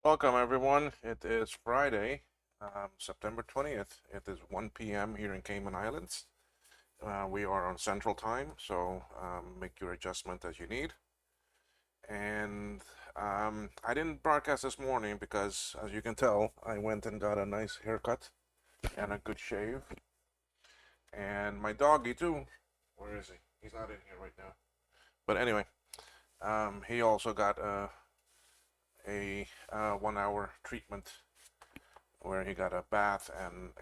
Welcome, everyone. It is Friday, September 20th. It is 1 p.m. here in Cayman Islands. We are on Central Time, so make your adjustment as you need. And I didn't broadcast this morning because, as you can tell, I went and got a nice haircut and a good shave. And my doggy, too. Where is he? He's not in here right now. But anyway, he also got a 1 hour treatment where he got a bath and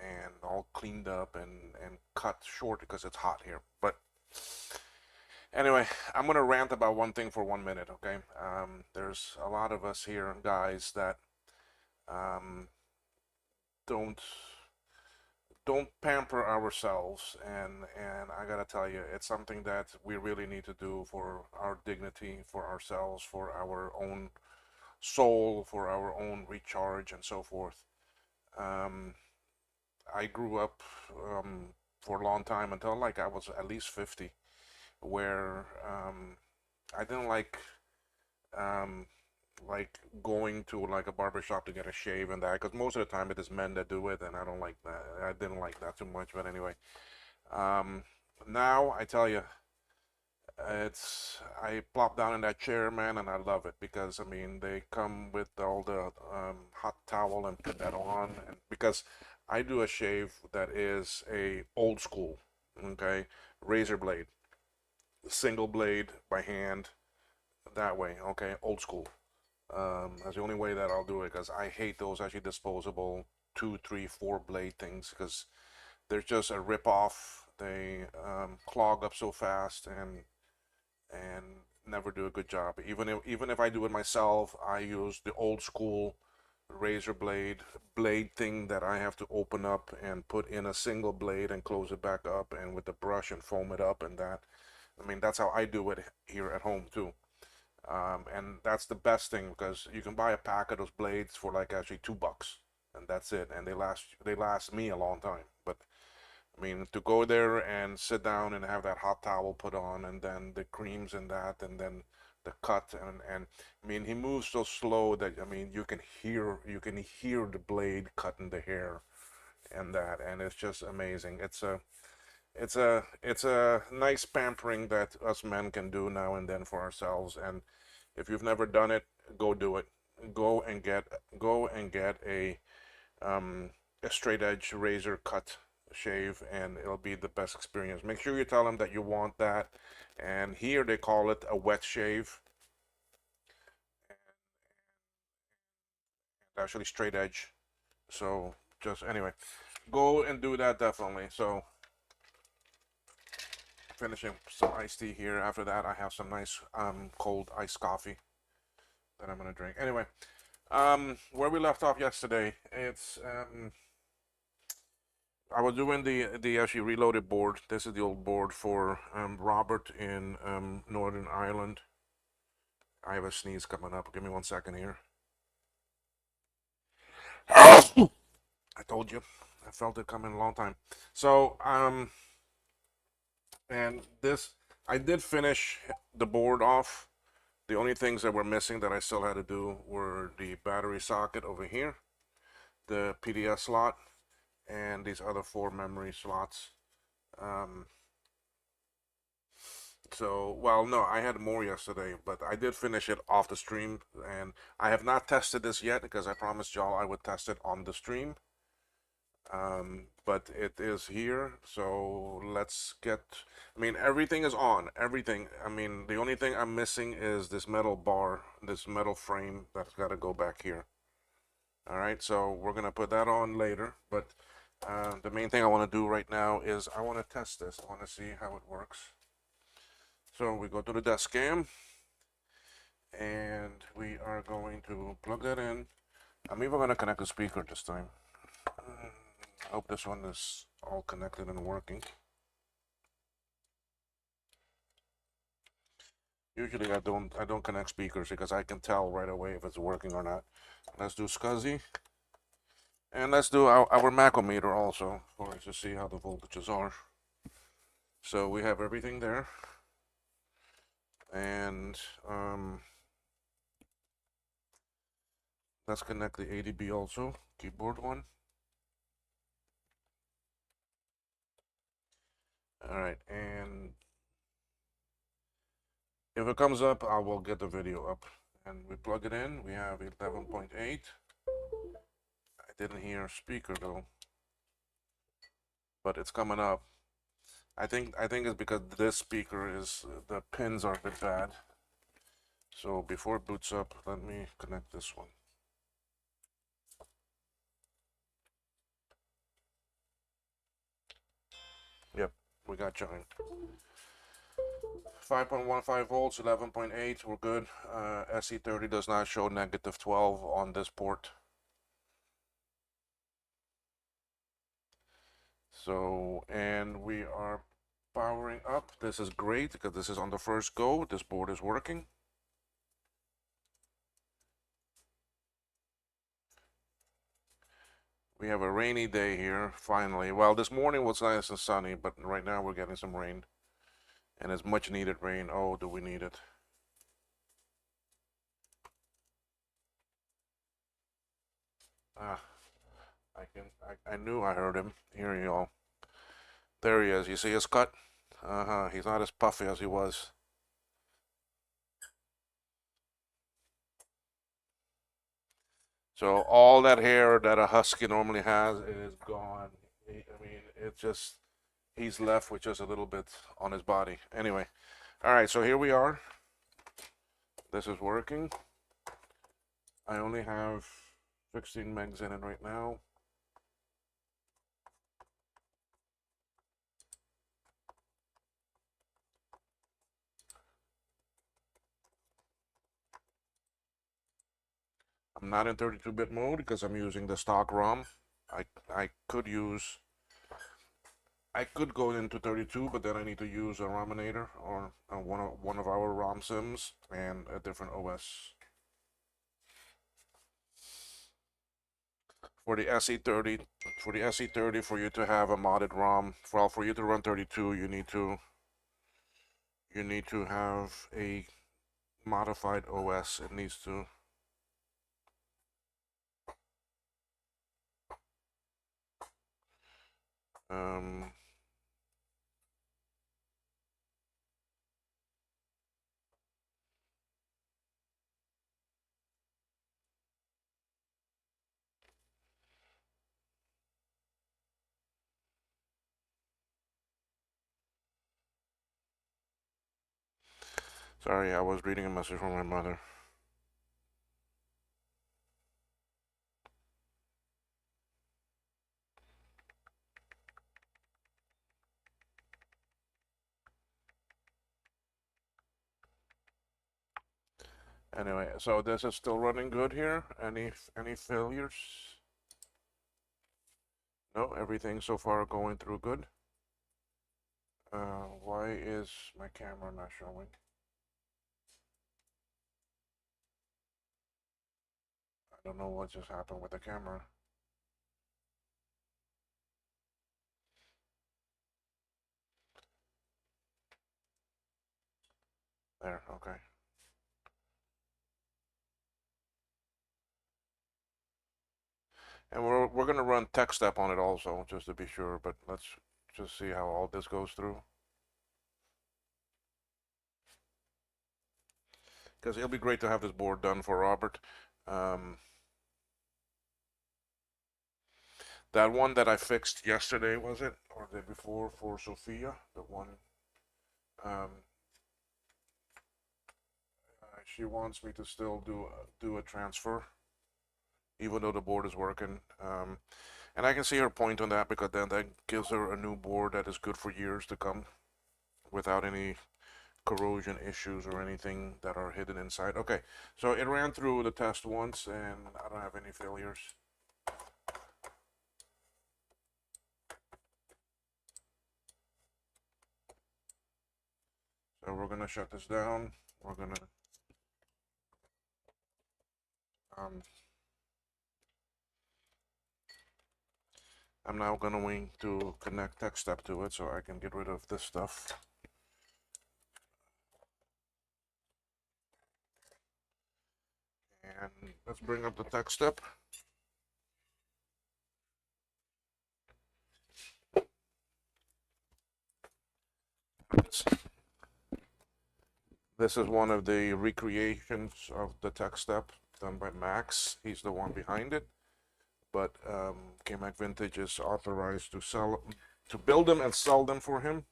all cleaned up and cut short because it's hot here. But anyway, I'm gonna rant about one thing for 1 minute, okay? There's a lot of us here, guys, that um, don't don't pamper ourselves, and I gotta tell you, it's something that we really need to do for our dignity, for ourselves, for our own soul, for our own recharge, and so forth. Um, I grew up for a long time until like I was at least 50, where I didn't um, like going to like a barber shop to get a shave and that, because most of the time it is men that do it, and I don't like that. I didn't like that too much, but anyway, um, now I tell you, it's I plop down in that chair, man, and I love it because I mean they come with all the hot towel and put that on, and because I do a shave that is a old school, okay, razor blade, single blade by hand, that way, okay, old school. That's the only way that I'll do it because I hate those actually disposable two, three, four blade things because they're just a rip off. They clog up so fast and never do a good job. Even if I do it myself, I use the old school razor blade thing that I have to open up and put in a single blade and close it back up and with the brush and foam it up and that. I mean, that's how I do it here at home too. And that's the best thing because you can buy a pack of those blades for like actually $2 and that's it, and they last me a long time. But I mean, to go there and sit down and have that hot towel put on, and then the creams and that, and then the cut, and I mean, he moves so slow that I mean, you can hear the blade cutting the hair and that, and it's just amazing. It's a nice pampering that us men can do now and then for ourselves. And if you've never done it, go do it. Go and get go and get um, a straight edge razor cut shave, and it'll be the best experience. Make sure you tell them that you want that. And here they call it a wet shave, actually straight edge. So just anyway, go and do that definitely. So finishing some iced tea here. After that, I have some nice cold iced coffee that I'm gonna drink. Anyway, where we left off yesterday, it's I was doing the actually reloaded board. This is the old board for Robert in Northern Ireland. I have a sneeze coming up. Give me 1 second here. I told you, I felt it coming a long time. So and this I did finish the board off. The only things that were missing that I still had to do were the battery socket over here, the PDS slot, and these other four memory slots. Um, so, well, no, I had more yesterday, but I did finish it off the stream, and I have not tested this yet because I promised y'all I would test it on the stream. But it is here, so let's get. I mean, everything is on. Everything. I mean, the only thing I'm missing is this metal bar, this metal frame that's got to go back here. All right, so we're gonna put that on later, but the main thing I want to do right now is I want to test this. I want to see how it works. So we go to the desk cam, and we are going to plug that in. I'm even going to connect the speaker this time. I hope this one is all connected and working. Usually I don't connect speakers because I can tell right away if it's working or not. Let's do SCSI. And let's do our macrometer also for us to see how the voltages are. So we have everything there. And Let's connect the ADB also, keyboard one. All right, and if it comes up, I will get the video up. And we plug it in. We have 11.8. I didn't hear speaker though, but it's coming up. I think it's because this speaker is the pins are a bit bad. So before it boots up, let me connect this one. Yep, we got chime. 5.15 volts, 11.8, we're good. SE30 does not show negative 12 on this port. So, and we are powering up. This is great because this is on the first go. This board is working. We have a rainy day here, finally. Well, this morning was nice and sunny, but right now we're getting some rain. And it's much needed rain. Oh, do we need it? Ah, I knew I heard him. Here you go. There he is. You see his cut? Uh-huh. He's not as puffy as he was. So all that hair that a husky normally has is gone. I mean, it's just, he's left with just a little bit on his body. Anyway, all right, so here we are. This is working. I only have 16 megs in it right now. I'm not in 32-bit mode because I'm using the stock ROM. I could use, I could go into 32, but then I need to use a Rominator or one of our ROM sims and a different OS. For the SE30, for you to have a modded ROM, well, for you to run 32, you need to have a modified OS. It needs to sorry, I was reading a message from my mother. Anyway, so this is still running good here. Any failures? No, everything so far going through good. Why is my camera not showing? I don't know what just happened with the camera. There, okay. And we're gonna run tech step on it also, just to be sure, but let's just see how all this goes through. Because it'll be great to have this board done for Robert. That one that I fixed yesterday, was it? Or the day before for Sophia? The one, she wants me to still do a transfer, even though the board is working. And I can see her point on that because then that gives her a new board that is good for years to come without any corrosion issues or anything that are hidden inside. Okay, so it ran through the test once and I don't have any failures. So we're gonna shut this down. We're gonna I'm now going to connect TechStep to it so I can get rid of this stuff. And let's bring up the tech step. This is one of the recreations of the tech step done by Max. He's the one behind it. But KMac Vintage is authorized to build them and sell them for him.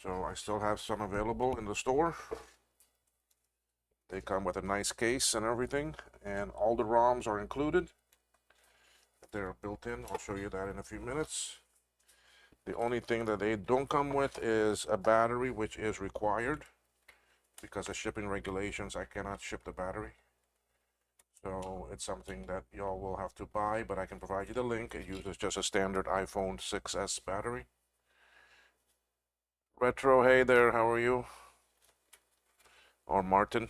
So I still have some available in the store. They come with a nice case and everything, and all the ROMs are included. They're built in. I'll show you that in a few minutes. The only thing that they don't come with is a battery, which is required. Because of shipping regulations, I cannot ship the battery. So it's something that y'all will have to buy, but I can provide you the link. It uses just a standard iPhone 6S battery. Retro, hey there, how are you? Or Martin.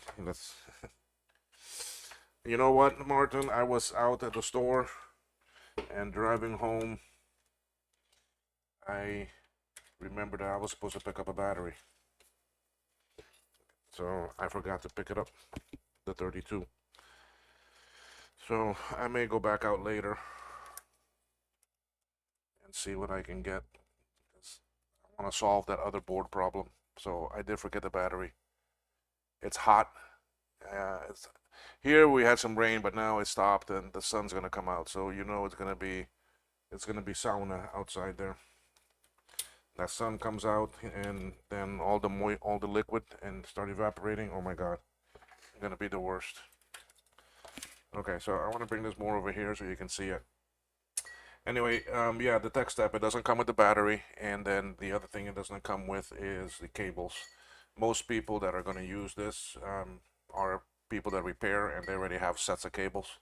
You know what, Martin? I was out at the store and driving home. I remembered that I was supposed to pick up a battery. So I forgot to pick it up, the 32. So I may go back out later and see what I can get. I want to solve that other board problem. So I did forget the battery. It's hot. Here we had some rain, but now it stopped and the sun's gonna come out. So you know it's gonna be sauna outside there. That sun comes out and then all the liquid and start evaporating. Oh my God, it's gonna be the worst. Okay, so I want to bring this more over here so you can see it. Anyway, yeah, the tech step, it doesn't come with the battery, and then the other thing it doesn't come with is the cables. Most people that are going to use this are people that repair, and they already have sets of cables.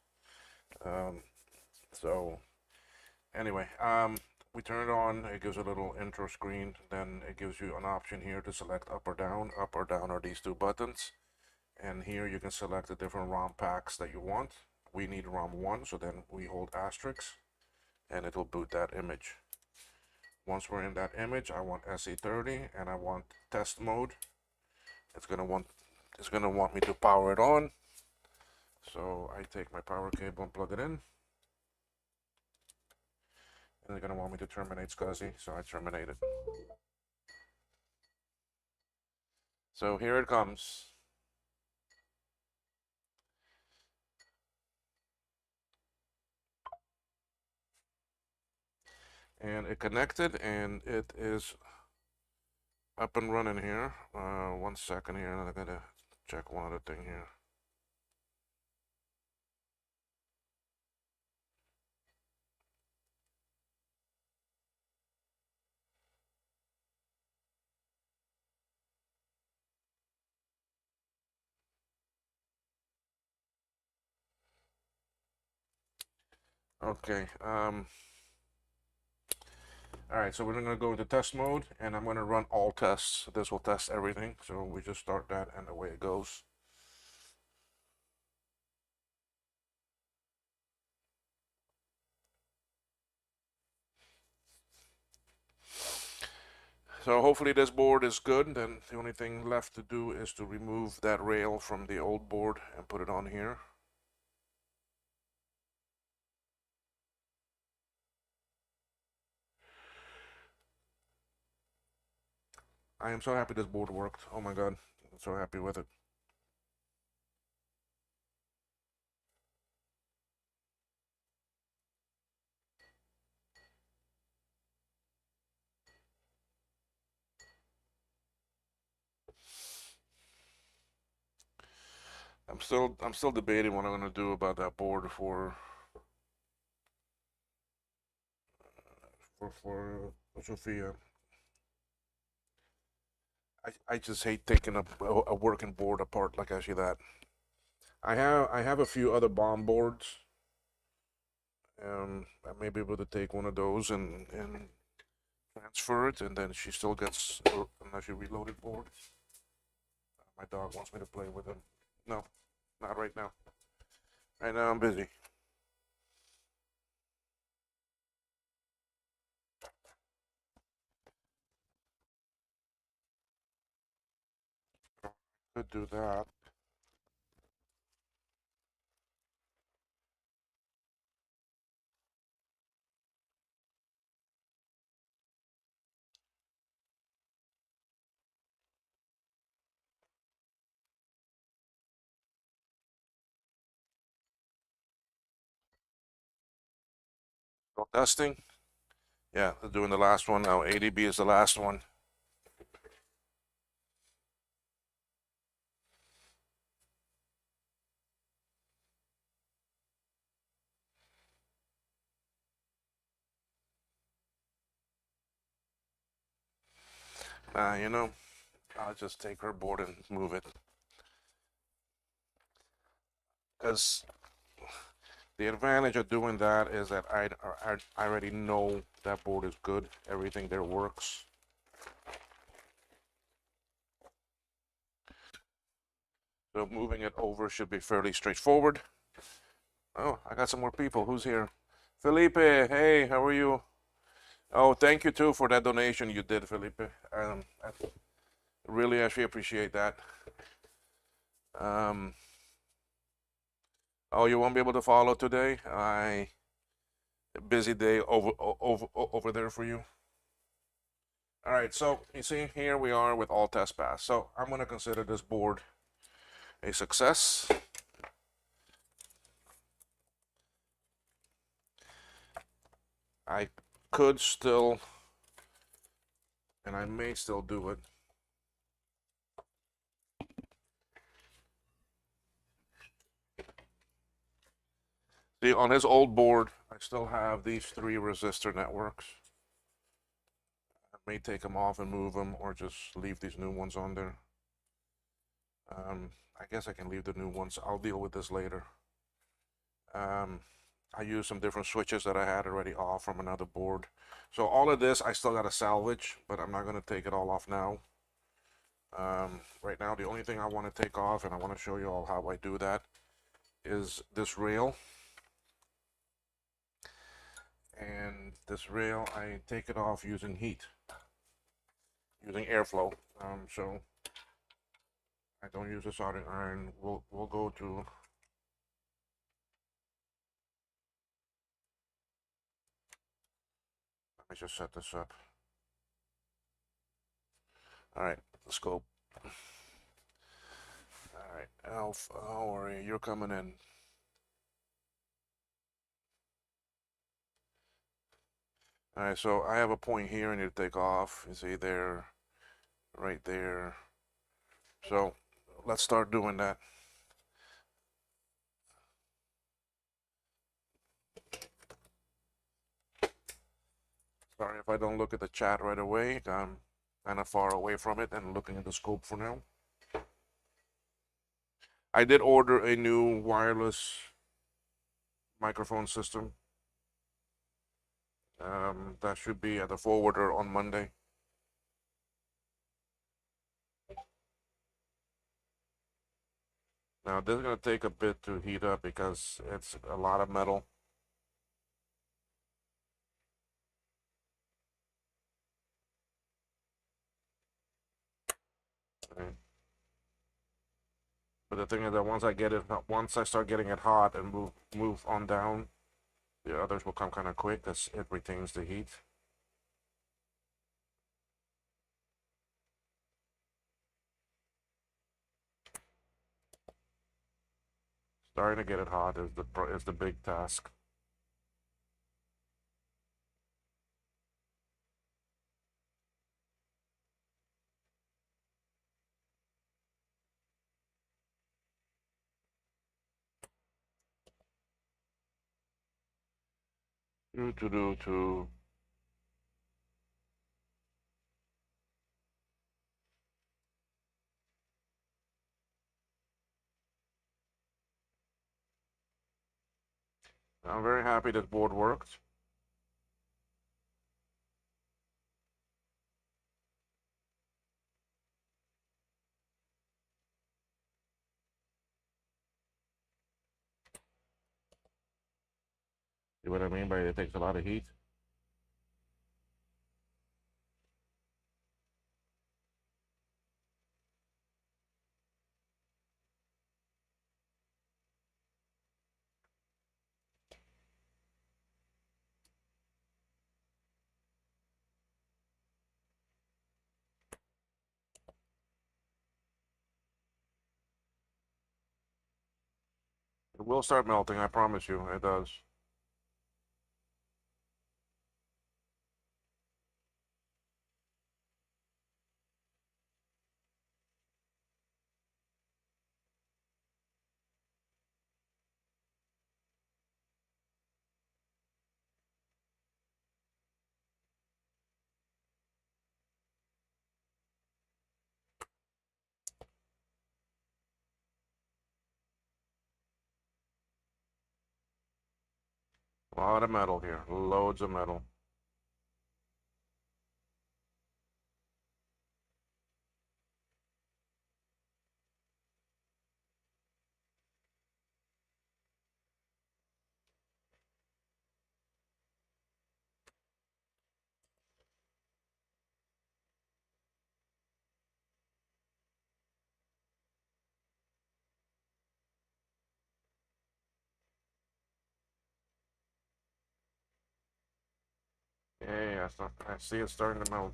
So anyway, we turn it on. It gives a little intro screen. Then it gives you an option here to select up or down. Up or down are these two buttons. And here you can select the different ROM packs that you want. We need ROM 1, so then we hold asterisk, and it'll boot that image. Once we're in that image, I want SE30 and I want test mode. It's gonna want me to power it on. So I take my power cable and plug it in. And they're gonna want me to terminate SCSI, so I terminate it. So here it comes. And it connected and it is up and running here. 1 second here, and I'm gonna check one other thing here. Okay. All right, so we're gonna go into test mode, and I'm gonna run all tests. This will test everything. So we just start that, and away it goes. So hopefully this board is good. Then the only thing left to do is to remove that rail from the old board and put it on here. I am so happy this board worked. Oh my God, I'm so happy with it. I'm still debating what I'm gonna do about that board for Sophia. I just hate taking a working board apart like I see that. I have a few other bomb boards. I may be able to take one of those and transfer it, and then she still gets unless you reloaded board. My dog wants me to play with him. No, not right now. Right now I'm busy. Could do that. So testing. Yeah, they're doing the last one now. ADB is the last one. You know, I'll just take her board and move it. Because the advantage of doing that is that I already know that board is good. Everything there works. So moving it over should be fairly straightforward. Oh, I got some more people. Who's here? Felipe, hey, how are you? Oh, thank you too for that donation you did, Felipe. I really actually appreciate that. Um, oh, you won't be able to follow today? Busy day over there for you. All right, so you see here we are with all tests passed. So I'm going to consider this board a success. I could still, and I may still do it. See, on his old board, I still have these 3 resistor networks. I may take them off and move them, or just leave these new ones on there. I guess I can leave the new ones. I'll deal with this later. I used some different switches that I had already off from another board. So all of this I still got to salvage, but I'm not going to take it all off now. Right now, the only thing I want to take off, and I want to show you all how I do that, is this rail. And this rail, I take it off using heat, using airflow. So I don't use a soldering iron. We'll go to. Let me just set this up. All right, let's go. All right, Alf, don't worry, you're coming in. All right, so I have a point here I need to take off. You see there, right there. So let's start doing that. Sorry if I don't look at the chat right away. I'm kind of far away from it and looking at the scope for now. I did order a new wireless microphone system. That should be at the forwarder on Monday. Now this is going to take a bit to heat up because it's a lot of metal. Right. But the thing is that once I start getting it hot and move on down, the others will come kind of quick as it retains the heat. Starting to get it hot is the big task. Do. I'm very happy this board worked. See what I mean by it takes a lot of heat? It will start melting, I promise you, it does. A lot of metal here. Loads of metal. Yeah, I see it starting to melt.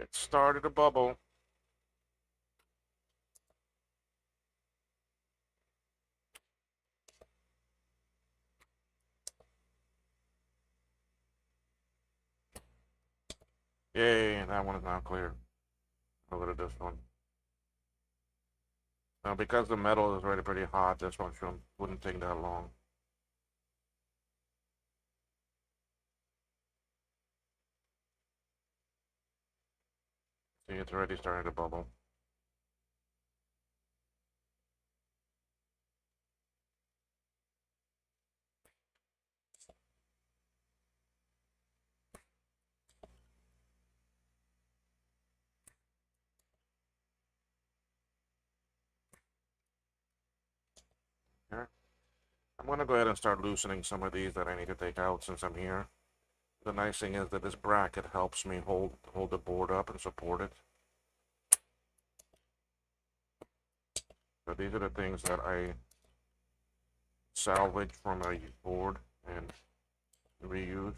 It started to bubble. Yay, that one is now clear. Look at this one. Now, because the metal is already pretty hot, this one wouldn't take that long. See, it's already starting to bubble. Here. I'm going to go ahead and start loosening some of these that I need to take out since I'm here. The nice thing is that this bracket helps me hold the board up and support it. So these are the things that I salvage from a board and reuse.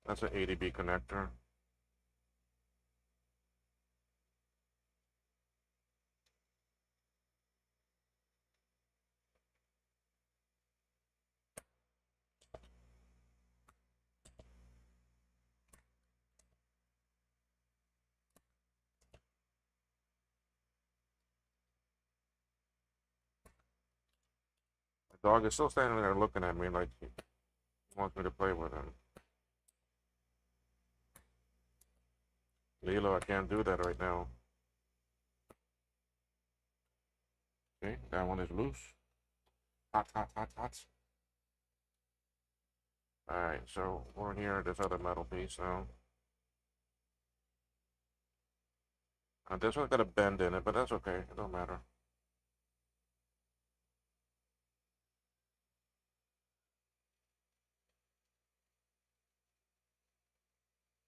That's an ADB connector. The dog is still standing there looking at me like he wants me to play with him. Lilo, I can't do that right now. Okay, that one is loose. Hot, hot, hot, hot. Alright, so we're here, this other metal piece now. This one's got a bend in it, but that's okay. It don't matter.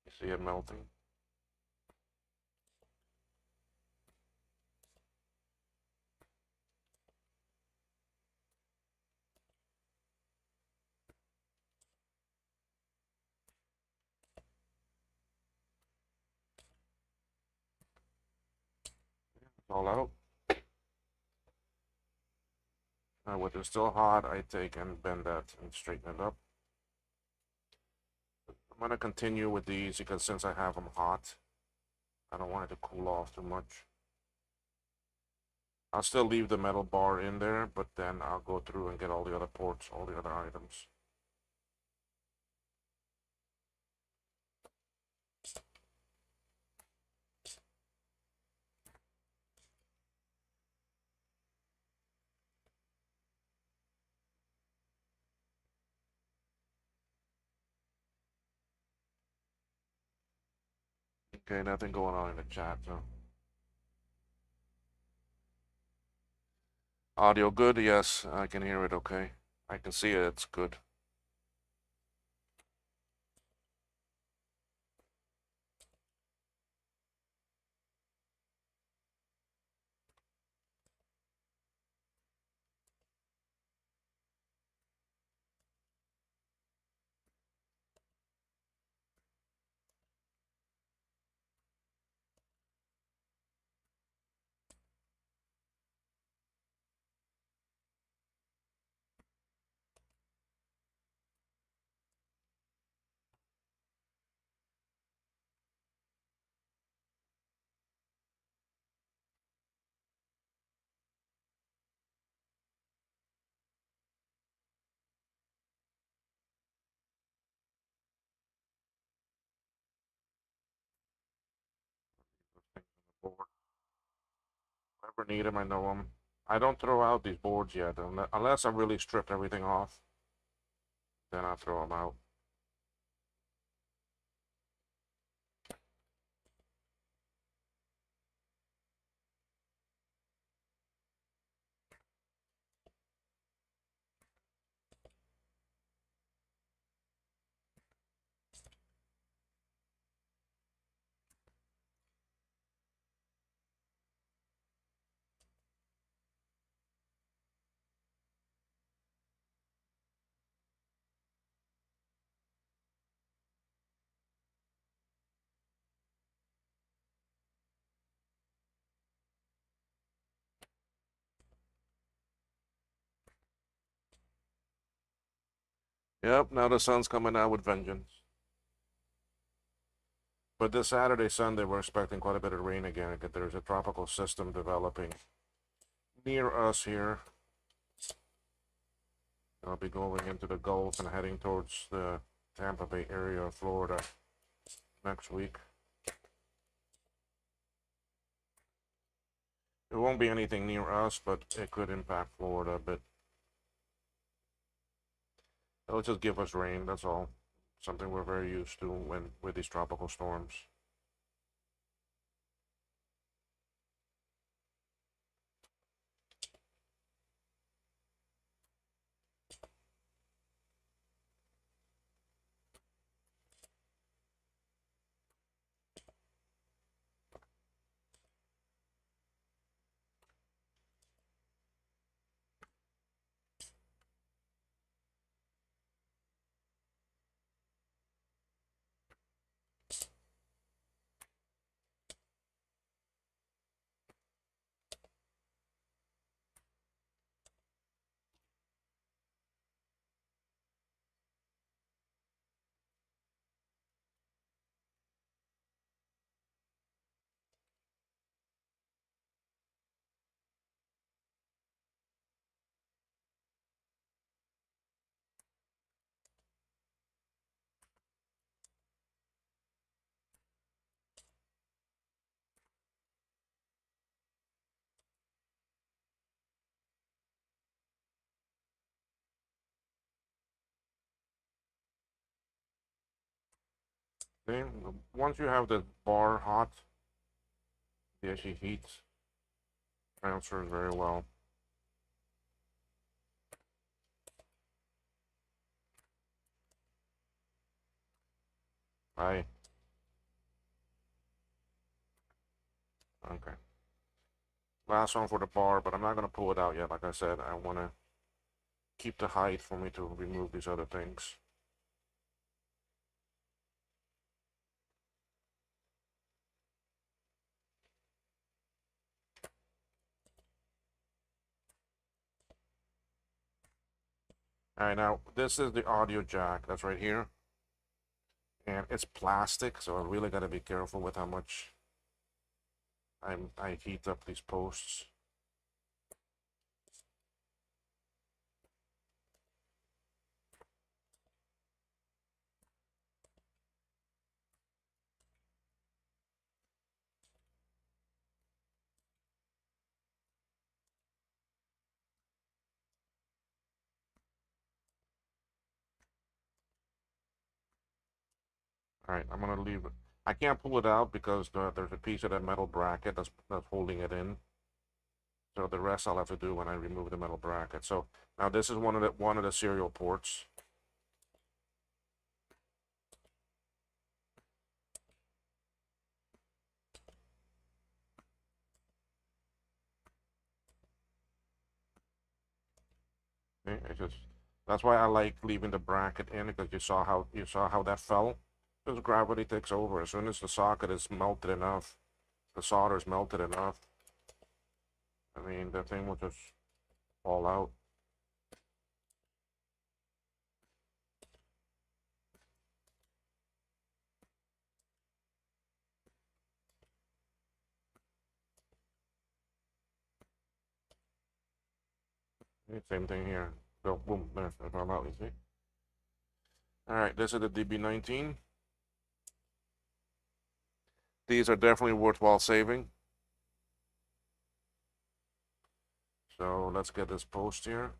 You see it melting? It's all out. Now, when it's still hot, I take and bend that and straighten it up. I'm going to continue with these because since I have them hot, I don't want it to cool off too much. I'll still leave the metal bar in there, but then I'll go through and get all the other ports, all the other items. Okay, nothing going on in the chat, so. Audio good? Yes, I can hear it okay. I can see it, it's good. ever need them, I know them. I don't throw out these boards yet, unless I've really stripped everything off. Then I'll throw them out. Yep, now the sun's coming out with vengeance. But this Saturday, Sunday, we're expecting quite a bit of rain again. There's a tropical system developing near us here. I'll be going into the Gulf and heading towards the Tampa Bay area of Florida next week. It won't be anything near us, but it could impact Florida a bit. It'll just give us rain, that's all. Something we're very used to with these tropical storms. Okay, once you have the bar hot, it actually heats, transfers very well. Okay. Last one for the bar, but I'm not going to pull it out yet. Like I said, I want to keep the height for me to remove these other things. Alright, now this is the audio jack that's right here. And it's plastic, so I really got to be careful with how much I heat up these posts. Alright, I'm gonna leave it. I can't pull it out because there's a piece of that metal bracket that's holding it in. So the rest I'll have to do when I remove the metal bracket. So now this is one of the serial ports. Okay, that's why I like leaving the bracket in, because you saw how that fell. Because gravity takes over. As soon as the socket is melted enough, the solder is melted enough, I mean the thing will just fall out. Same thing here. Go boom, there, it fell out, you see? Alright, this is the DB19. These are definitely worthwhile saving. So let's get this post here.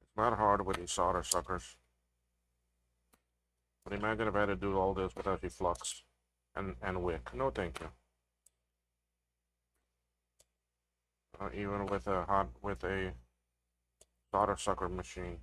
It's not hard with these solder suckers. But imagine if I had to do all this without the flux and wick. No thank you. Even with a solder sucker machine.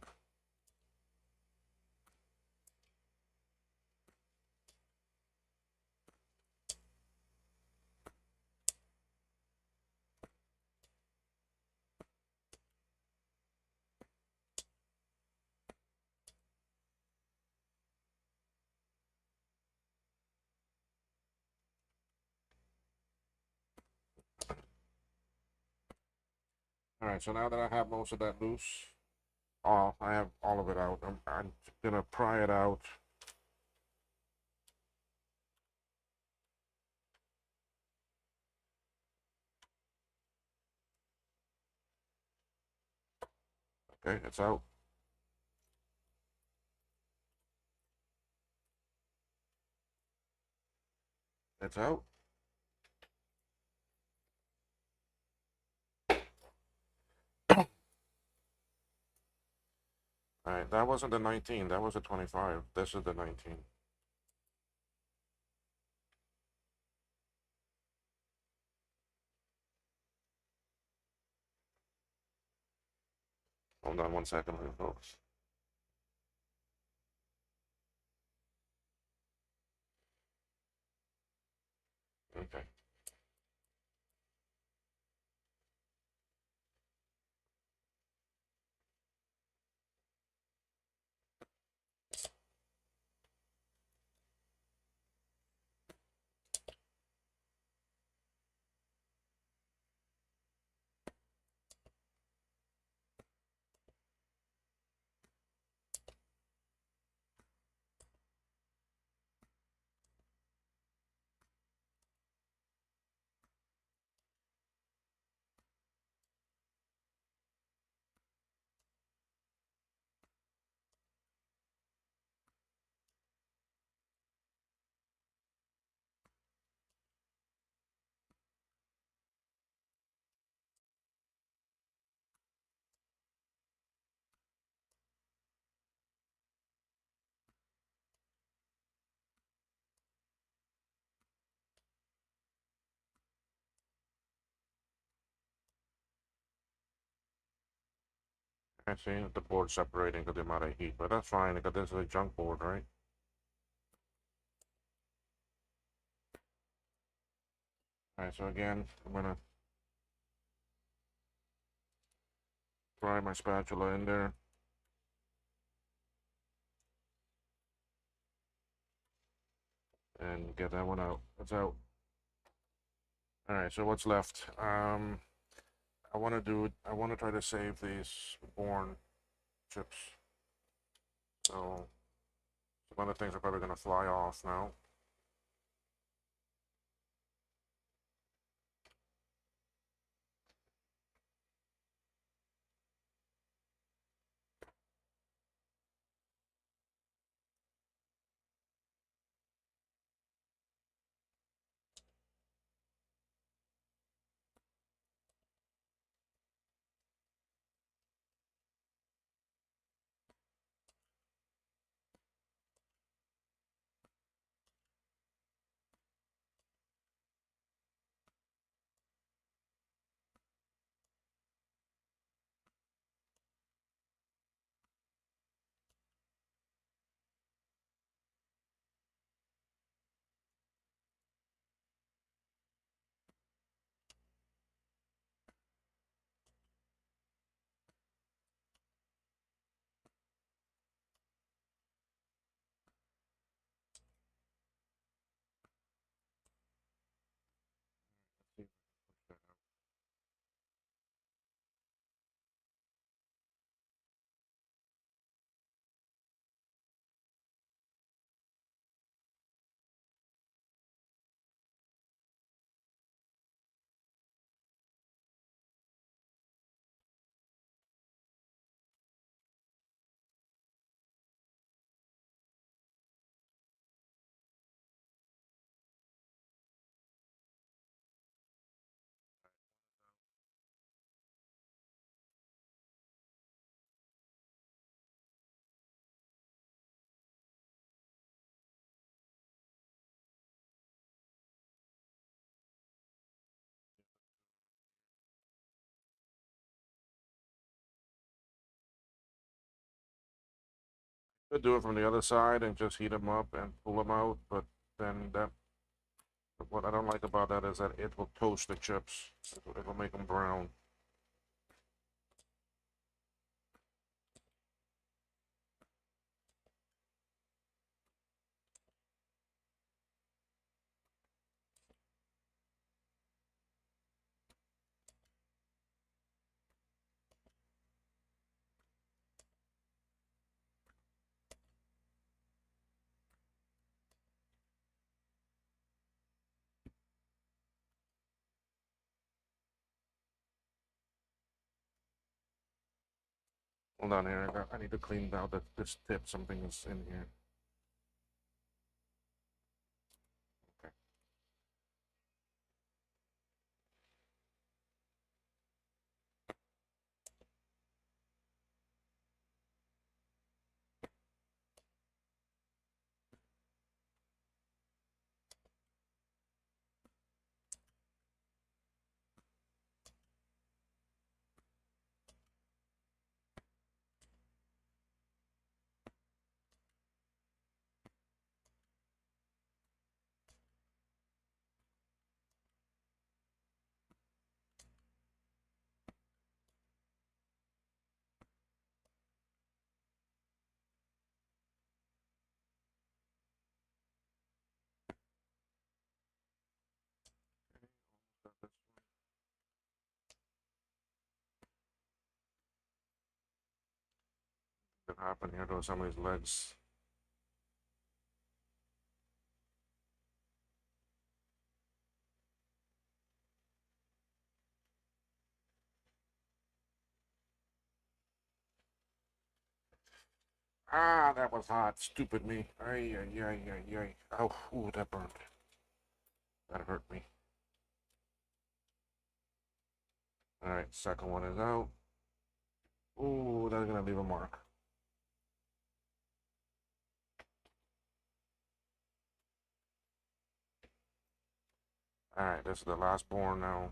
Alright, so now that I have most of that loose, I have all of it out. I'm gonna pry it out. Okay, it's out. It's out. Alright, that wasn't the 19, that was the 25. This is the 19. Hold on 1 second, folks. Okay. I see the board separating because the amount of heat, but that's fine because this is a junk board, right? Alright, so again, I'm gonna pry my spatula in there. And get that one out. It's out. Alright, so what's left? I want to try to save these born chips. So some other things are probably going to fly off now. Could do it from the other side and just heat them up and pull them out, but then that, what I don't like about that is that it will toast the chips. It'll make them brown. Hold on here. I need to clean out this tip. Something is in here. Okay. What happened here to somebody's legs? Ah, that was hot. Stupid me. Ay, ay, ay, ay, ay. Oh, ooh, that burned. That hurt me. All right, second one is out. Ooh, that's gonna leave a mark. All right, this is the last born now.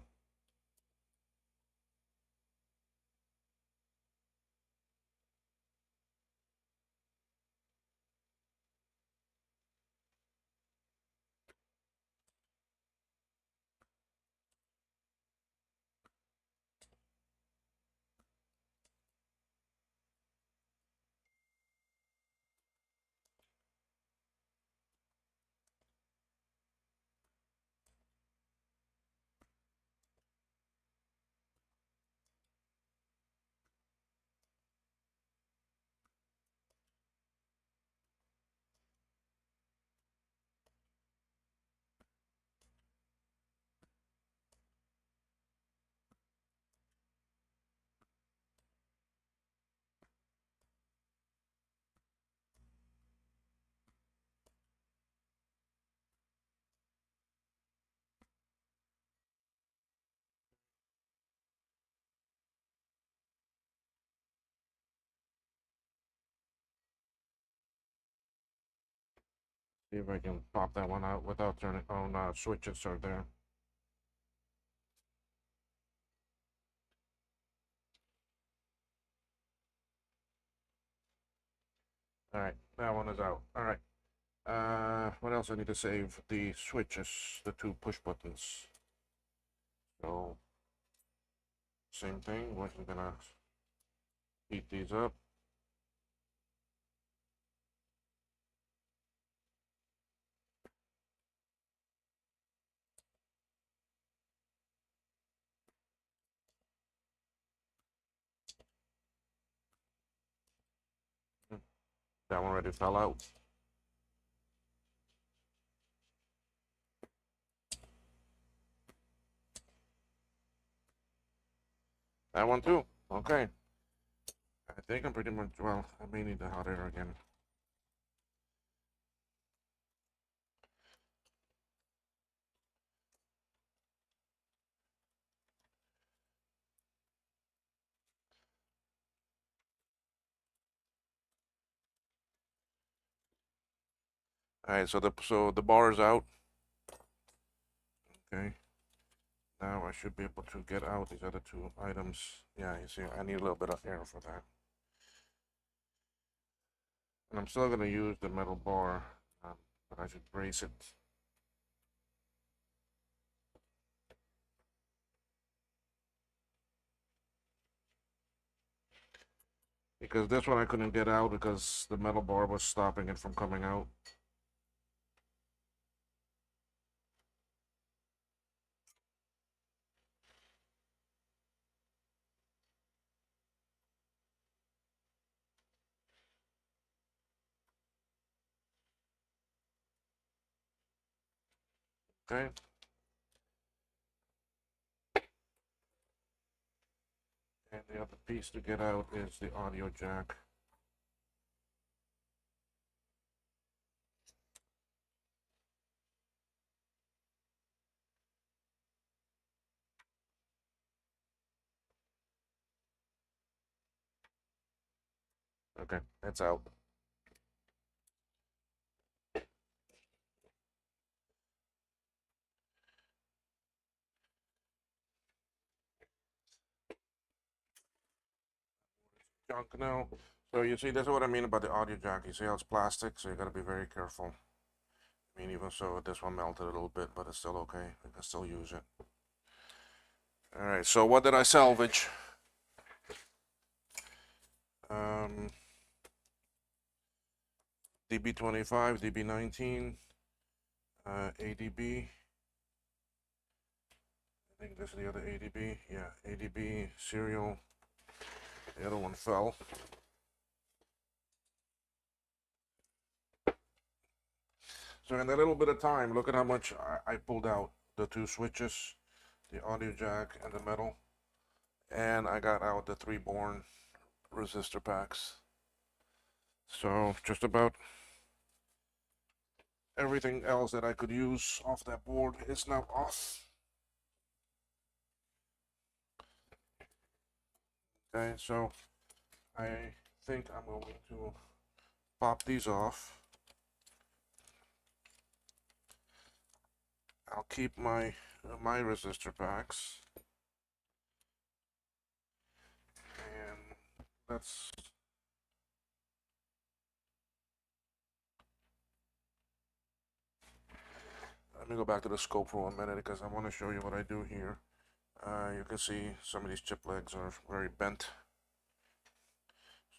See if I can pop that one out without turning. Oh no, switches are there. All right, that one is out. All right. What else I need to save? The switches, the two push buttons. So, same thing. We're gonna heat these up. That one already fell out. That one too. Okay. I think I'm pretty much, well, I may need the hot air again. All right, so the bar is out. Okay. Now I should be able to get out these other two items. . Yeah, you see, I need a little bit of air for that. And I'm still going to use the metal bar, but I should brace it. Because this one I couldn't get out because the metal bar was stopping it from coming out. Okay. And the other piece to get out is the audio jack. Okay, that's out. Junk now. So you see, that's what I mean about the audio jack. You see how it's plastic, so you gotta be very careful. I mean, even so, this one melted a little bit, but it's still okay. I can still use it. All right, so what did I salvage? DB25, DB19, ADB. I think this is the other ADB. Yeah, ADB serial. The other one fell. So in a little bit of time, look at how much I pulled out. The two switches, the audio jack, and the metal. And I got out the 3 Born resistor packs. So just about everything else that I could use off that board is now off. Okay, so I think I'm going to pop these off. I'll keep my resistor packs, and let's let me go back to the scope for 1 minute because I want to show you what I do here. You can see some of these chip legs are very bent.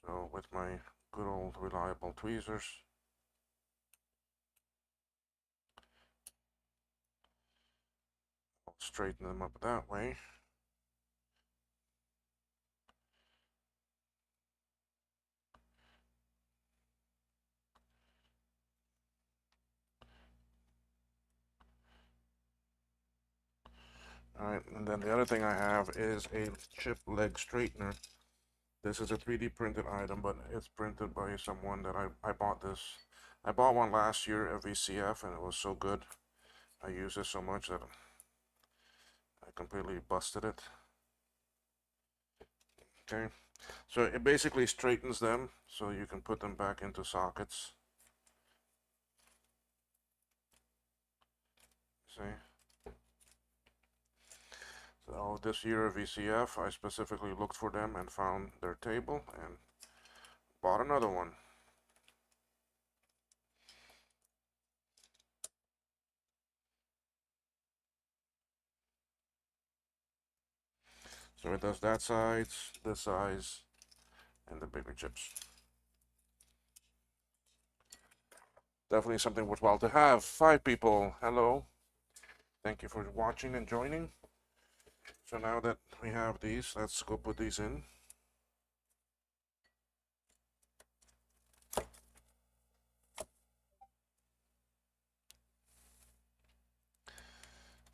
So with my good old reliable tweezers, I'll straighten them up that way. Alright, and then the other thing I have is a chip leg straightener. This is a 3D printed item, but it's printed by someone that I bought this. I bought one last year at VCF, and it was so good. I used it so much that I completely busted it. Okay, so it basically straightens them so you can put them back into sockets. See? So this year at VCF, I specifically looked for them and found their table and bought another one. So it does that size, this size, and the bigger chips. Definitely something worthwhile to have. 5 people, hello. Thank you for watching and joining. So now that we have these, let's go put these in.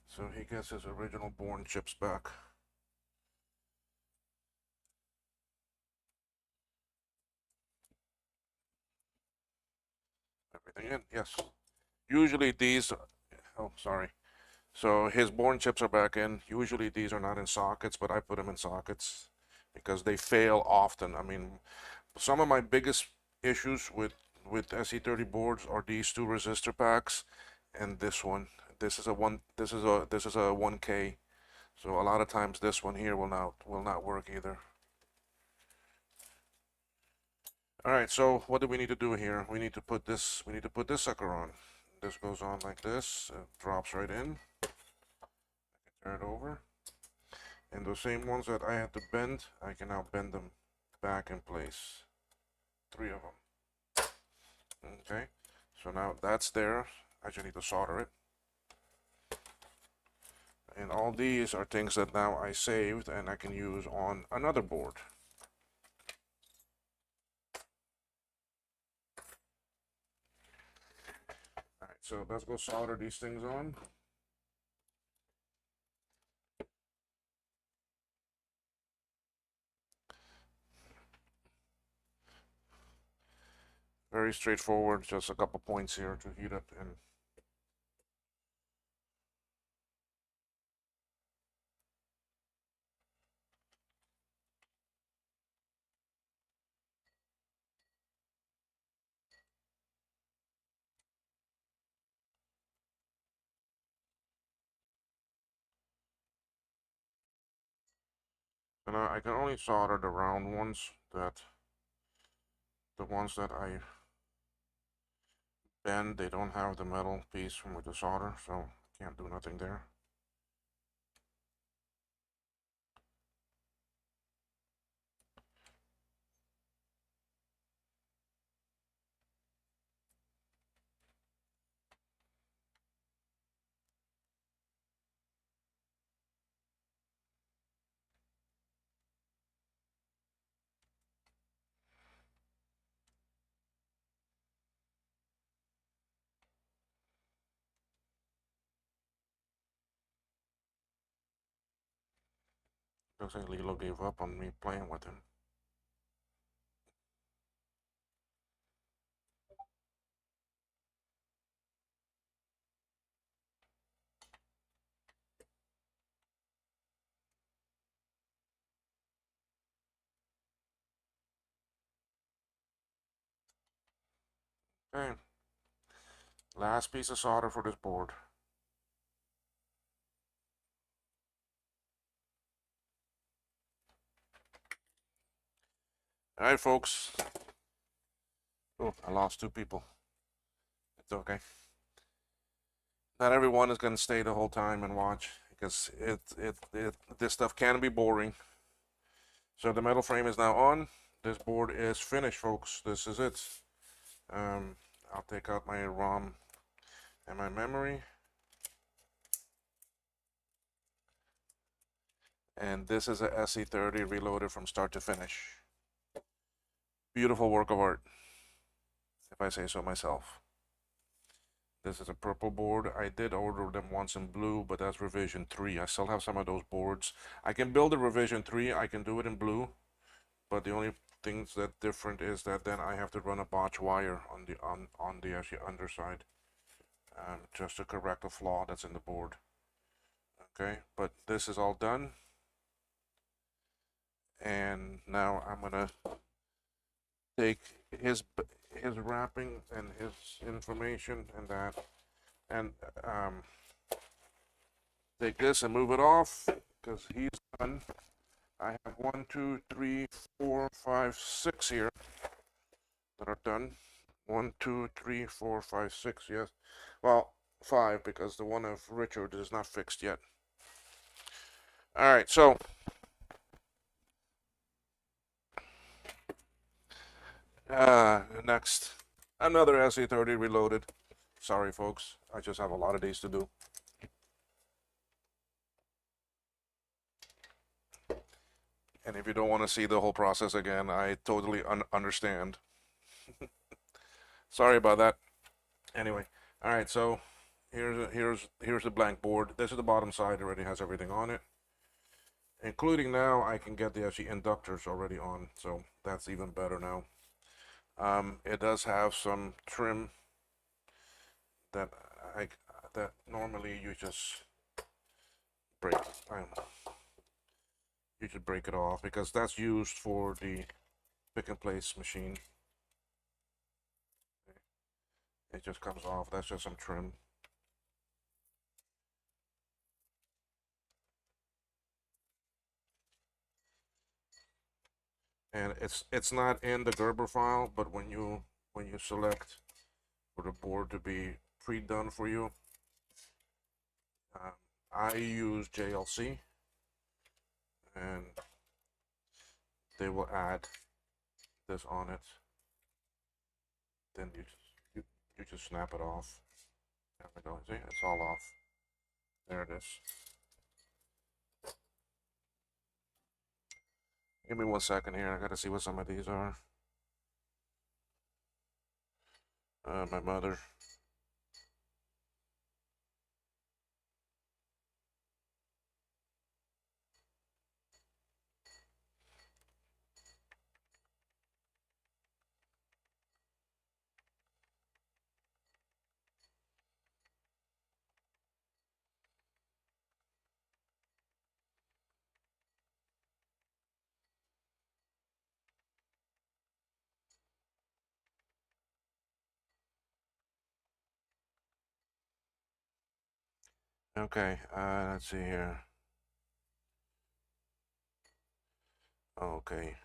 So he gets his original Born chips back. Everything in, yes. Usually these, oh, sorry. So his Born chips are back in. Usually these are not in sockets, but I put them in sockets because they fail often. I mean, some of my biggest issues with SE30 boards are these 2 resistor packs and this one. This is a 1K. So a lot of times this one here will not work either. All right, so what do we need to do here? We need to put this sucker on. This goes on like this, it drops right in. Turn it over. And the same ones that I had to bend, I can now bend them back in place. 3 of them. Okay, so now that's there. I just need to solder it. And all these are things that now I saved and I can use on another board. Alright, so let's go solder these things on. Very straightforward, just a couple points here to heat up and I can only solder the round ones, the ones that I bend, they don't have the metal piece from with the solder, so can't do nothing there. Looks like Lilo gave up on me playing with him. Okay, last piece of solder for this board. Alright, folks. Oh, I lost 2 people. It's okay. Not everyone is going to stay the whole time and watch because this stuff can be boring. So the metal frame is now on. This board is finished, folks. This is it. I'll take out my ROM and my memory. And this is a SE30 reloaded from start to finish. Beautiful work of art, if I say so myself. This is a purple board. I did order them once in blue, but that's revision 3. I still have some of those boards. I can build a revision 3. I can do it in blue, but the only things that different is that then I have to run a botch wire on the actually underside, just to correct a flaw that's in the board. Okay, but this is all done, and now I'm gonna take his wrapping and his information and that, and take this and move it off because he's done. I have 1, 2, 3, 4, 5, 6 here that are done. 1, 2, 3, 4, 5, 6. Yes, well, 5 because the one of Richard is not fixed yet. All right, so next, another SE30 reloaded. Sorry, folks, I just have a lot of these to do. And if you don't want to see the whole process again, I totally understand. Sorry about that. Anyway, all right, so here's the blank board. This is the bottom side, already has everything on it, including now I can get the actually inductors already on, so that's even better now. It does have some trim that that normally you just break. You should break it off because that's used for the pick and place machine. It just comes off. That's just some trim. and it's not in the Gerber file, but when you select for the board to be pre-done for you, um, I use JLC, and they will add this on it. Then you just snap it off. There we go. See, it's all off. There it is. Give me 1 second here. I gotta see what some of these are. My mother. Okay, let's see here. Okay,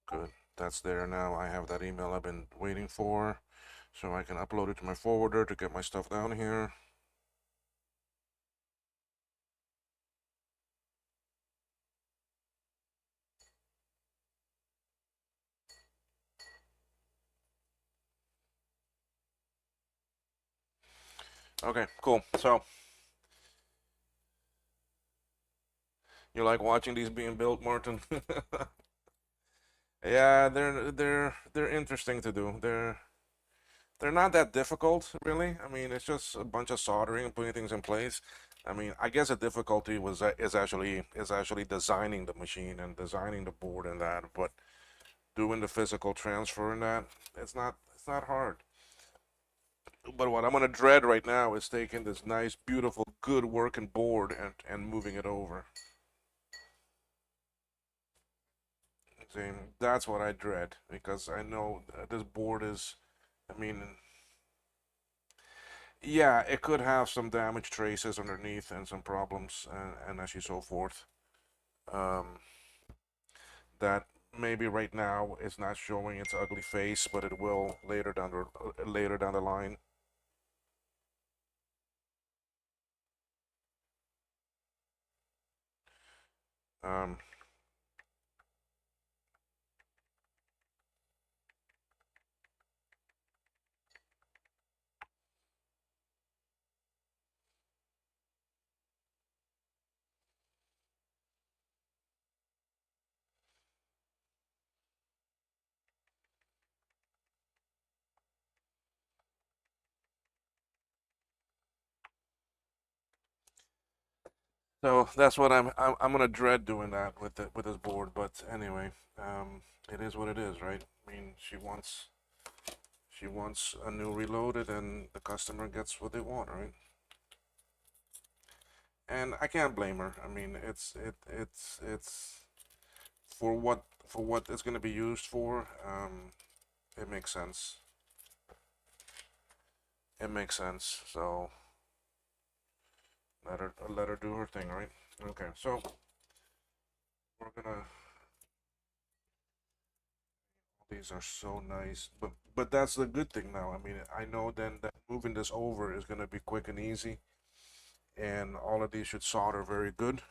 good. That's there now. I have that email I've been waiting for, so I can upload it to my forwarder to get my stuff down here. Okay, cool. So, you like watching these being built, Martin? Yeah, they're interesting to do. They're not that difficult, really. I mean, it's just a bunch of soldering and putting things in place. I mean, I guess the difficulty was is actually designing the machine and designing the board and that, but doing the physical transfer and that, it's not hard. But what I'm gonna dread right now is taking this nice, beautiful, good working board and moving it over. See, that's what I dread because I know this board is, I mean, yeah, it could have some damage traces underneath and some problems and actually so forth. Um, that maybe right now is not showing its ugly face, but it will later down the line. Um, so that's what I'm gonna dread doing that with this board. But anyway, it is what it is, right? I mean, she wants a new reloaded, and the customer gets what they want, right? And I can't blame her. I mean, it's for what it's gonna be used for. It makes sense. It makes sense. So let her do her thing, right? Okay. So we're gonna. These are so nice, but that's the good thing now. I mean, I know then that moving this over is gonna be quick and easy, and all of these should solder very good.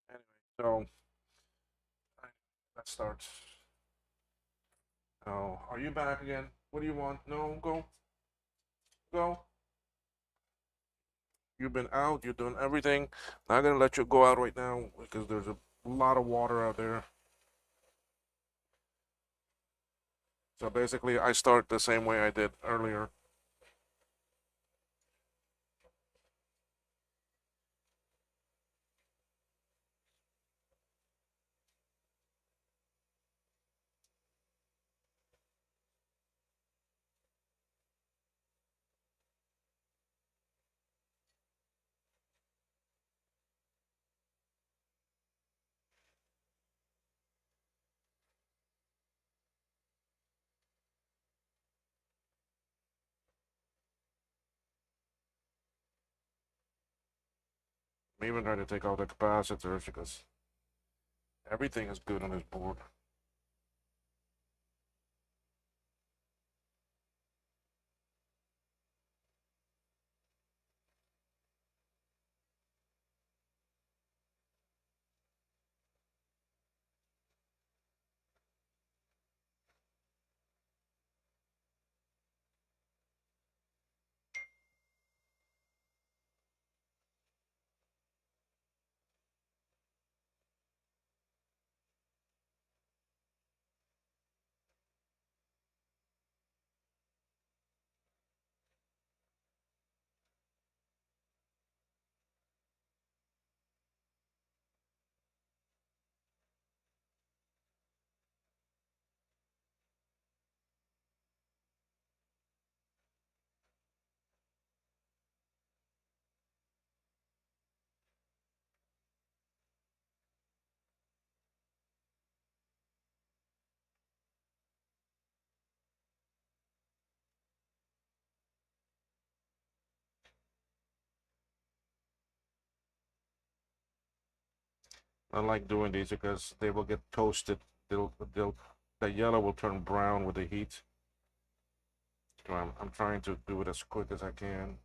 Anyway, so let's start. Oh, are you back again? What do you want? No, go, go. You've been out. You're doing everything. Not gonna let you go out right now because there's a lot of water out there. So basically, I start the same way I did earlier. I'm even trying to take out the capacitors because everything is good on this board. I like doing these because they will get toasted. The yellow will turn brown with the heat. So I'm trying to do it as quick as I can.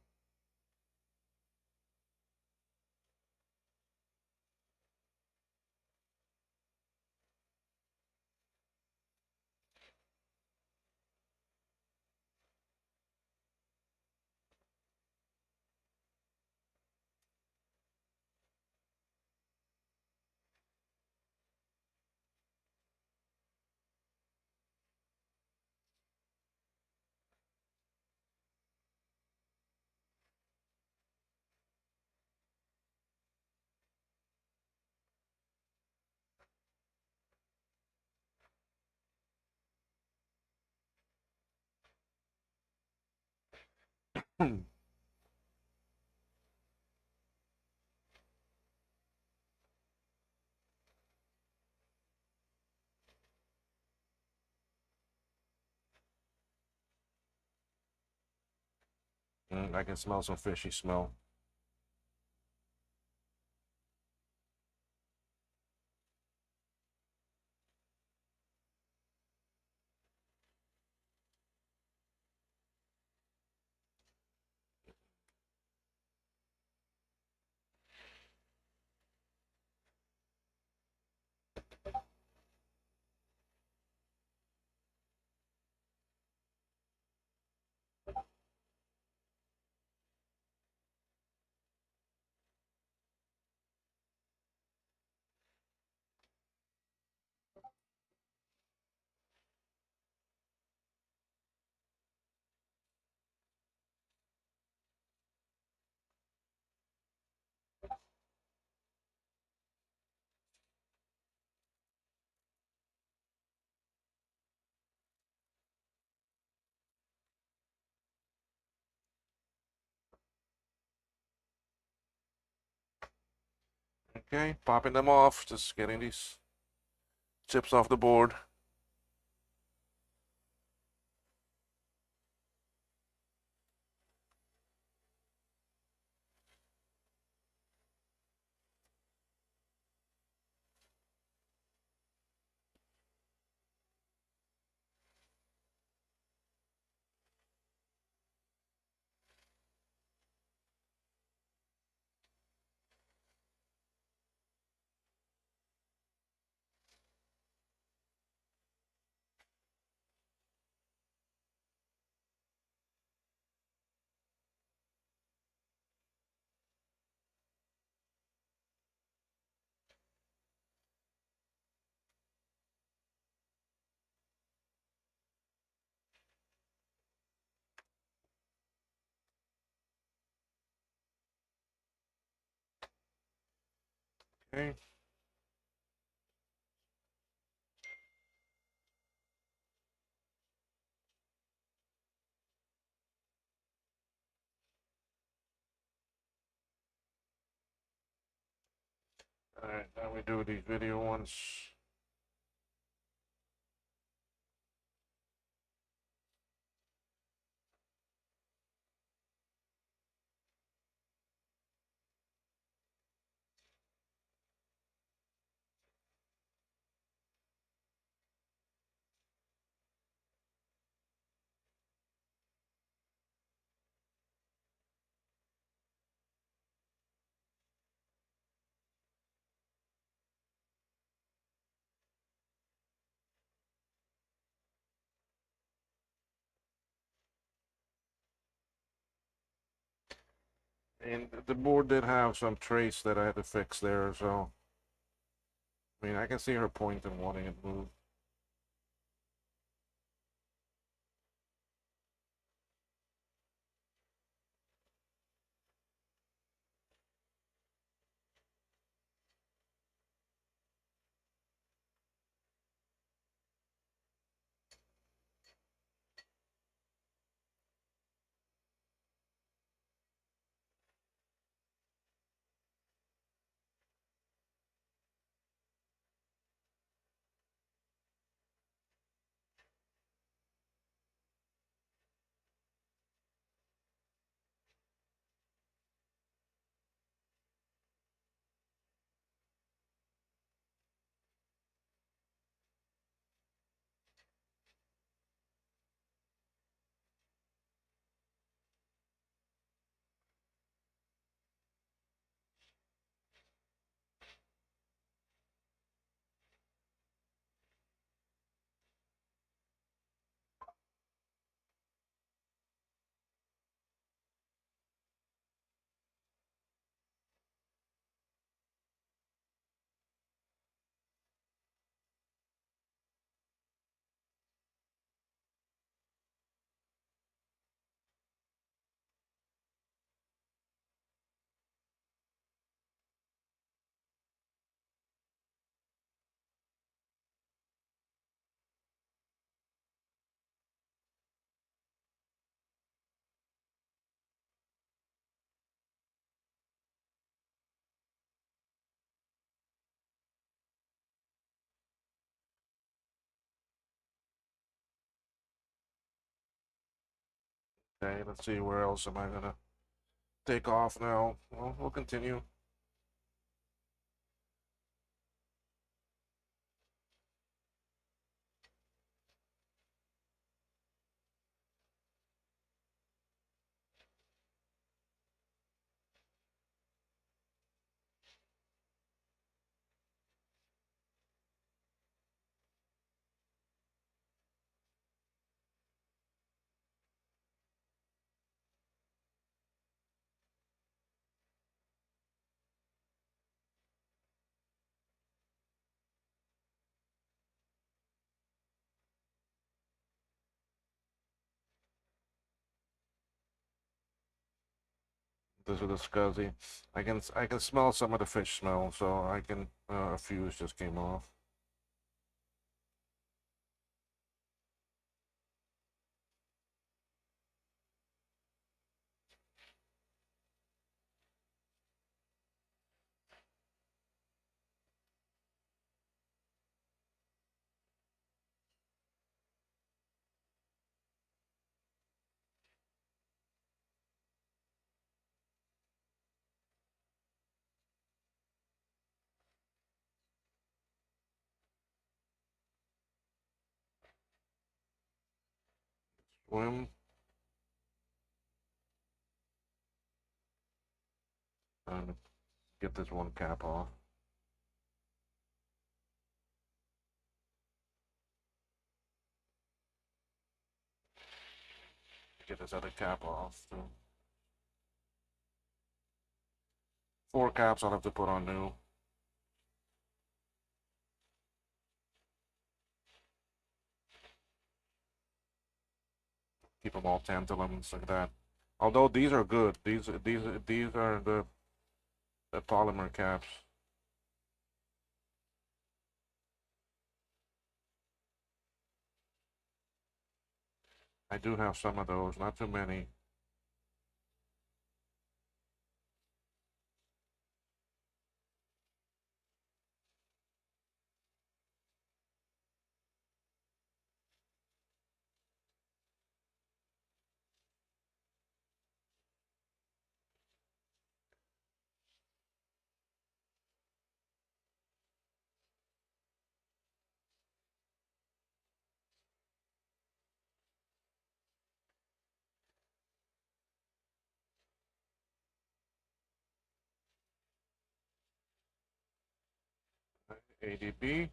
I can smell some fishy smell. Okay, popping them off, just getting these chips off the board. Okay. Alright, now we do these video ones. And the board did have some trace that I had to fix there, so I mean I can see her point in wanting it moved. Okay, let's see where else am I gonna take off now. Well, we'll continue. This is the scuzzy. I can smell some of the fish smell, so I can a fuse just came off. Swim. And get this one cap off. Get this other cap off too. 4 caps I'll have to put on new. Keep them all tantalums like that. Although these are good. These are the polymer caps. I do have some of those, not too many. ADB. I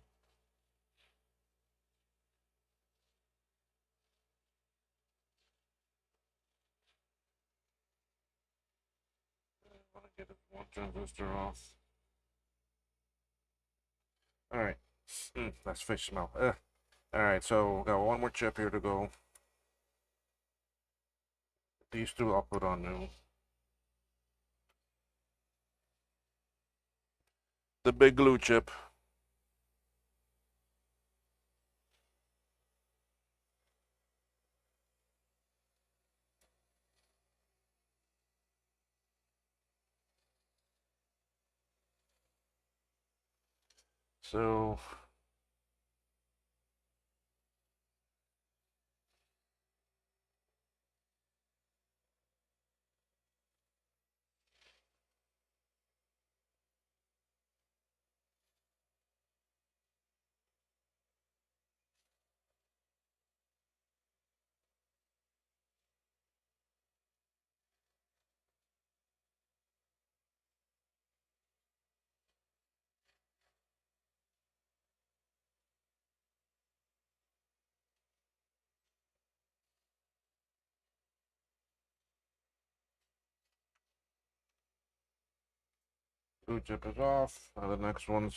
want to get one transistor off. All right, let's fish them out. All right, so got one more chip here to go. These two I'll put on new. The big glue chip. So glue chip is off. Now the next ones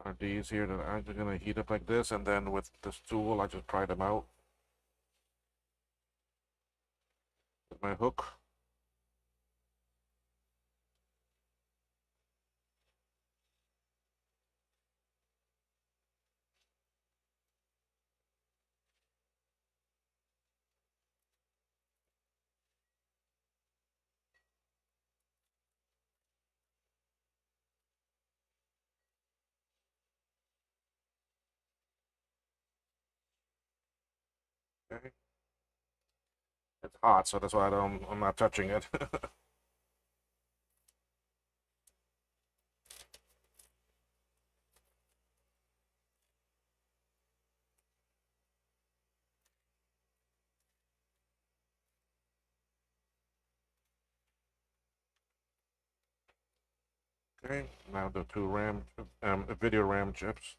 are these here that I'm just gonna heat up like this, and then with this tool I just pry them out with my hook. Okay. It's hot, so that's why I'm not touching it. Okay, now the two video RAM chips.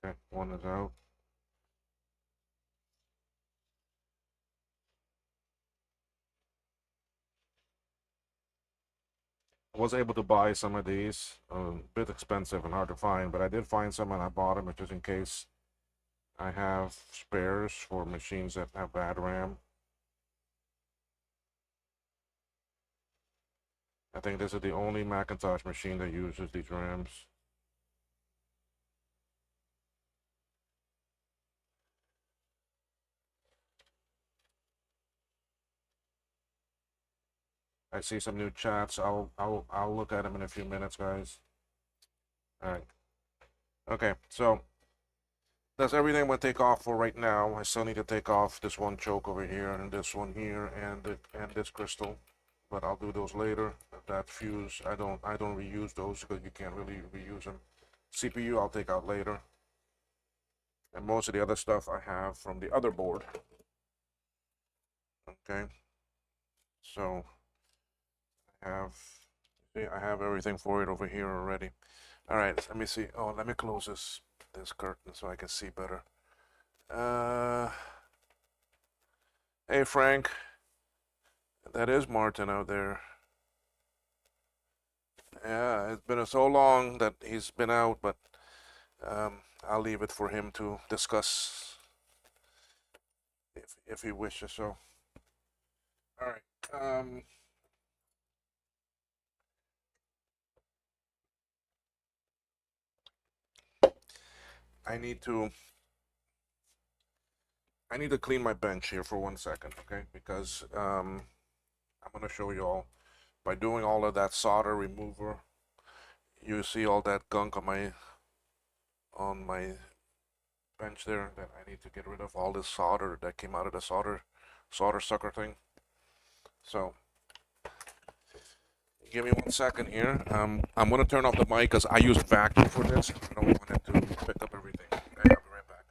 Okay, one is out. I was able to buy some of these, a bit expensive and hard to find, but I did find some and I bought them just in case I have spares for machines that have bad RAM. I think this is the only Macintosh machine that uses these RAMs. I see some new chats. I'll look at them in a few minutes, guys. All right. Okay, so that's everything I'm gonna take off for right now. I still need to take off this one choke over here and this one here and this crystal, but I'll do those later. That fuse, I don't reuse those because you can't really reuse them. CPU I'll take out later. And most of the other stuff I have from the other board. Okay. So I have everything for it over here already. All right, let me see. Oh, let me close this curtain so I can see better. Hey Frank, that is Martin out there. Yeah, it's been so long that he's been out, but I'll leave it for him to discuss if he wishes. So, all right. I need to clean my bench here for 1 second, okay? Because I'm gonna show you all by doing all of that solder remover. You see all that gunk on my bench there that I need to get rid of all this solder that came out of the solder sucker thing. So give me 1 second here. I'm gonna turn off the mic because I use vacuum for this. I don't want it to pick up everything. Okay, I'll be right back.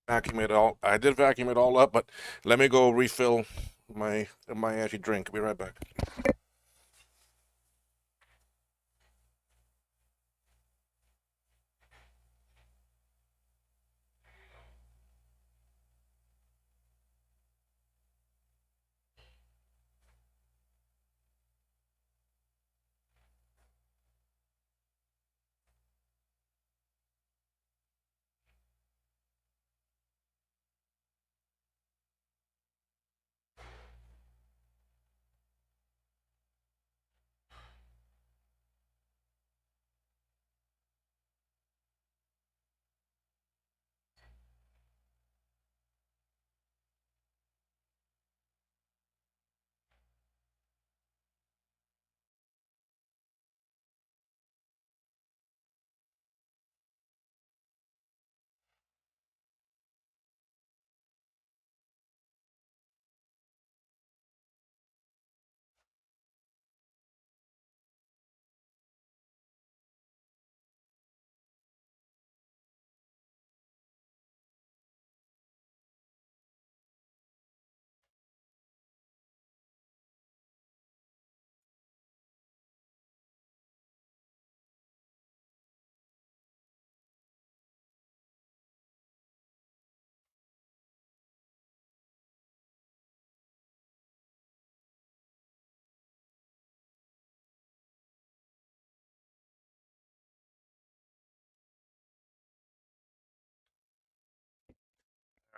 Vacuum it all. I did vacuum it all up, but let me go refill my actually drink. Be right back.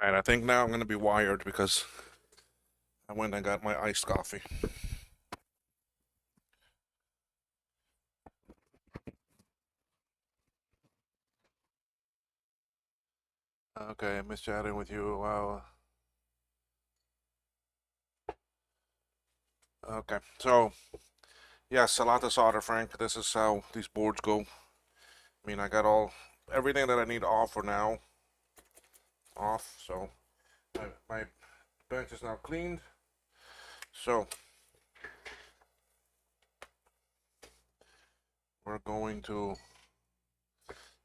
All right, I think now I'm gonna be wired because I went and got my iced coffee. Okay, I miss chatting with you. Wow. Okay, so yes, a lot of solder, Frank. This is how these boards go. I mean, I got everything that I need off for now. Off, so my bench is now cleaned. So we're going to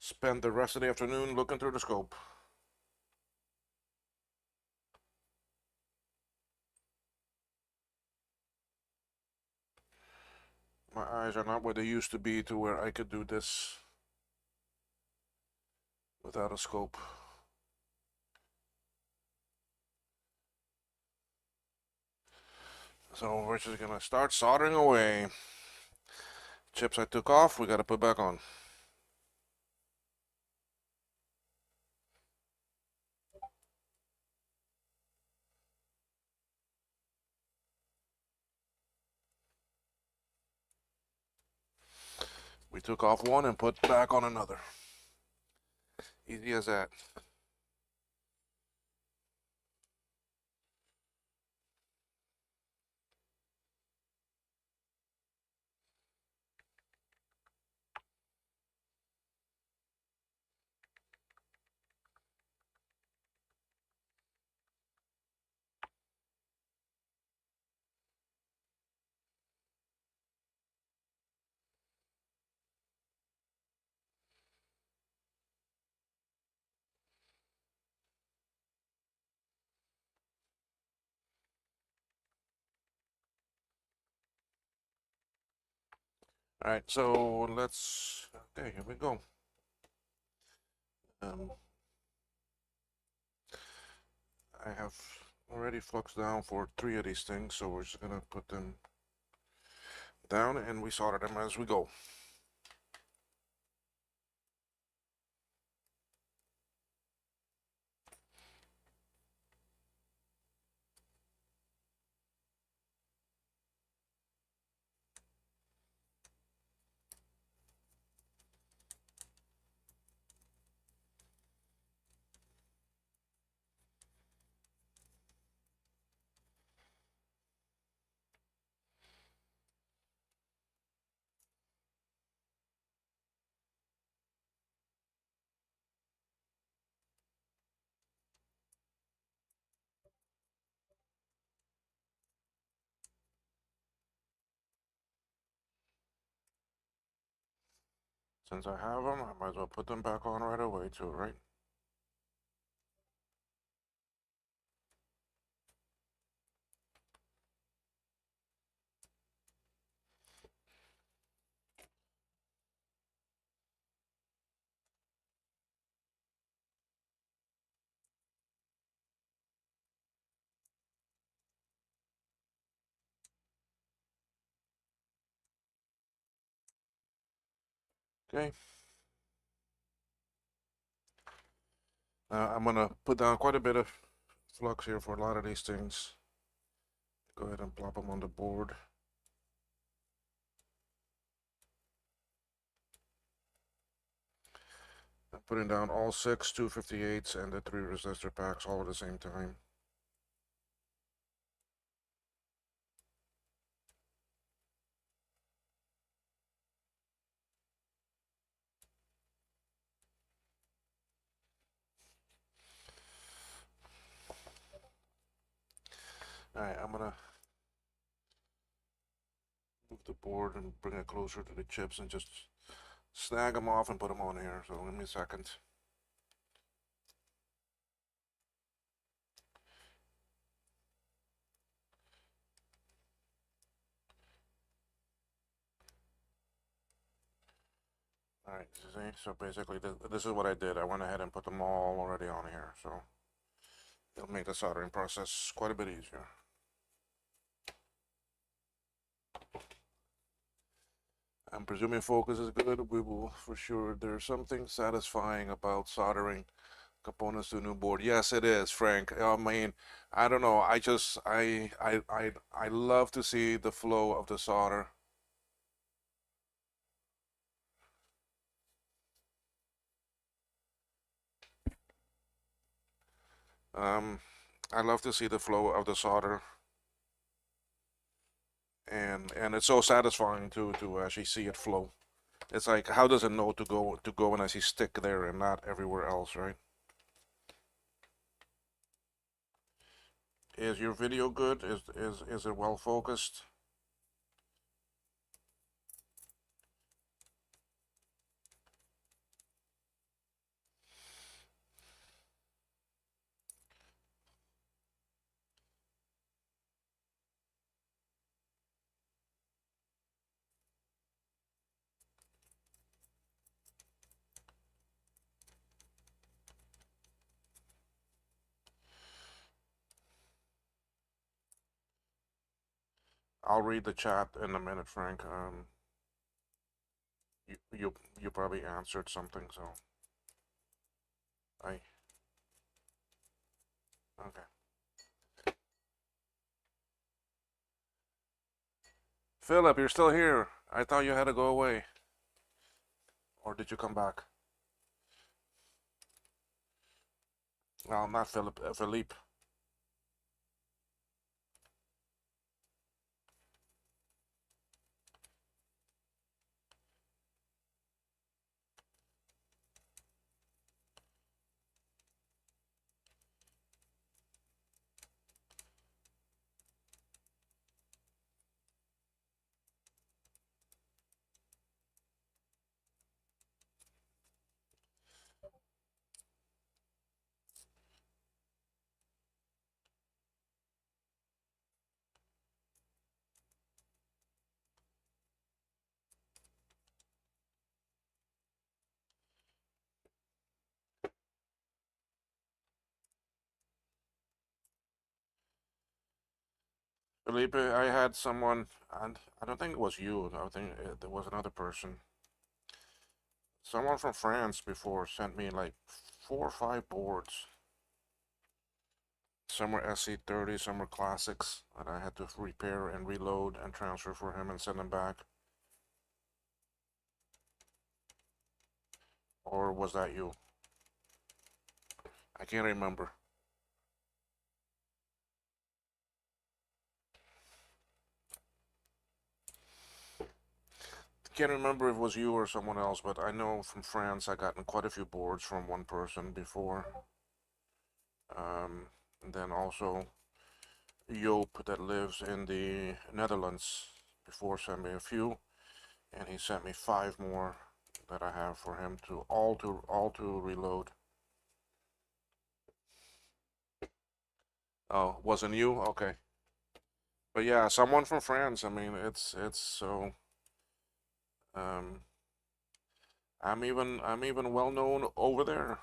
spend the rest of the afternoon looking through the scope. My eyes are not where they used to be to where I could do this without a scope. So we're just gonna start soldering away. Chips I took off, we gotta put back on. We took off one and put back on another. Easy as that. All right, so let's. Okay, here we go. Um, I have already fluxed down for 3 of these things, so we're just gonna put them down and we solder them as we go. Since I have them, I might as well put them back on right away too, right? Okay. I'm gonna put down quite a bit of flux here for a lot of these things. Go ahead and plop them on the board. I'm putting down all 6 258s and the 3 resistor packs all at the same time. Alright, I'm gonna move the board and bring it closer to the chips and just snag them off and put them on here. So give me a second. Alright, see, so basically this is what I did. I went ahead and put them all already on here, so it'll make the soldering process quite a bit easier. I'm presuming focus is good. We will for sure. There's something satisfying about soldering components to a new board. Yes, it is, Frank. I mean, I don't know. I love to see the flow of the solder. Um, I love to see the flow of the solder, and it's so satisfying to actually see it flow. It's like, how does it know to go and actually stick there and not everywhere else, right? Is your video good? Is it well focused? I'll read the chat in a minute, Frank. You probably answered something, so I okay. Philip, you're still here. I thought you had to go away, or did you come back? Well, not Philip. Philippe. Felipe, I had someone, and I don't think it was you. I think there was another person. Someone from France before sent me like 4 or 5 boards. Some were SC30, some were classics that I had to repair and reload and transfer for him and send them back. Or was that you? I can't remember. Can't remember if it was you or someone else, but I know from France I gotten quite a few boards from one person before. And then also Joop that lives in the Netherlands before sent me a few, and he sent me 5 more that I have for him to all to reload. Oh, wasn't you? Okay. But yeah, someone from France. I mean, it's so um I'm even well known over there.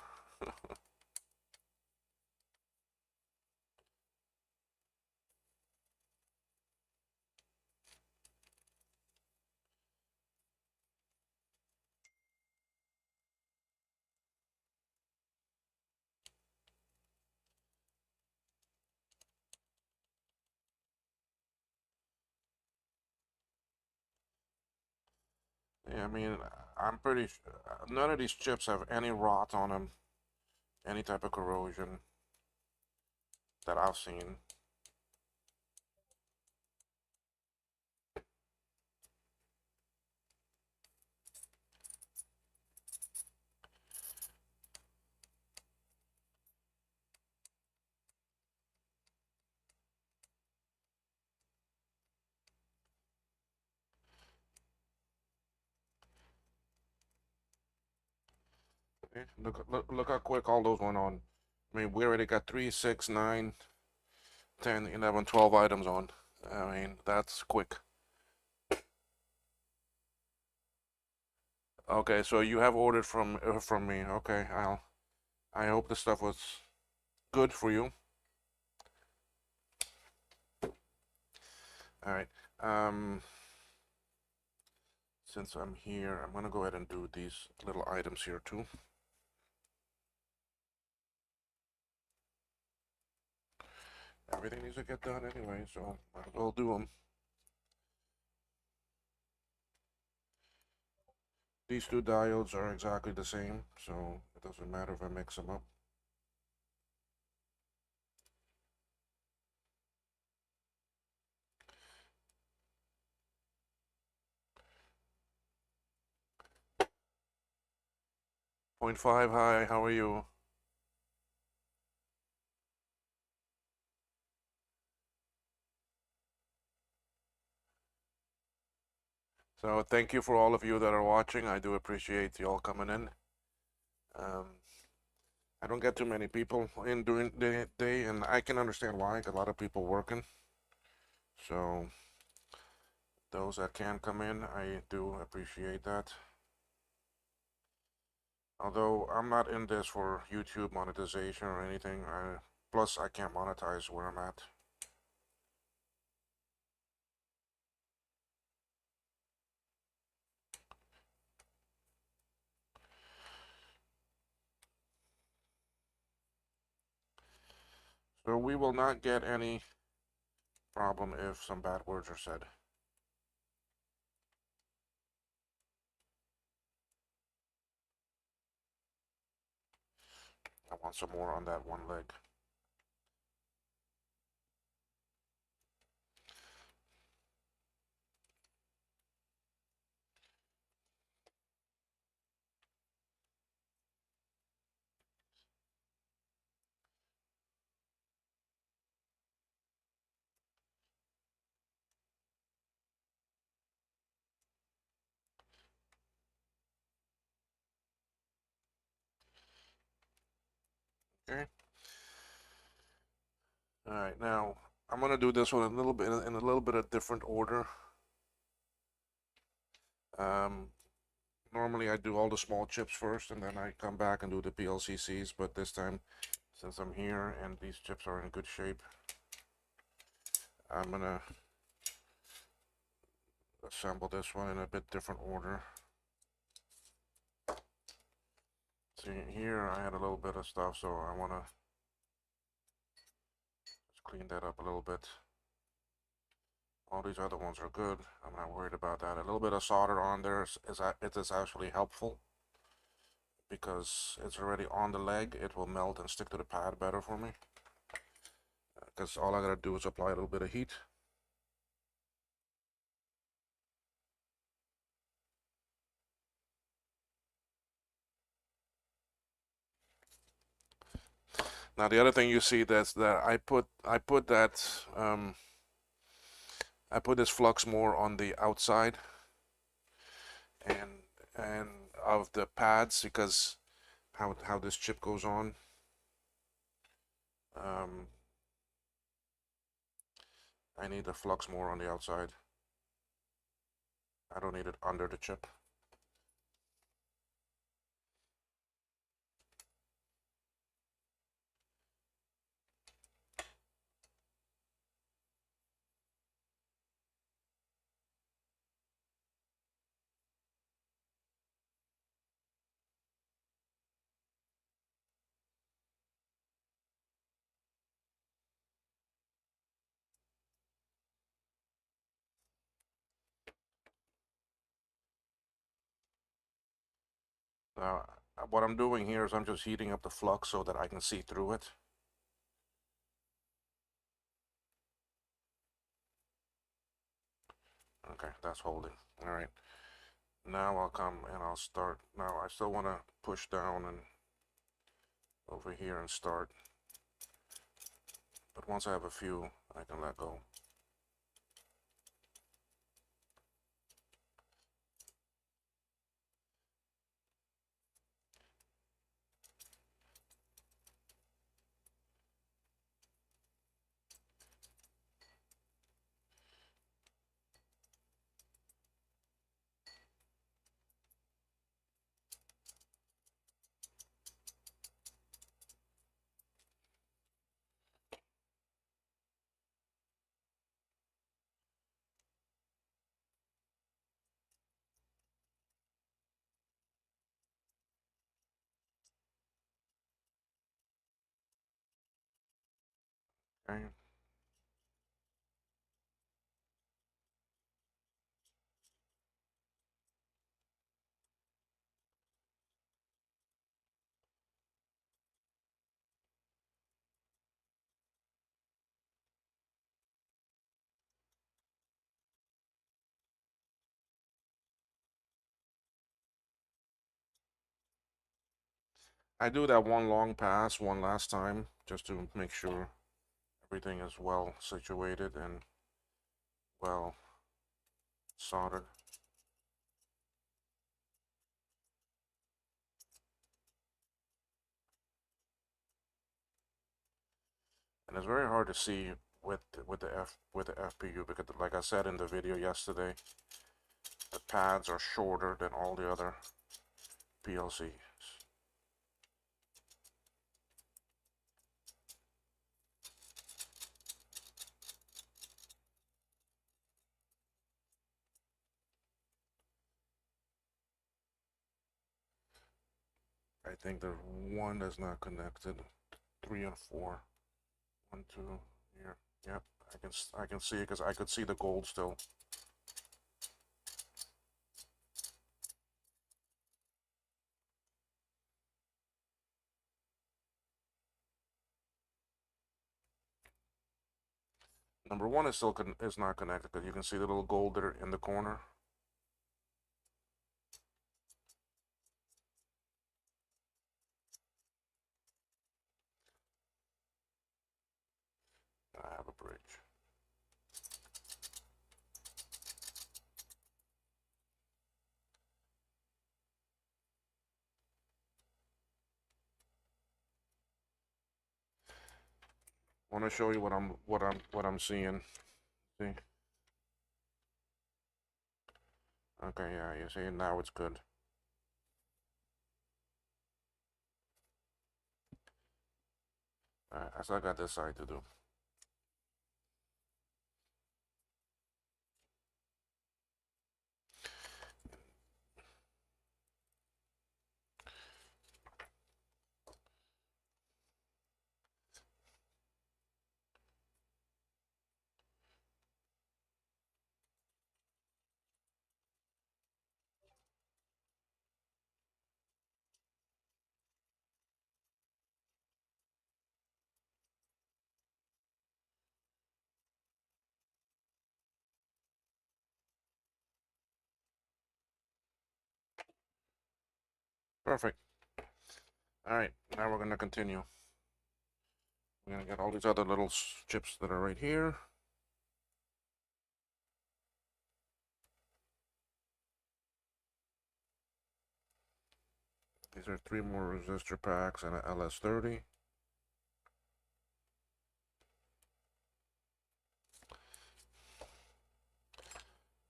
Yeah, I mean, I'm pretty none of these chips have any rot on them, any type of corrosion that I've seen. Look how quick all those went on. I mean, we already got 3, 6, 9, 10, 11, 12 items on. I mean, that's quick. Okay, so you have ordered from me. Okay, I hope the stuff was good for you. All right. Since I'm here, I'm gonna go ahead and do these little items here too. Everything needs to get done anyway, so might as well do them. These 2 diodes are exactly the same, so it doesn't matter if I mix them up. Point 0.5, hi, how are you? So thank you for all of you that are watching. I do appreciate you all coming in. Um, I don't get too many people in during the day, and I can understand why. A lot of people working. So those that can come in, I do appreciate that. Although I'm not in this for YouTube monetization or anything. Plus, I can't monetize where I'm at. So we will not get any problem if some bad words are said. I want some more on that one leg. Okay. All right. Now I'm gonna do this one a little bit in a little bit of different order. Um, Normally I do all the small chips first, and then I come back and do the PLCCs. But this time, since I'm here and these chips are in good shape, I'm gonna assemble this one in a bit different order. See, here I had a little bit of stuff, so I want to just clean that up a little bit. All these other ones are good. I'm not worried about that. A little bit of solder on there is actually helpful because it's already on the leg. It will melt and stick to the pad better for me. Because all I gotta do is apply a little bit of heat. Now the other thing you see that's that I put this flux more on the outside and and of the pads because how this chip goes on. Um, I need the flux more on the outside. I don't need it under the chip. Now, what I'm doing here is I'm just heating up the flux so that I can see through it. Okay, that's holding. All right. Now I'll come and I'll start. Now I still want to push down and over here and start. But once I have a few, I can let go. Okay. I do that one long pass one last time just to make sure everything is well situated and well soldered. And it's very hard to see with the FPU because, like I said in the video yesterday, the pads are shorter than all the other PLCs. I think there's one that's not connected, 3 and 4. One, two, here. Yep, I can see it because I could see the gold still. Number one is still is not connected because you can see the little gold there in the corner. I have a bridge. I want to show you what I'm seeing. See? Okay, yeah, you see now it's good. Alright, I still got this side to do. Perfect. Alright, now we're gonna continue. We're gonna get all these other little chips that are right here. These are 3 more resistor packs and an LS30.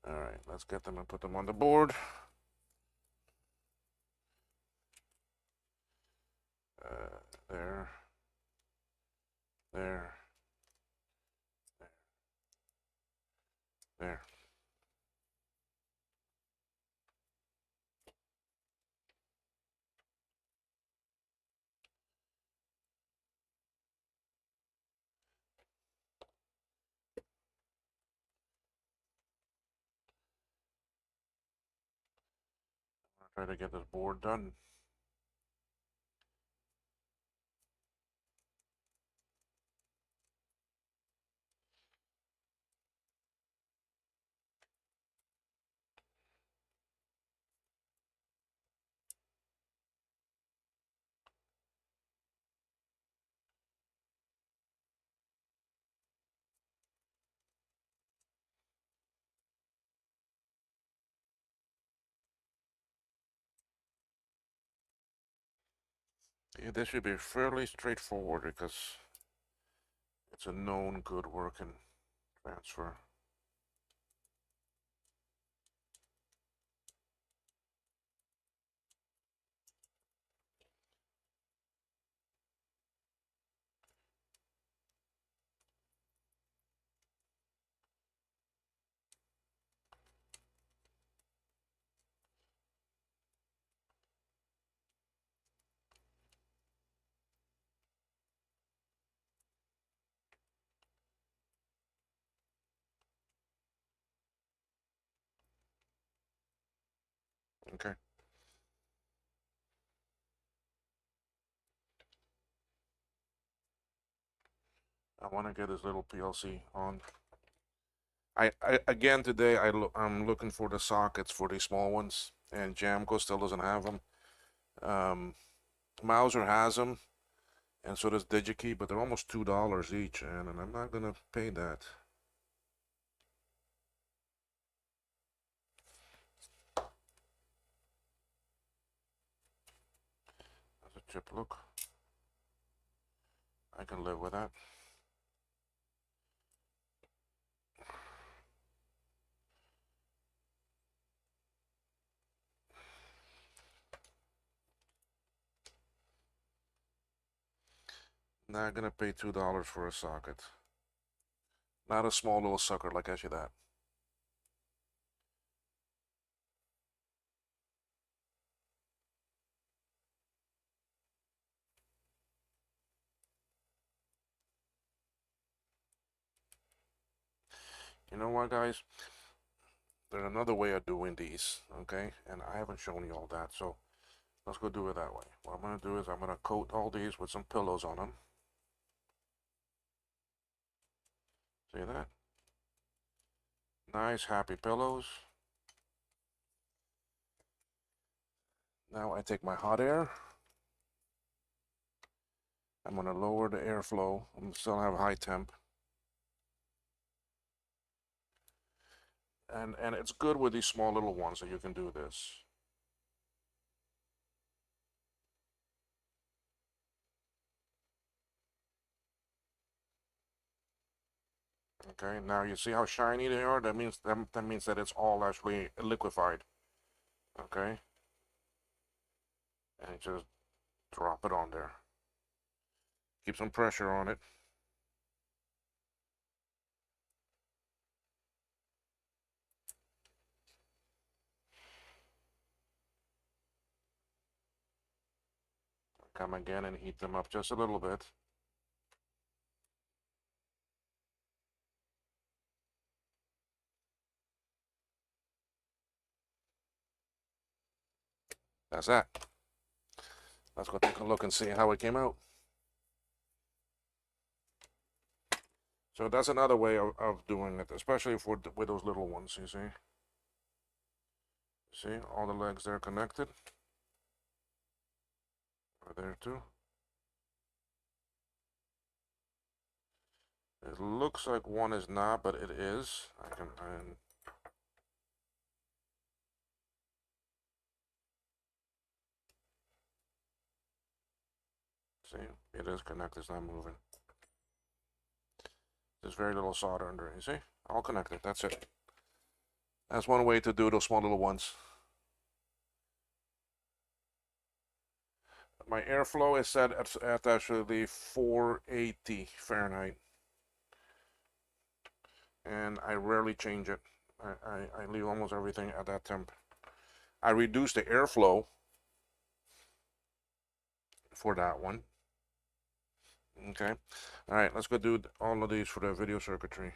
Alright, let's get them and put them on the board. There. There. There. Try to get this board done. Yeah, this should be fairly straightforward because it's a known good working transfer. Okay. I want to get this little PLC on. I again today I'm looking for the sockets for these small ones, and Jamco still doesn't have them. Mauser has them, and so does DigiKey, but they're almost $2 each, and I'm not gonna pay that. That's a chip look. I can live with that. Not gonna pay $2 for a socket. Not a small little sucker like I that. You know what, guys? There's another way of doing these, okay? And I haven't shown you all that, so let's go do it that way. What I'm going to do is I'm going to coat all these with some pillows on them. See that? Nice, happy pillows. Now I take my hot air. I'm going to lower the airflow. I'm still have high temp. And it's good with these small little ones that you can do this. Okay, now you see how shiny they are? That means that it's all actually liquefied. Okay? And just drop it on there. Keep some pressure on it. Come again and heat them up just a little bit. That's that. Let's go take a look and see how it came out. So that's another way of doing it, especially with those little ones, you see. See, all the legs there connected. Right there too. It looks like one is not, but it is. See, it is connected, it's not moving. There's very little solder under it, you see? All connected, that's it. That's one way to do those small little ones. My airflow is set at actually 480 Fahrenheit. And I rarely change it. I leave almost everything at that temp. I reduce the airflow for that one. Okay. All right, let's go do all of these for the video circuitry.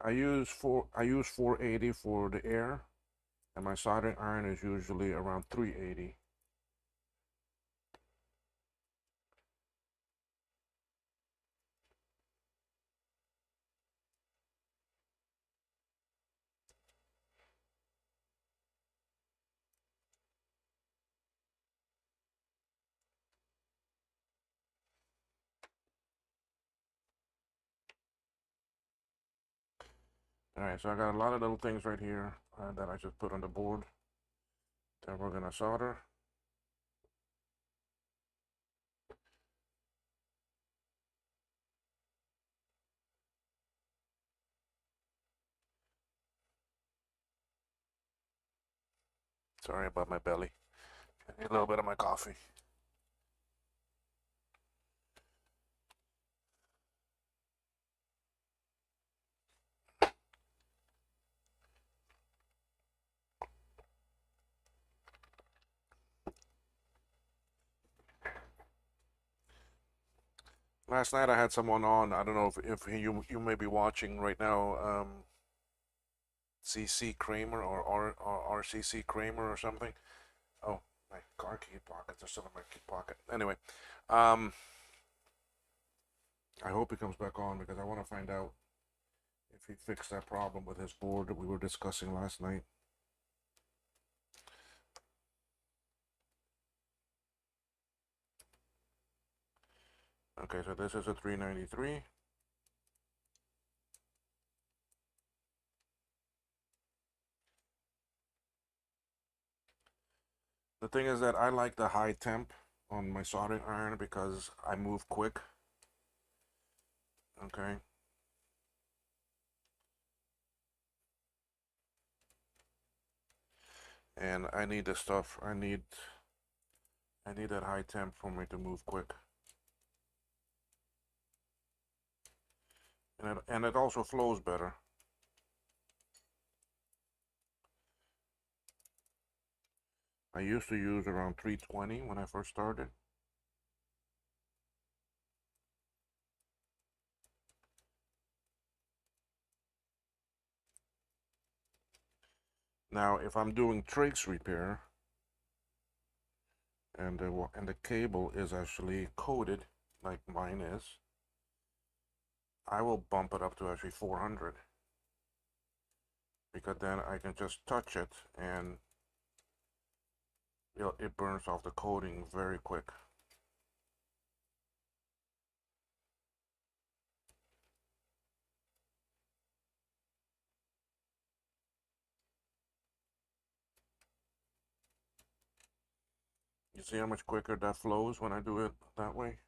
I use 480 for the air, and my soldering iron is usually around 380. All right, so I got a lot of little things right here that I just put on the board that we're gonna solder. Sorry about my belly. I need a little bit of my coffee. Last night I had someone on. I don't know if you may be watching right now. CC Kramer or RCC Kramer or something. Oh, my car key pockets are still in my key pocket. Anyway, I hope he comes back on because I want to find out if he fixed that problem with his board that we were discussing last night. Okay, so this is a 393. The thing is that I like the high temp on my soldering iron because I move quick. Okay. and I need the stuff. I need that high temp for me to move quick. And it also flows better. I used to use around 320 when I first started. Now, if I'm doing trace repair and the cable is actually coated like mine is, I will bump it up to actually 400, because then I can just touch it and it burns off the coating very quick. You see how much quicker that flows when I do it that way?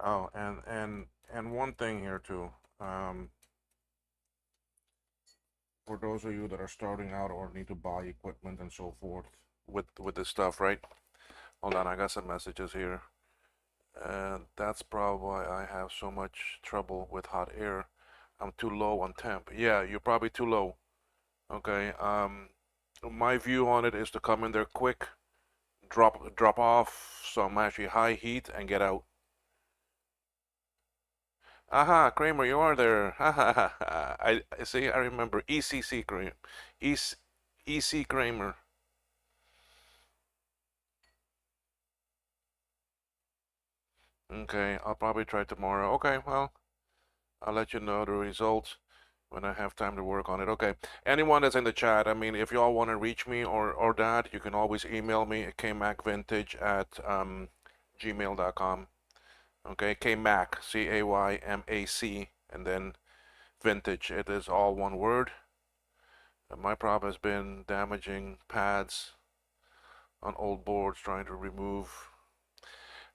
Oh, and one thing here too. For those of you that are starting out or need to buy equipment and so forth with this stuff, right? Hold on, I got some messages here. And that's probably why I have so much trouble with hot air. I'm too low on temp. Yeah, you're probably too low. Okay. My view on it is to come in there quick, drop off some actually high heat and get out. Aha, Kramer, you are there. Ha ha ha ha. I see. I remember ECC Kramer. EC Kramer. Okay, I'll probably try tomorrow. Okay, well, I'll let you know the results when I have time to work on it. Okay, anyone that's in the chat, I mean, if y'all want to reach me or that, you can always email me at kmacvintage at gmail.com. Okay, kmac, CAYMAC, and then vintage. It is all one word. My problem has been damaging pads on old boards, trying to remove.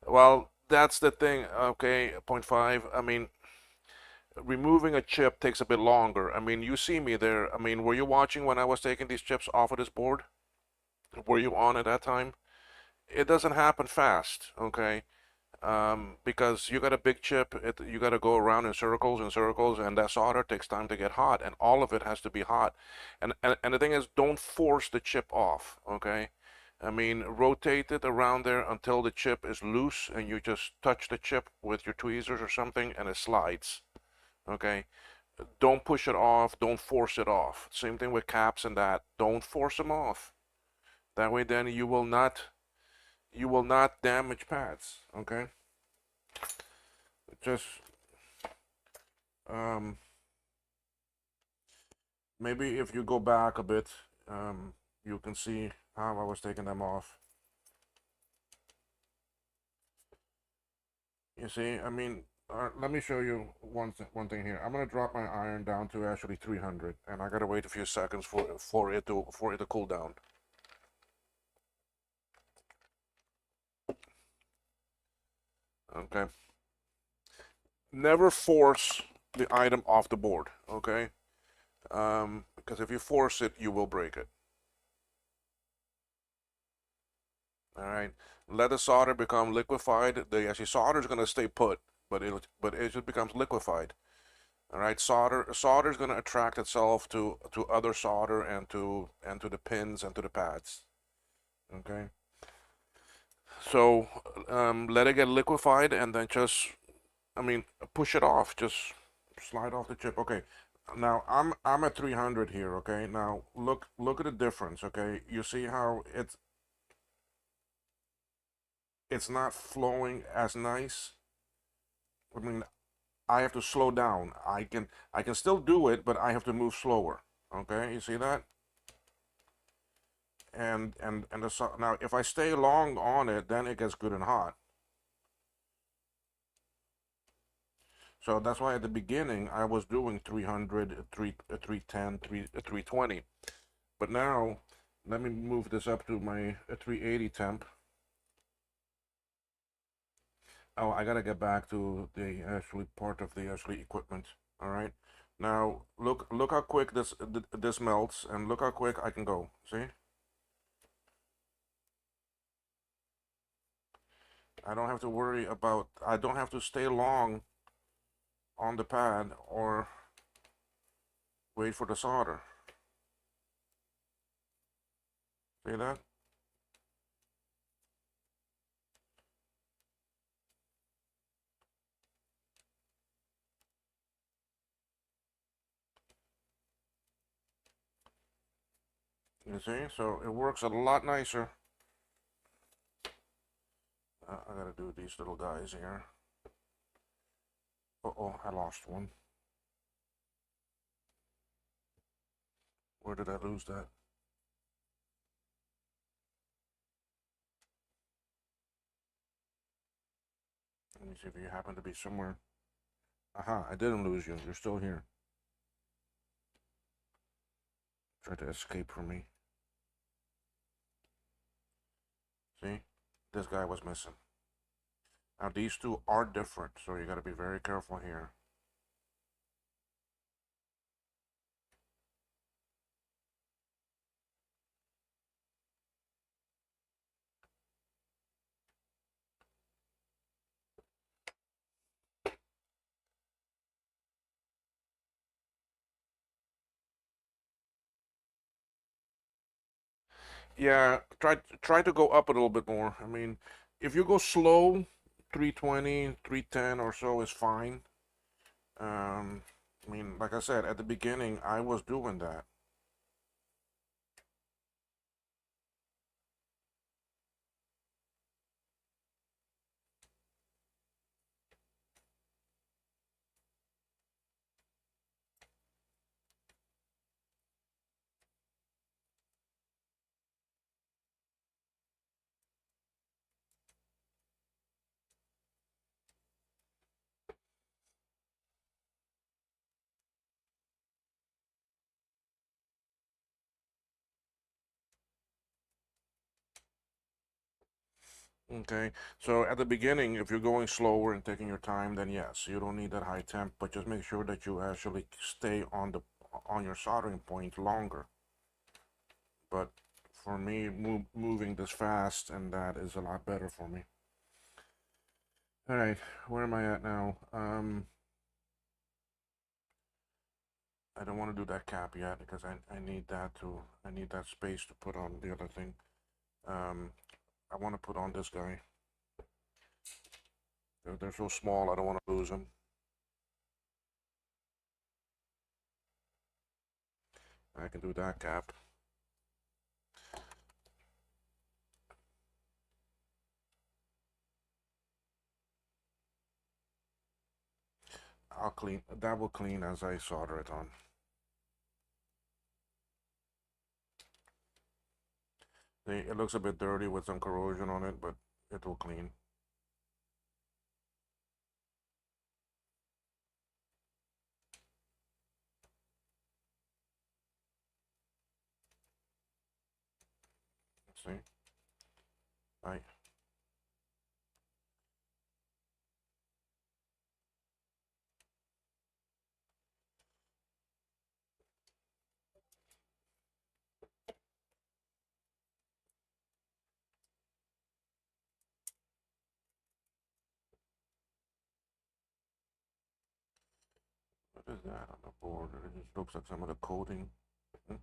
Well, that's the thing. Okay, point 0.5. I mean, removing a chip takes a bit longer. I mean, you see me there. I mean, were you watching when I was taking these chips off of this board? Were you on at that time? It doesn't happen fast, okay? Because you got a big chip, you got to go around in circles and circles, and that solder takes time to get hot, and all of it has to be hot. And the thing is, don't force the chip off, okay? I mean, rotate it around there until the chip is loose, and you just touch the chip with your tweezers or something, and it slides, okay? Don't push it off, don't force it off. Same thing with caps and that. Don't force them off. That way, then you will not damage pads, okay? Just um, maybe if you go back a bit, you can see how I was taking them off. You see, I mean, let me show you one thing here. I'm gonna drop my iron down to actually 300, and I gotta wait a few seconds for it to cool down. Okay. Never force the item off the board. Okay. Because if you force it, you will break it. All right. Let the solder become liquefied. The actually solder is going to stay put, but it just becomes liquefied. All right. Solder is going to attract itself to other solder and to the pins and to the pads. Okay. So let it get liquefied and then just, I mean, push it off. Just slide off the chip. Okay. Now I'm at 300 here. Okay. Now look at the difference. Okay. You see how it's not flowing as nice. I mean, I have to slow down. I can still do it, but I have to move slower. Okay, you see that? And now if I stay long on it, then it gets good and hot. So that's why at the beginning I was doing 300, 310, 320. But now, let me move this up to my 380 temp. Oh, I gotta get back to the actually part of the actually equipment. All right. Now look how quick this melts, and look how quick I can go. See? I don't have to worry about. I don't have to stay long on the pad or wait for the solder. See that? You see? So it works a lot nicer. I gotta do these little guys here. Uh-oh, I lost one. Where did I lose that? Let me see if you happen to be somewhere. Aha, I didn't lose you. You're still here. Try to escape from me. See? This guy was missing. Now these two are different, so you gotta be very careful here. Yeah, try to go up a little bit more. I mean, if you go slow, 320, 310 or so is fine. I mean, like I said, at the beginning, I was doing that. Okay, so at the beginning, if you're going slower and taking your time, then yes, you don't need that high temp, but just make sure that you actually stay on your soldering point longer. But for me, moving this fast and that is a lot better for me. All right, where am I at now? I don't want to do that cap yet because I need I need that space to put on the other thing. Um, I want to put on this guy. They're so small, I don't want to lose them. I can do that cap. I'll clean, that will clean as I solder it on. It looks a bit dirty with some corrosion on it, but it will clean. See? Right. What is that on the board? It just looks like some of the coating. Hmm?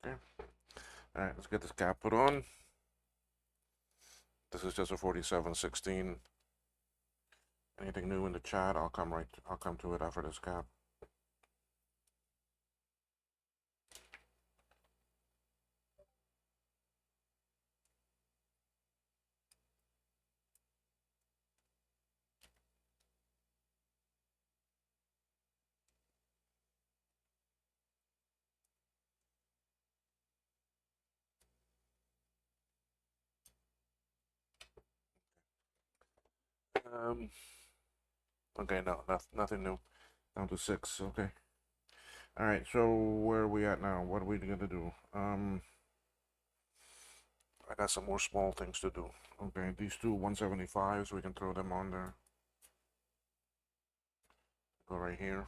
Okay. All right, let's get this cap put on. This is just a 4716, Anything new in the chat? I'll come to it after this cap. Okay, no, nothing new. Down to 6. Okay. All right. So where are we at now? What are we gonna do? I got some more small things to do. Okay, these two 175s, we can throw them on there. Go right here.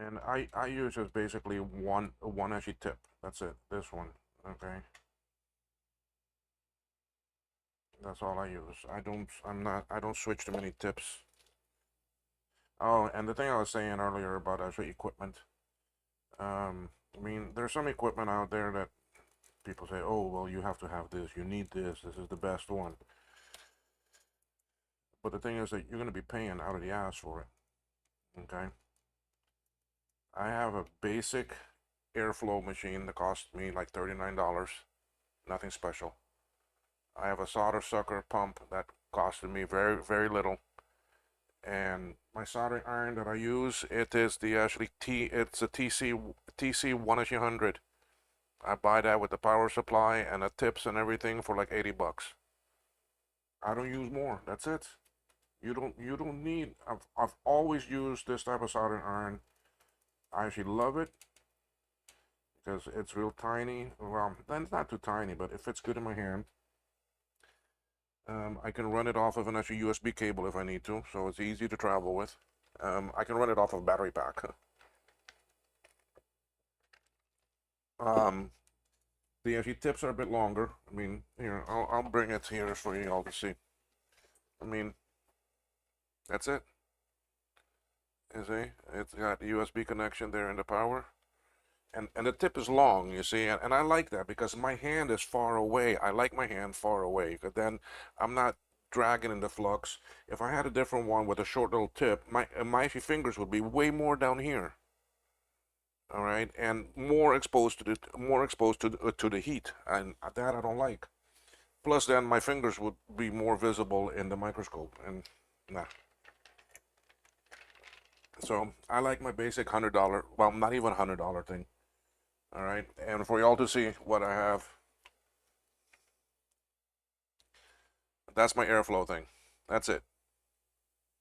And I use just basically one edgy tip. That's it. This one. Okay. That's all I use. I don't switch to many tips. Oh, and the thing I was saying earlier about actually equipment. I mean, there's some equipment out there that people say, oh, well, you have to have this, you need this is the best one. But the thing is that you're going to be paying out of the ass for it. Okay. I have a basic airflow machine that cost me like $39. Nothing special. I have a solder sucker pump that costed me very little. And my soldering iron that I use, it is the actually it's a TC 100. I buy that with the power supply and the tips and everything for like 80 bucks. I don't use more. That's it. You don't need. I've always used this type of soldering iron. I actually love it because it's real tiny. Well, then it's not too tiny, but it fits good in my hand. I can run it off of an actual USB cable if I need to, so it's easy to travel with. I can run it off of a battery pack. Um, the actually tips are a bit longer. I mean, here I'll bring it here for you all to see. I mean, that's it. You see, it's got the USB connection there and the power. And the tip is long, you see, and I like that because my hand is far away. I like my hand far away because then I'm not dragging in the flux. If I had a different one with a short little tip, my fingers would be way more down here. All right, and more exposed to the heat, and that I don't like. Plus, then my fingers would be more visible in the microscope, and nah. So I like my basic $100, well, not even $100 thing. All right, and for y'all to see what I have, that's my airflow thing. That's it.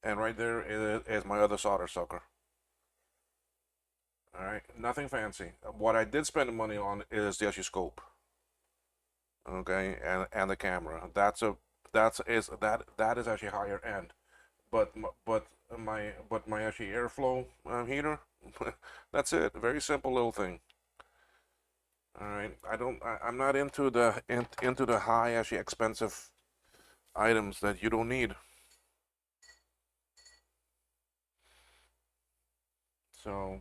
And right there is my other solder sucker. All right, nothing fancy. What I did spend the money on is the scope. Okay, and the camera. That is actually higher end. But my actually airflow heater. That's it. Very simple little thing. All right. I'm not into the high actually expensive items that you don't need. So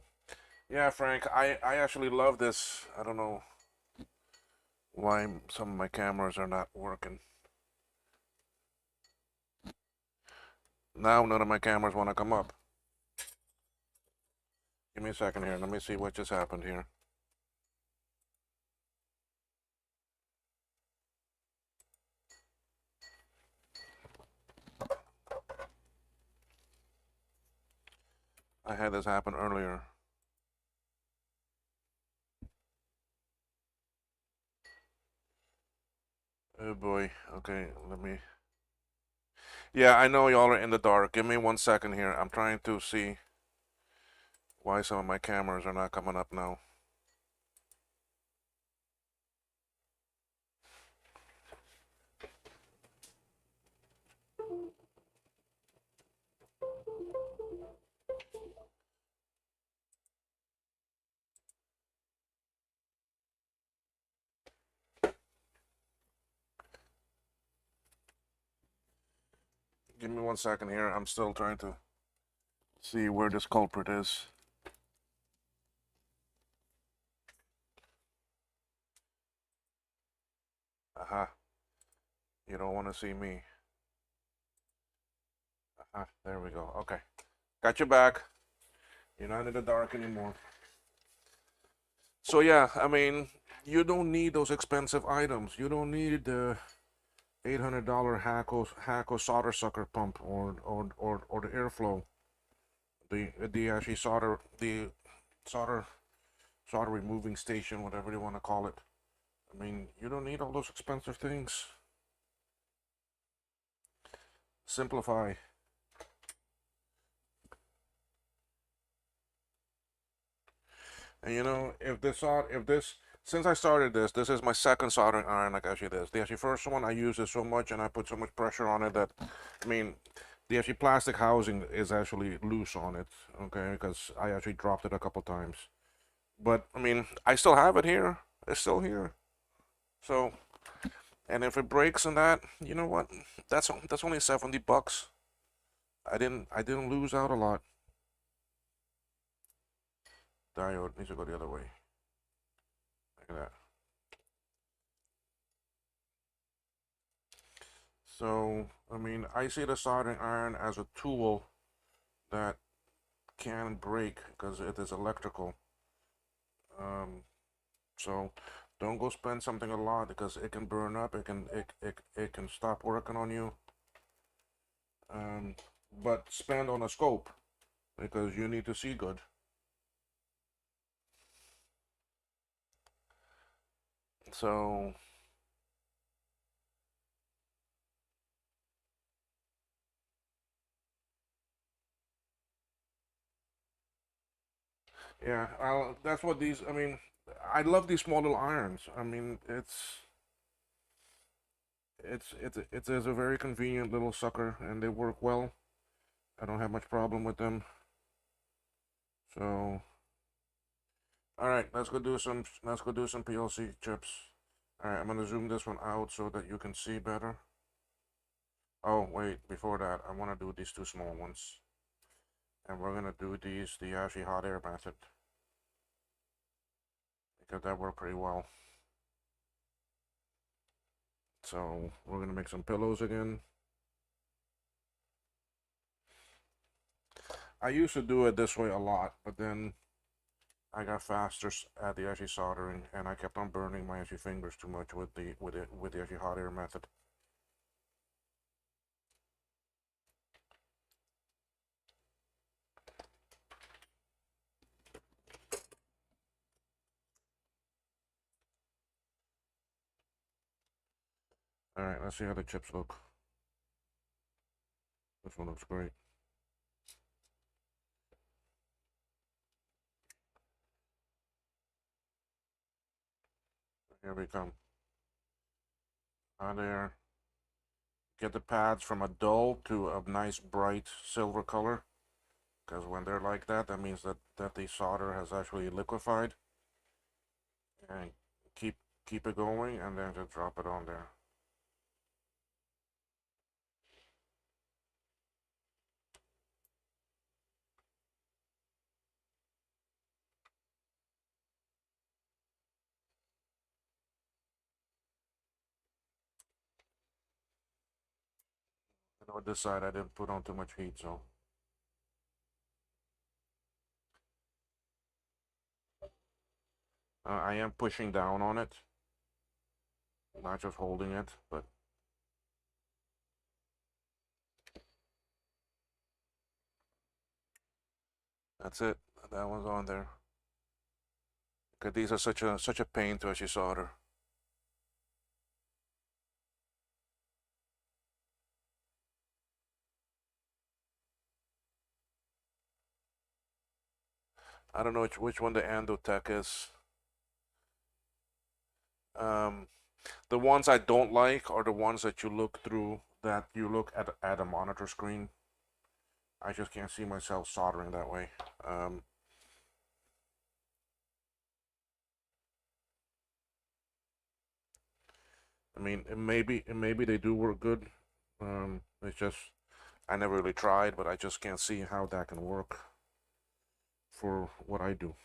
yeah, Frank, I actually love this. I don't know why some of my cameras are not working. Now none of my cameras want to come up. Give me a second here. Let me see what just happened here. I had this happen earlier. Oh boy. Okay, let me. Yeah, I know y'all are in the dark. Give me 1 second here. I'm trying to see why some of my cameras are not coming up now. Give me 1 second here. I'm still trying to see where this culprit is. Aha. You don't want to see me. Aha. There we go. Okay. Got your back. You're not in the dark anymore. So yeah, I mean, you don't need those expensive items. You don't need the $800 Hacko solder sucker pump or the airflow. The actually solder removing station, whatever you want to call it. I mean, you don't need all those expensive things. Simplify. And you know, since I started this is my second soldering iron like actually this. The actually first one I used it so much and I put so much pressure on it that, I mean, the actually plastic housing is actually loose on it, okay, because I actually dropped it a couple times. But I mean, I still have it here. It's still here. So, and if it breaks and that, you know what? That's only $70. I didn't lose out a lot. Diode needs to go the other way. Look at that. So, I mean, I see the soldering iron as a tool that can break because it is electrical. So don't go spend something a lot because it can burn up. It can stop working on you. But spend on a scope because you need to see good. So yeah, that's what these. I mean, I love these small little irons. I mean, it is a very convenient little sucker, and they work well. I don't have much problem with them. So, all right, let's go do some PLC chips. All right, I'm gonna zoom this one out so that you can see better. Oh wait, before that, I want to do these two small ones, and we're gonna do these the Yashi hot air method because that worked pretty well. So we're gonna make some pillows again. I used to do it this way a lot, but then I got faster at the Yashi soldering, and I kept on burning my Yashi fingers too much with the Yashi hot air method. All right, let's see how the chips look. This one looks great. Here we come. On there. Get the pads from a dull to a nice bright silver color. Because when they're like that, that means that the solder has actually liquefied. And keep it going, and then just drop it on there. You know, this side I didn't put on too much heat, so I am pushing down on it, not just holding it, but That's it. That one's on there. Cause these are such a pain to actually solder. I don't know which one the Andotech is. Um, the ones I don't like are the ones that you look through, that you look at a monitor screen. I just can't see myself soldering that way. I mean, maybe they do work good. It's just I never really tried, but I just can't see how that can work for what I do.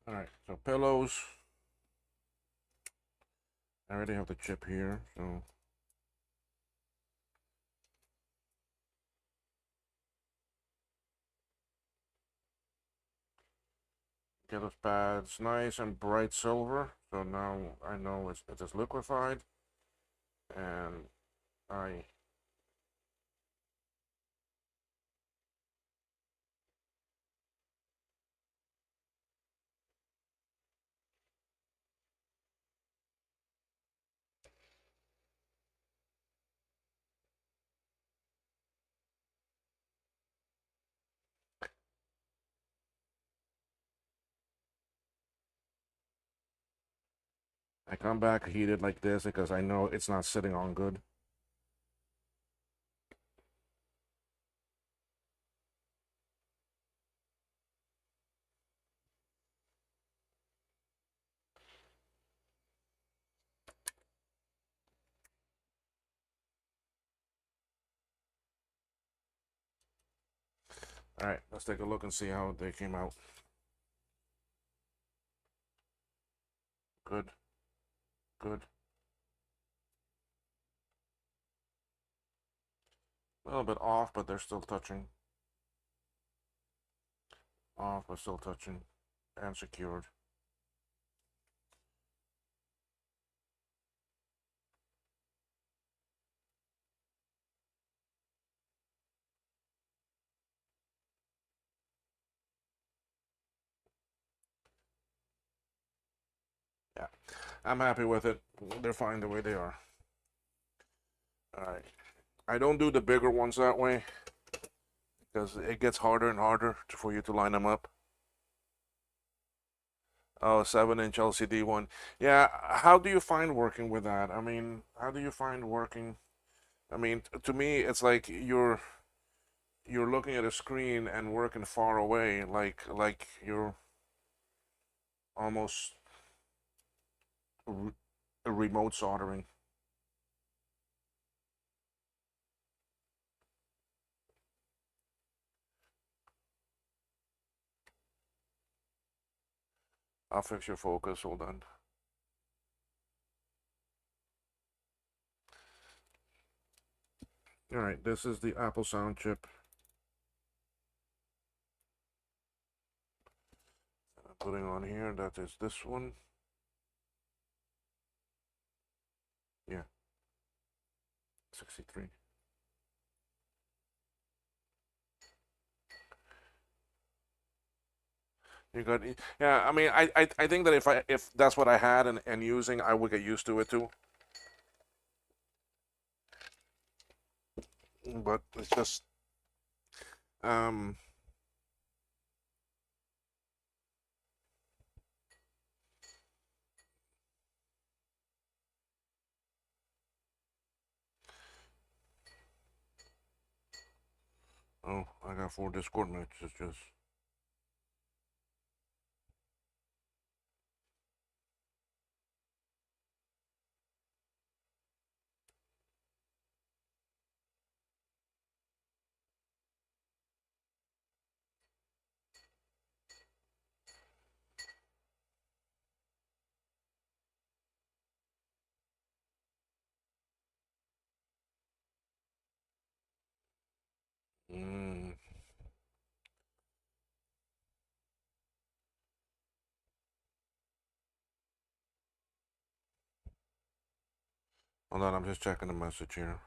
All right, so pillows. I already have the chip here, so get those pads nice and bright silver. So now I know it is liquefied, and I I come back heated like this because I know it's not sitting on good. All right, let's take a look and see how they came out. Good, good. A little bit off, but they're still touching. Off, but still touching, and secured. Yeah, I'm happy with it. They're fine the way they are. All right. I don't do the bigger ones that way because it gets harder and harder for you to line them up. Oh, 7-inch LCD one. Yeah, how do you find working with that? I mean, how do you find working? I mean, to me, it's like you're looking at a screen and working far away, like you're almost a remote soldering. I'll fix your focus. Hold on. All right, this is the Apple Sound chip. I'm putting on here. That is this one. Yeah, 63. You got, yeah. I mean, I think that if that's what I had and using, I would get used to it too. But it's just, um, oh, I got 4 Discord matches. Just Mm. Hold on, I'm just checking the message here.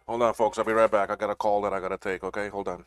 Hold on, folks. I'll be right back. I got a call that I gotta take. Okay, hold on.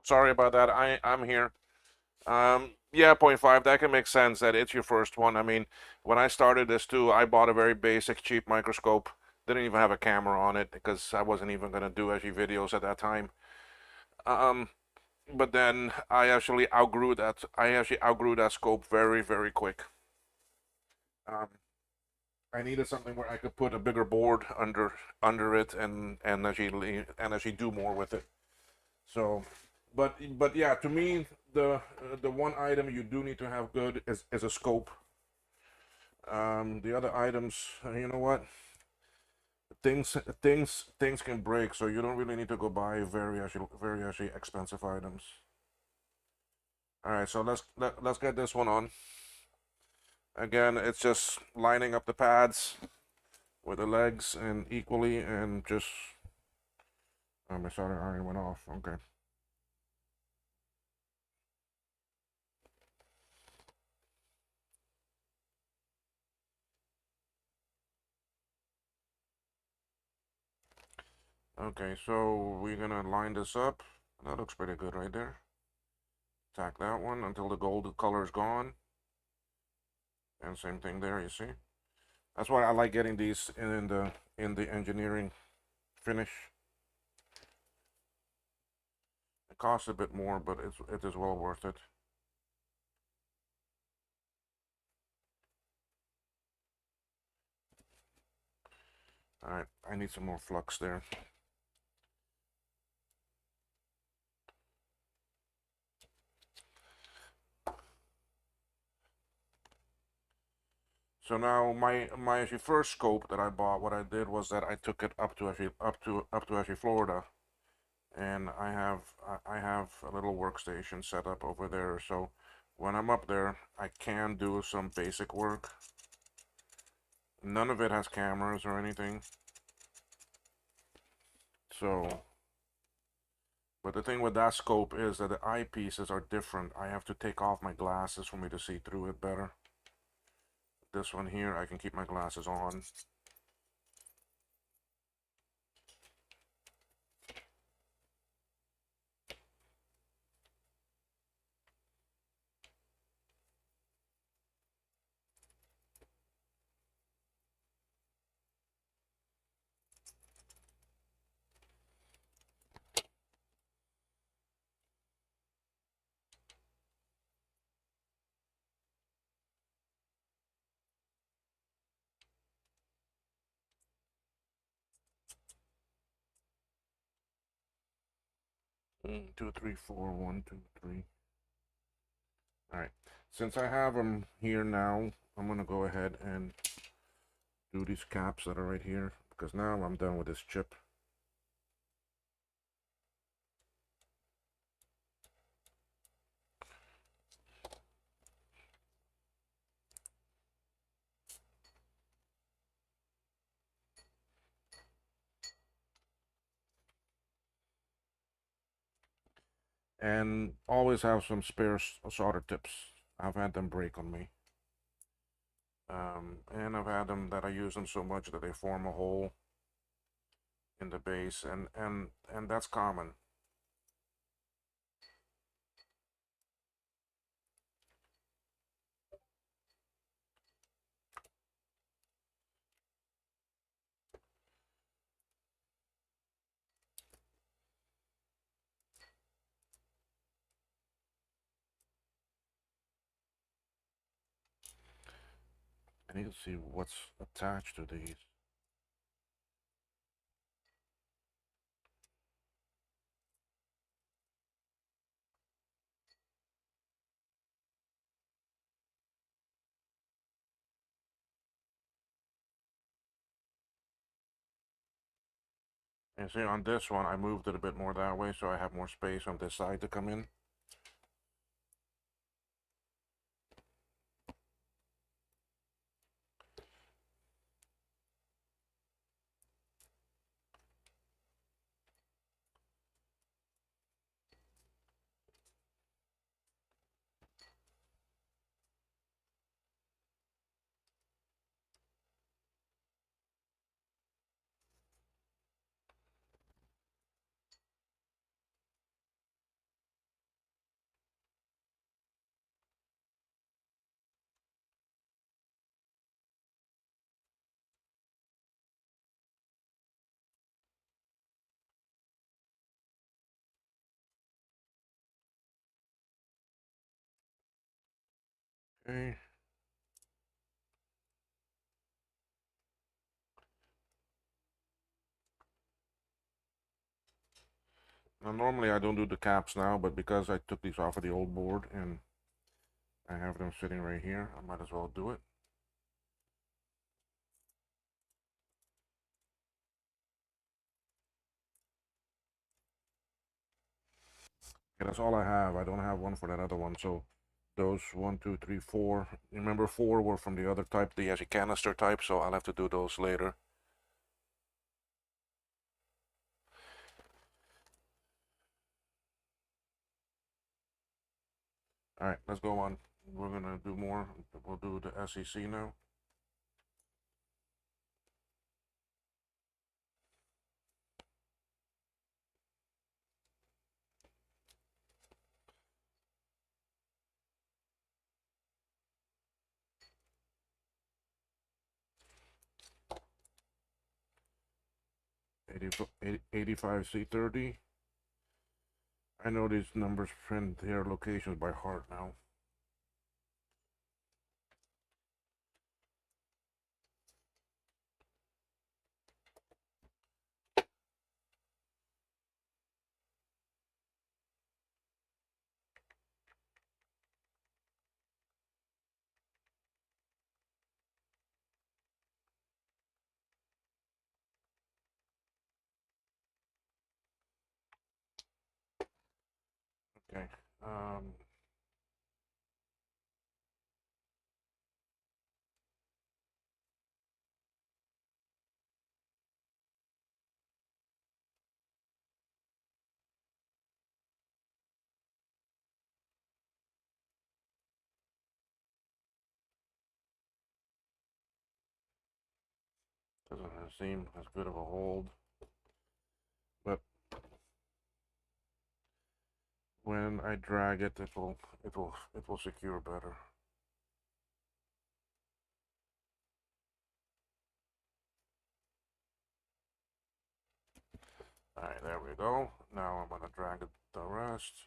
Sorry about that. I'm here. Yeah, point 0.5. That can make sense that it's your first one. I mean, when I started this too, I bought a very basic, cheap microscope. Didn't even have a camera on it because I wasn't even gonna do actually videos at that time. Um, but then I actually outgrew that. I actually outgrew that scope very, very quick. Um, I needed something where I could put a bigger board under it and actually do more with it. So, but yeah, to me, the one item you do need to have good is a scope. The other items, you know what? Things can break, so you don't really need to go buy very actually expensive items. All right, so let's get this one on. Again, it's just lining up the pads with the legs and equally, and just my solder iron went off. Okay. Okay, so we're gonna line this up. That looks pretty good right there. Tack that one until the gold color is gone. And same thing there, you see. That's why I like getting these in the engineering finish. It costs a bit more, but it is well worth it. All right, I need some more flux there. So now my actually first scope that I bought, what I did was that I took it up to actually Florida, and I have a little workstation set up over there. So when I'm up there, I can do some basic work. None of it has cameras or anything. So, but the thing with that scope is that the eyepieces are different. I have to take off my glasses for me to see through it better. This one here, I can keep my glasses on. 2, 3, 4, 1, 2, 3. All right. Since I have them here now, I'm gonna go ahead and do these caps that are right here because now I'm done with this chip. And always have some spare solder tips. I've had them break on me. And I've had them that I use them so much that they form a hole in the base, and that's common. I need to see what's attached to these. And see, on this one, I moved it a bit more that way so I have more space on this side to come in. Okay. Now, normally I don't do the caps now, but because I took these off of the old board and I have them sitting right here, I might as well do it. Okay, that's all I have. I don't have one for that other one. So those 1, 2, 3, 4. Remember, 4 were from the other type, the actually canister type. So I'll have to do those later. All right, let's go on. We're gonna do more. We'll do the SEC now. Eighty 85 C30. I know these numbers print their locations by heart now. Okay. Doesn't seem as good of a hold, but when I drag it, it will secure better. All right, there we go. Now I'm gonna drag it the rest.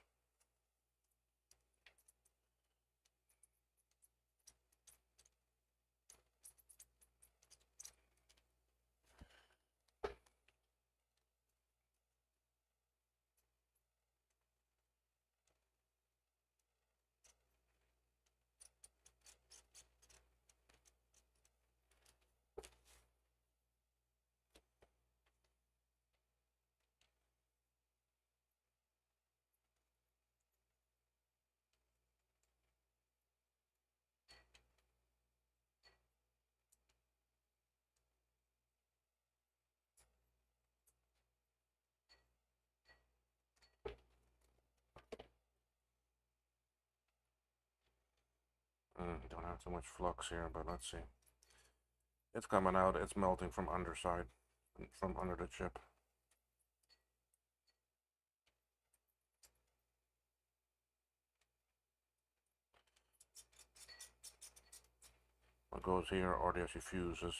Don't have too much flux here, but let's see. It's coming out. It's melting from underside, from under the chip. What goes here are the actually fuses.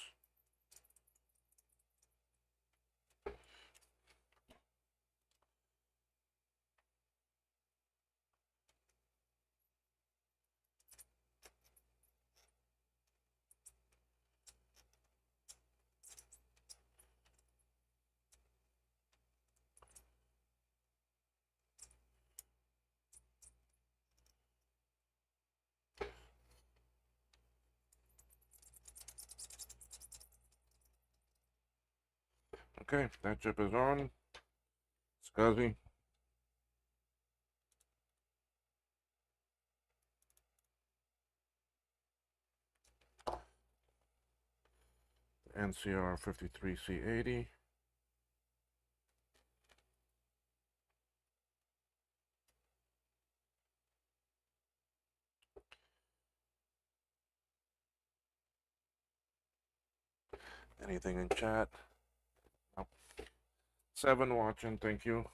Okay, that chip is on. Scuzzy. NCR 53C80. Anything in chat? Oh. 7 watching, thank you.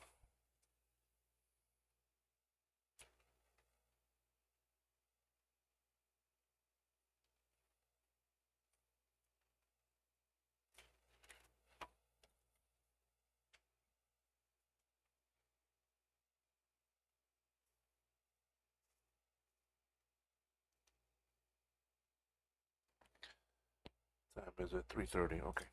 time is it? 3:30. Okay.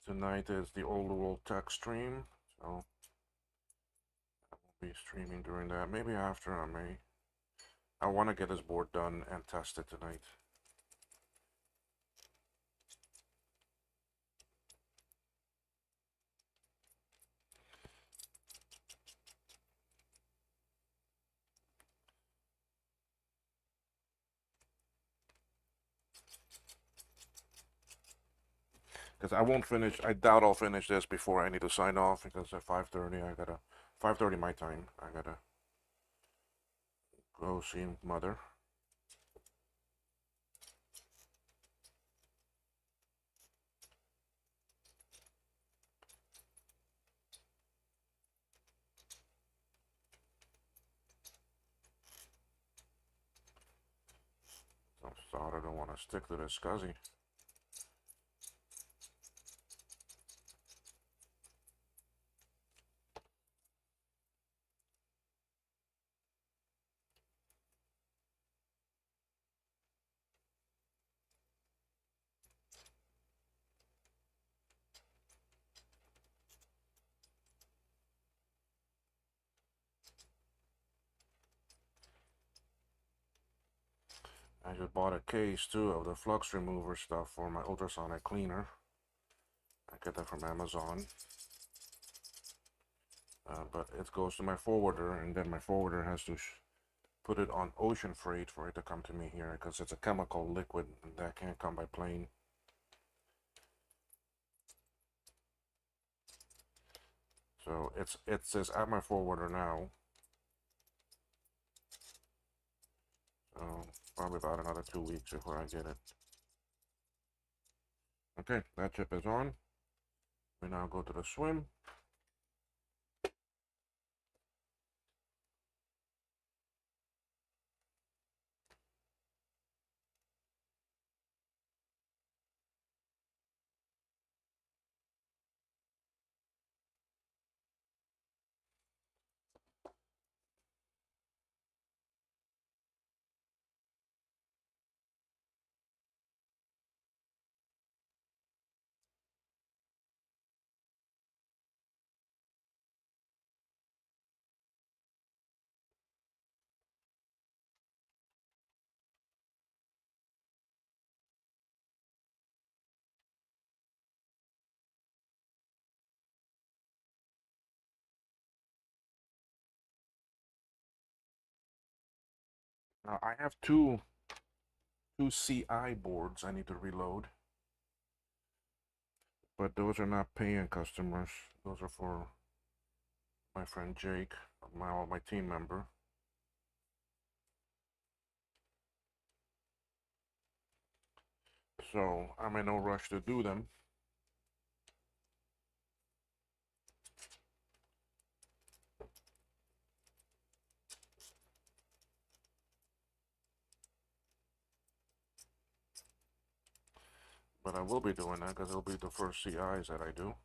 Tonight is the Old World Tech stream, so I won't be streaming during that. Maybe after I may. I want to get this board done and test it tonight. Because I won't finish. I doubt I'll finish this before I need to sign off. Because at 5:30, I gotta 5:30 my time. I gotta go see mother. So I don't want to stick to this scuzzy. I just bought a case too of the flux remover stuff for my ultrasonic cleaner. I get that from Amazon. But it goes to my forwarder, and then my forwarder has to put it on ocean freight for it to come to me here, because it's a chemical liquid that can't come by plane. So it says at my forwarder now. So probably about another 2 weeks before I get it. Okay, that chip is on. We now go to the swim. Now I have two CI boards I need to reload, but those are not paying customers. Those are for my friend Jake, my team member. So I'm in no rush to do them. But I will be doing that because it'll be the first CIs that I do.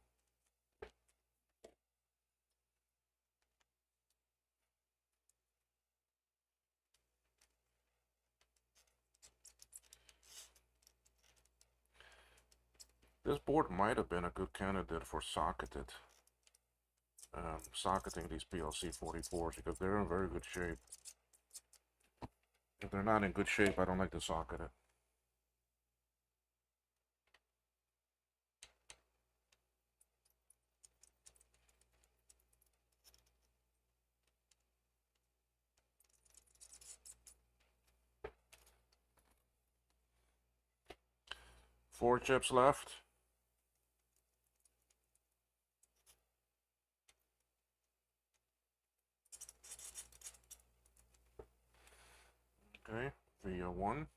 This board might have been a good candidate for socketing these PLC 44s because they're in very good shape. If they're not in good shape, I don't like to socket it. Four chips left. Okay, via one.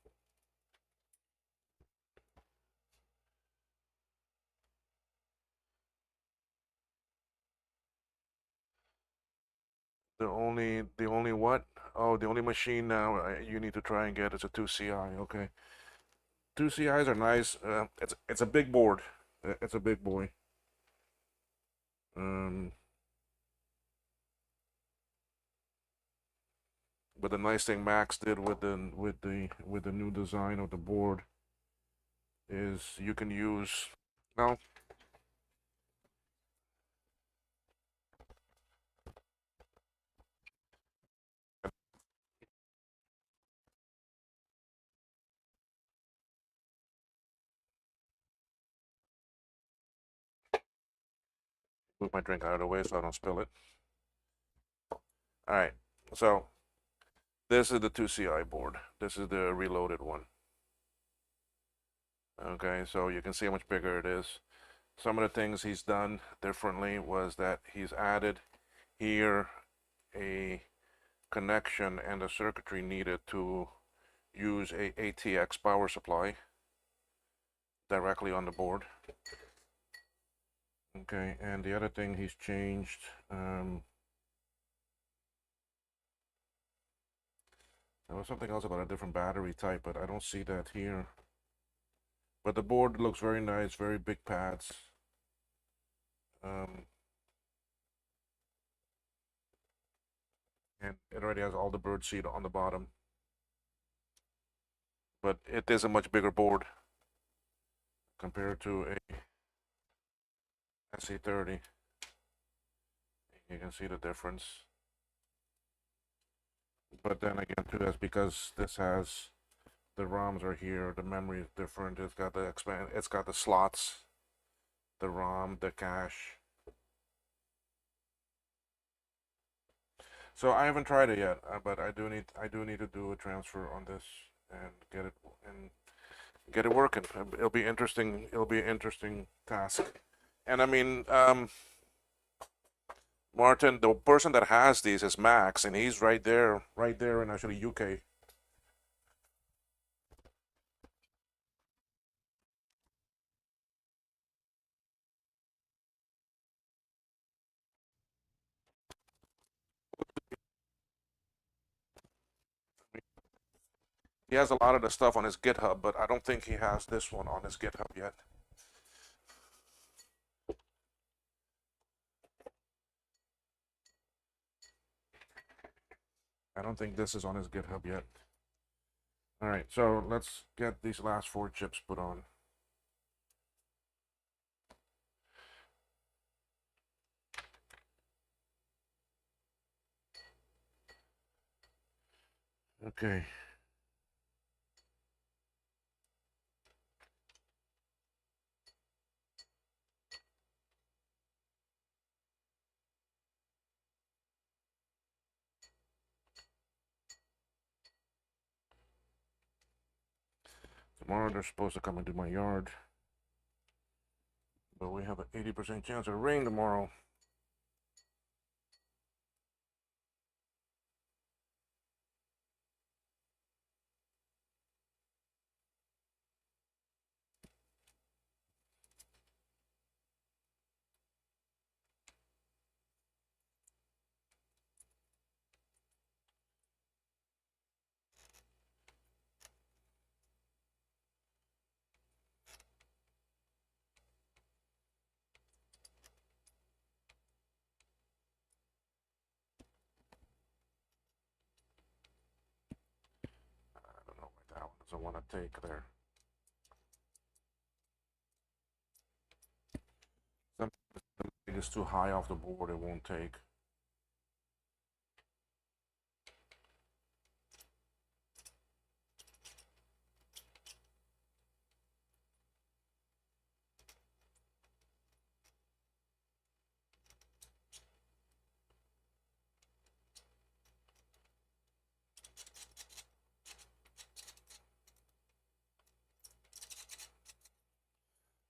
The only what? Oh, the only machine now you need to try and get is a 2CI. Okay, 2CIs are nice. It's a big board. It's a big boy. Um, But the nice thing Max did with the new design of the board is you can use, no, move my drink out of the way so I don't spill it. All right, so this is the 2CI board. This is the reloaded one. Okay, so you can see how much bigger it is. Some of the things he's done differently was that he's added here a connection and the circuitry needed to use a ATX power supply directly on the board. Okay, and the other thing he's changed, there was something else about a different battery type, but I don't see that here. But the board looks very nice, very big pads. And it already has all the bird seed on the bottom. But it is a much bigger board compared to a SC30. You can see the difference. But then again, too, that's because this has the ROMs are here. The memory is different. It's got the expand. It's got the slots, the ROM, the cache. So I haven't tried it yet, but I do need to do a transfer on this and get it working. It'll be interesting. It'll be an interesting task. And I mean, Martin, the person that has these is Max, and he's right there in actually UK. He has a lot of the stuff on his GitHub, but I don't think he has this one on his GitHub yet. I don't think this is on his GitHub yet. All right, so let's get these last 4 chips put on. Okay. Tomorrow they're supposed to come into my yard, but we have an 80% chance of rain tomorrow. I don't know why that one doesn't want to take there. Something is too high off the board, it won't take.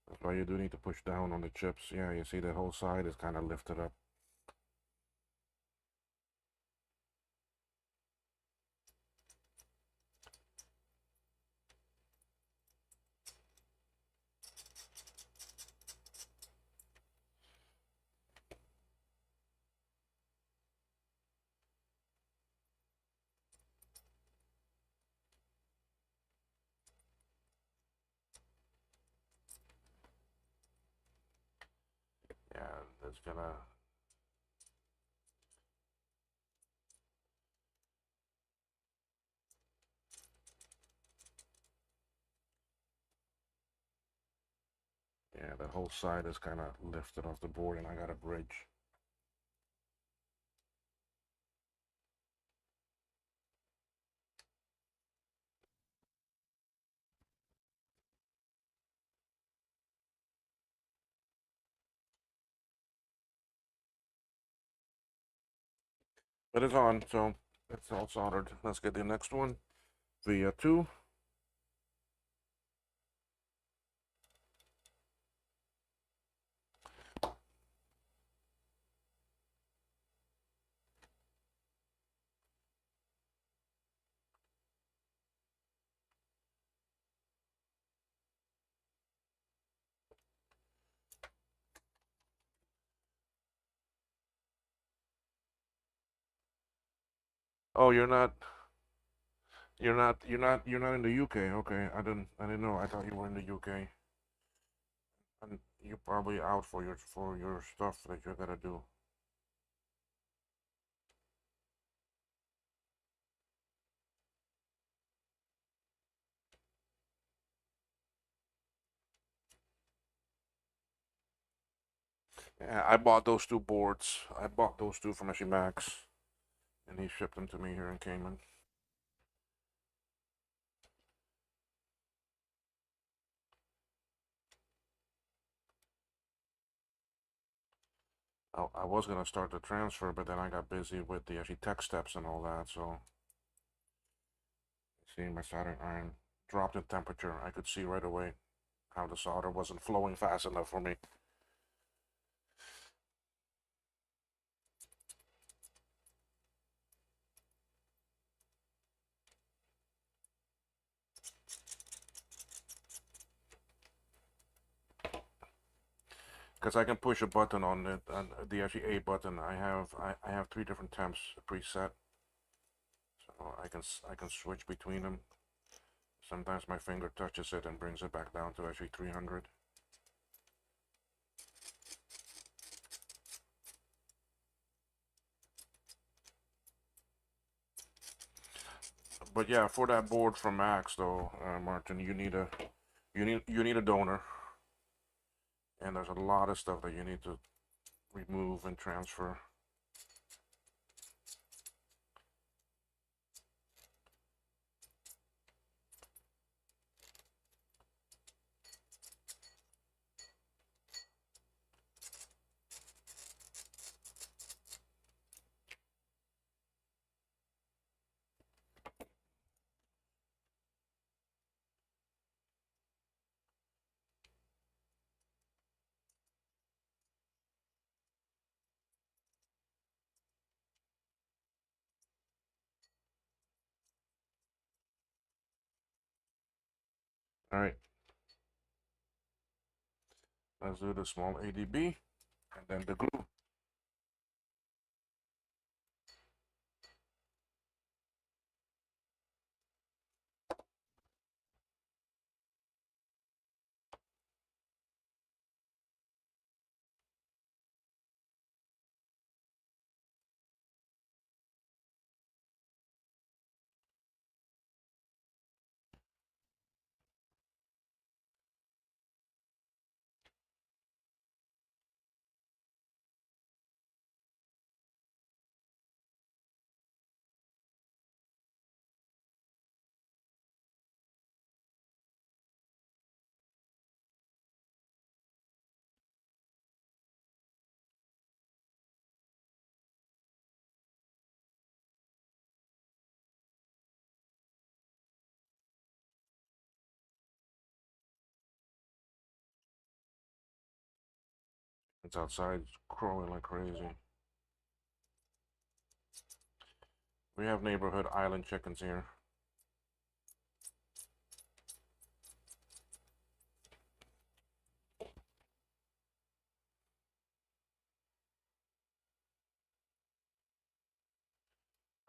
That's why you do need to push down on the chips. Yeah, you see the whole side is kind of lifted up. Yeah, that's gonna. Yeah, that whole side is kind of lifted off the board, and I got a bridge. But it's on, so it's all soldered. Let's get the next one. Via 2. Oh, you're not in the UK. Okay, I didn't know. I thought you were in the UK. And you're probably out for your stuff that you gotta do. Yeah, I bought those two boards. I bought those two from actually Max, and he shipped them to me here in Cayman. I was gonna start the transfer, but then I got busy with the actually tech steps and all that. So, see, my soldering iron dropped in temperature. I could see right away how the solder wasn't flowing fast enough for me. Because I can push a button on it, on the actually A button. I have 3 different temps preset, so I can switch between them. Sometimes my finger touches it and brings it back down to actually 300. But yeah, for that board from Max though, Martin, you need a donor, and there's a lot of stuff that you need to remove and transfer. All right, let's do the small ADB and then the glue. It's outside, it's crowing like crazy. We have neighborhood island chickens here.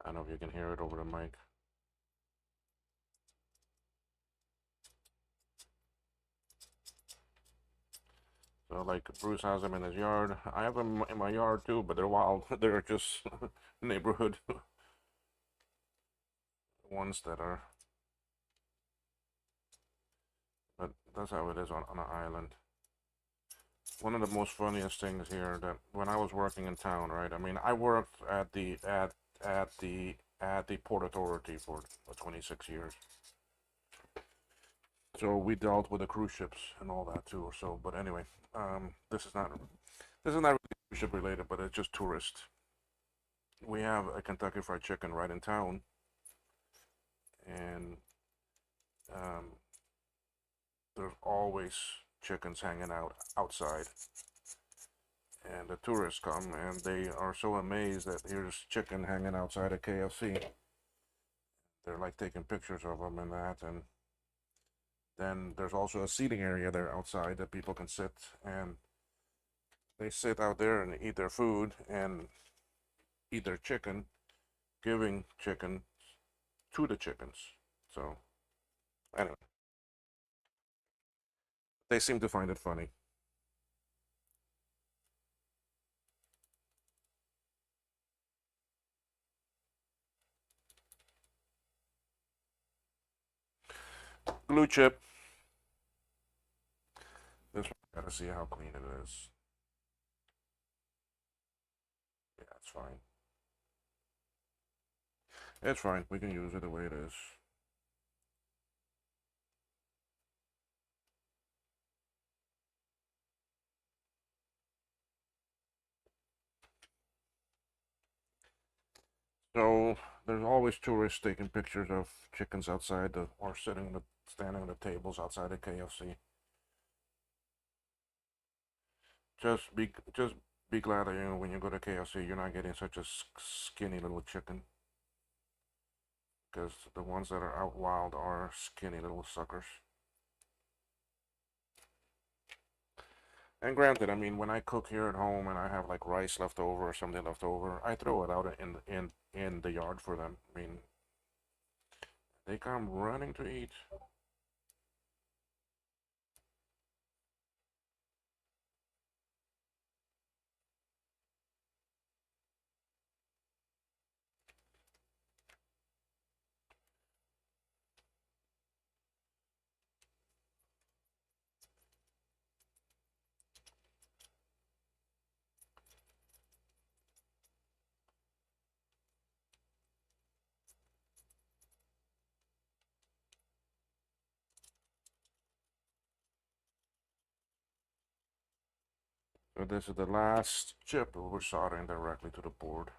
I don't know if you can hear it over the mic. So like Bruce has them in his yard. I have them in my yard too, but they're wild. They're just neighborhood ones that are. But that's how it is on an island. one of the most funniest things here that when I was working in town, right? I mean, I worked at the Port Authority for 26 years. So we dealt with the cruise ships and all that too, or so. But anyway, this is not really cruise ship related, but it's just tourist. We have a Kentucky Fried Chicken right in town, and um, there's always chickens hanging out outside. And the tourists come and they are so amazed that here's chicken hanging outside a KFC. They're like taking pictures of them and that. And then there's also a seating area there outside that people can sit, and they sit out there and eat their food and eat their chicken, giving chicken to the chickens. So anyway, they seem to find it funny. Glue chip. This one, gotta see how clean it is. Yeah, it's fine. It's fine. We can use it the way it is. So there's always tourists taking pictures of chickens outside or standing on the tables outside the KFC. Just be glad that when you go to KFC, you're not getting such a skinny little chicken, because the ones that are out wild are skinny little suckers. And granted, I mean, when I cook here at home and I have like rice left over or something left over, I throw it out in the yard for them. I mean, they come running to eat. So this is the last chip that we're soldering directly to the board.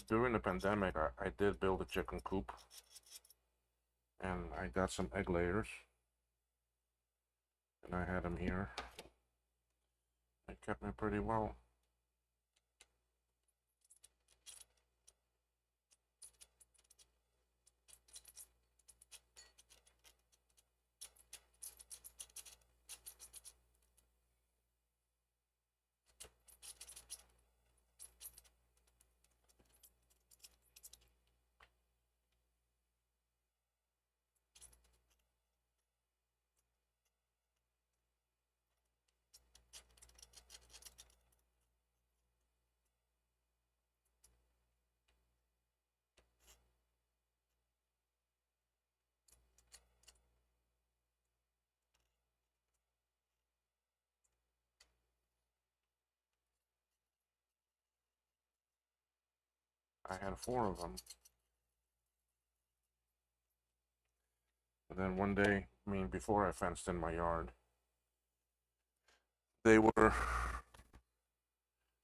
During the pandemic, I did build a chicken coop, and I got some egg layers, and I had them here. It kept me pretty well. I had four of them. And then one day, I mean, before I fenced in my yard, they were.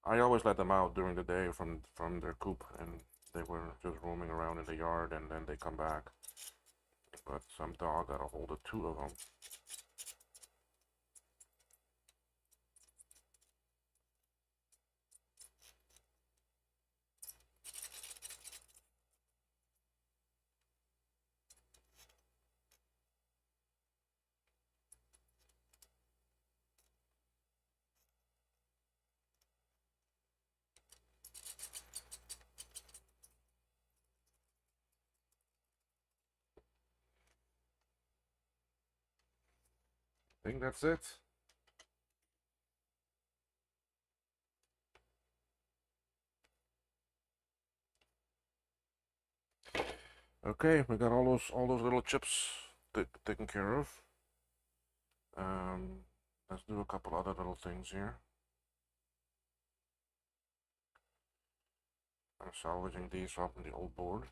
I always let them out during the day from their coop, and they were just roaming around in the yard, and then they come back. But some dog got a hold of two of them. think that's it. Okay, we got all those little chips taken care of. Let's do a couple other little things here. I'm salvaging these from the old board.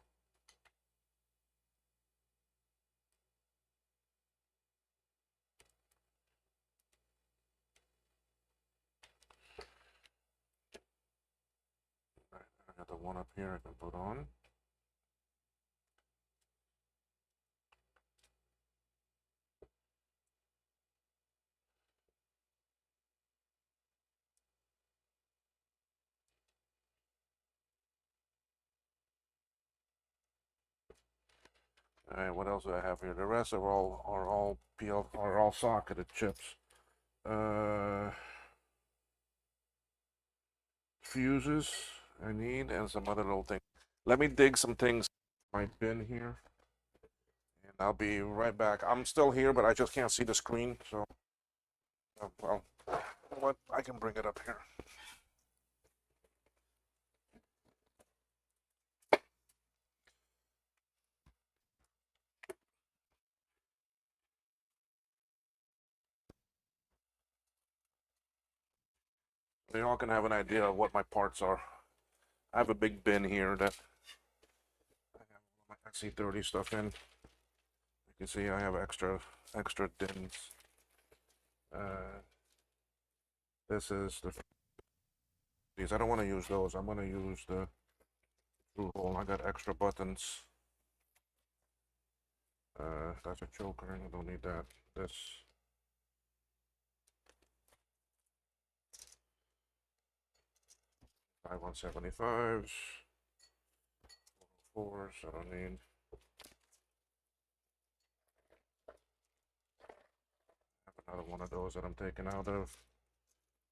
Right, I got the one up here I can put on. Alright, what else do I have here? The rest are all peeled, are all socketed chips. Fuses I need, and some other little things. Let me dig some things in my bin here, and I'll be right back. I'm still here, but I just can't see the screen, so well, you know what? I can bring it up here. So y'all can have an idea of what my parts are. I have a big bin here that I have all my XC30 stuff in. You can see I have extra bins. This is these. I don't want to use those. I'm going to use the through hole. I got extra buttons. That's a choker. I don't need that. This. 175s. 4s. I don't need. I have another one of those that I'm taking out of.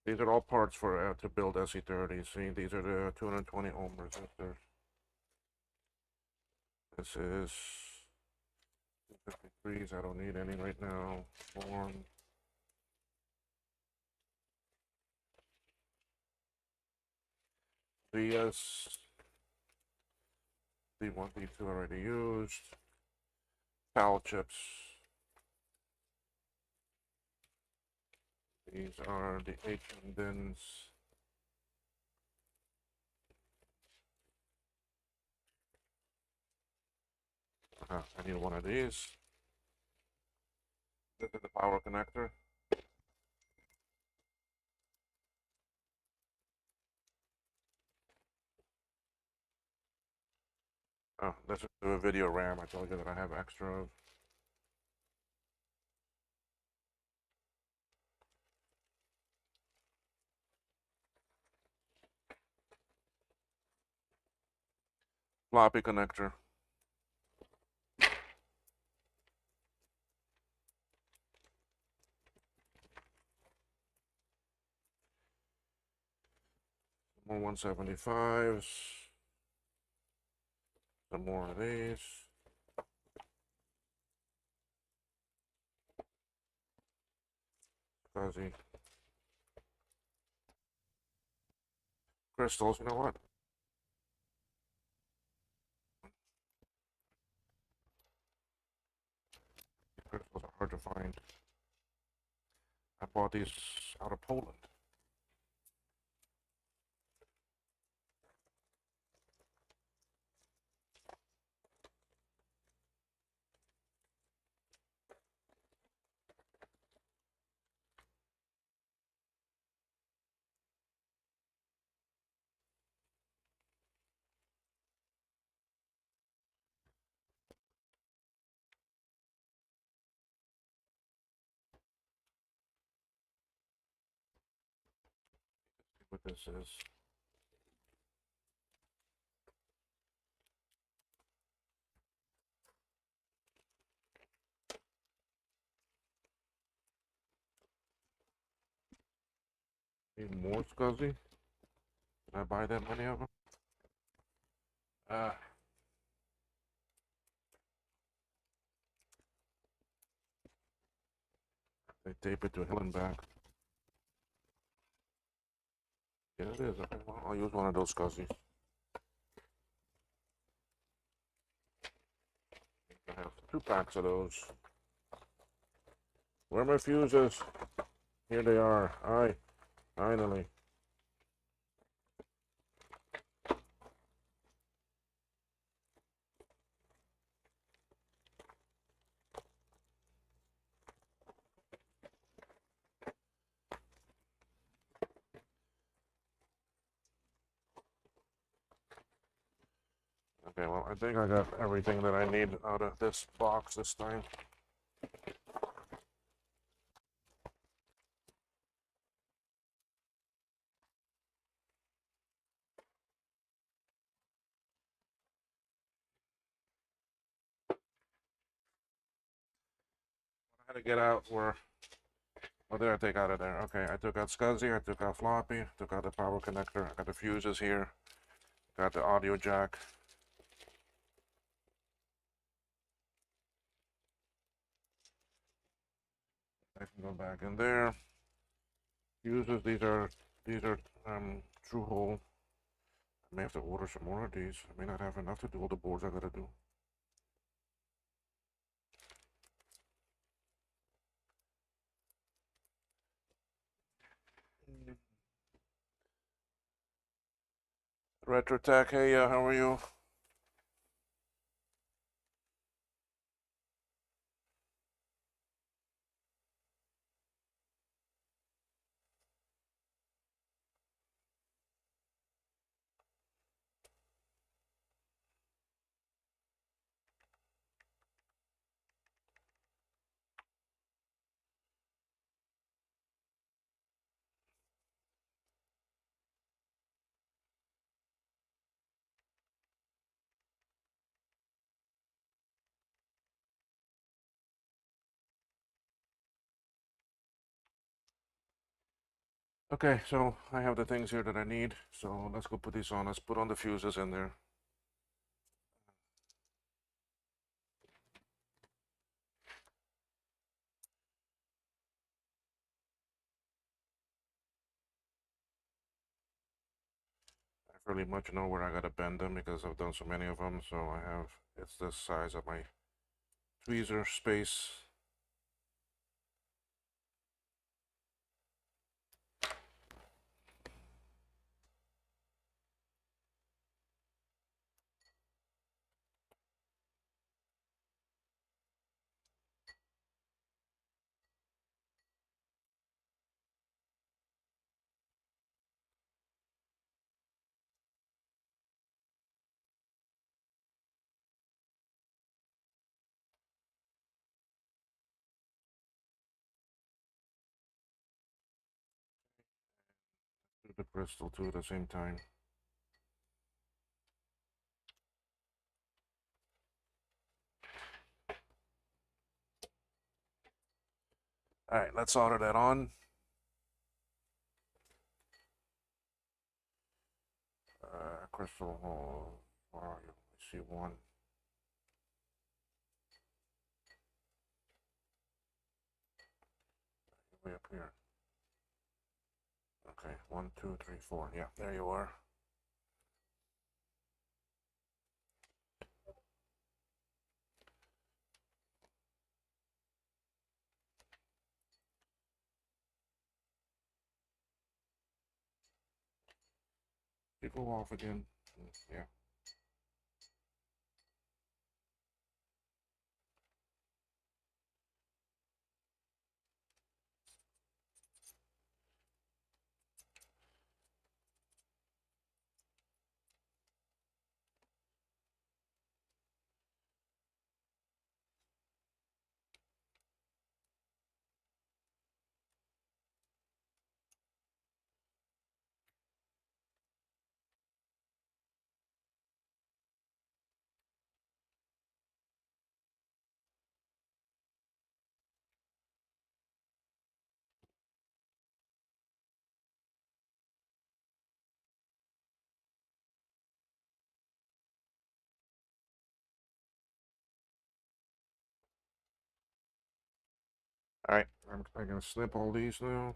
These are all parts for to build SE30. See, these are the 220 ohm resistors. This is 253s. I don't need any right now. Form. DS. D1, D2 already used. PAL chips. These are the HM bins. I need one of these. This is the power connector. Oh, this is the video RAM. I told you that I have extra of. Floppy connector. More 175s. Some more of these. Fuzzy. Crystals, you know what? Crystals are hard to find. I bought these out of Poland. See what this is. Need more SCSI? Did I buy that many of them? I tape it to hell and back. Yeah, it is. Okay, well, I'll use one of those scuzzies. I have 2 packs of those. Where are my fuses? Here they are. Aye, finally. Okay, well, I think I got everything that I need out of this box this time. I had to get out where. What did I take out of there? Okay, I took out SCSI, I took out floppy, took out the power connector, I got the fuses here, got the audio jack. I can go back in there. Fuses, these are true hole. I may have to order some more of these. I may not have enough to do all the boards I gotta do. RetroTech, hey, how are you? Okay, so I have the things here that I need. So let's go put these on. Let's put on the fuses in there. I really much know where I gotta bend them because I've done so many of them. So I have, it's the size of my tweezer space. Do the crystal too at the same time. All right, let's solder that on. Crystal hole. Where are you? I see one. Way up here. Okay, 1, 2, 3, 4. Yeah, there you are. You go off again. Yeah. All right, I'm gonna snip all these now.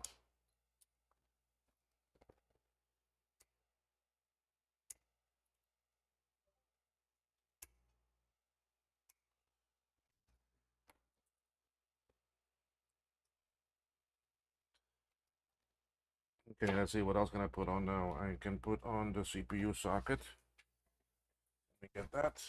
Okay, let's see what else can I put on now. I can put on the CPU socket. Let me get that.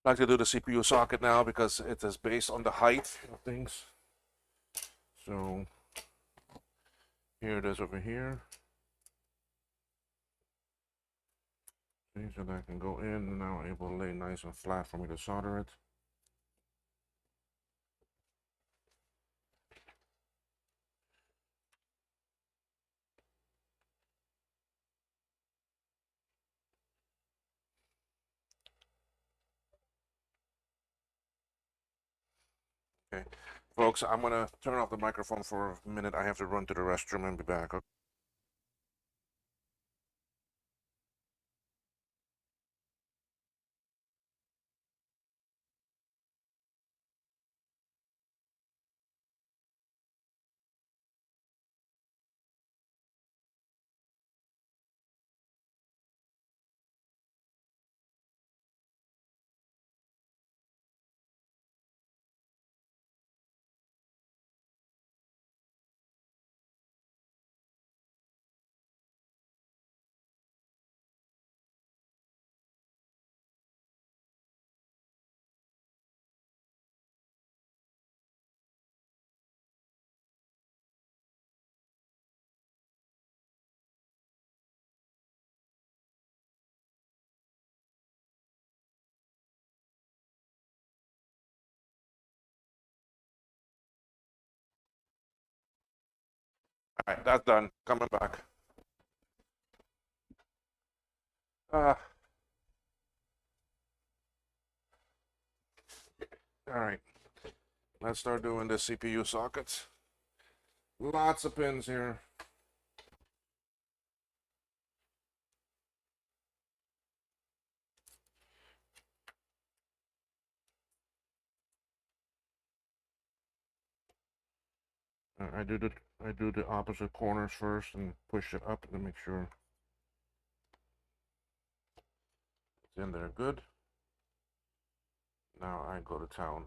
I like to do the CPU socket now because it is based on the height of things. So here it is over here. Okay, so that can go in, and now able to lay nice and flat for me to solder it. Okay, folks, I'm gonna turn off the microphone for a minute. I have to run to the restroom and be back. Okay. All right, that's done. Coming back. Uh, all right, let's start doing the CPU sockets. Lots of pins here. I do the opposite corners first and push it up to make sure it's in there good. Now I go to town.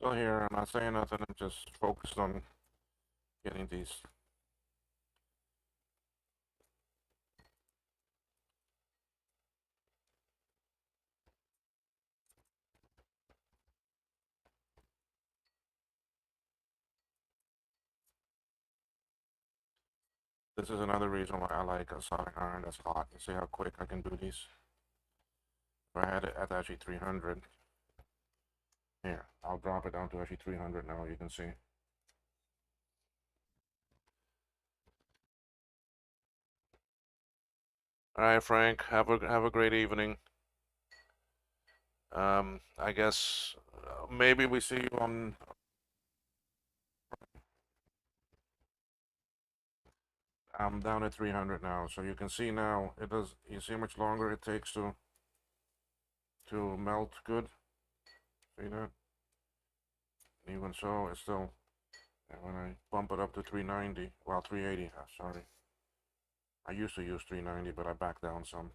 Still here, I'm not saying nothing, I'm just focused on getting these. This is another reason why I like a soldering iron that's hot. You see how quick I can do these? If I had it at actually 300, here, I'll drop it down to actually 300 now, you can see. All right, Frank, have a great evening. I guess maybe we see you on. I'm down at 300 now, so you can see now it does. You see how much longer it takes to melt good. See that? Even so, it's still. And when I bump it up to 390, well, 380. Sorry, I used to use 390, but I backed down some.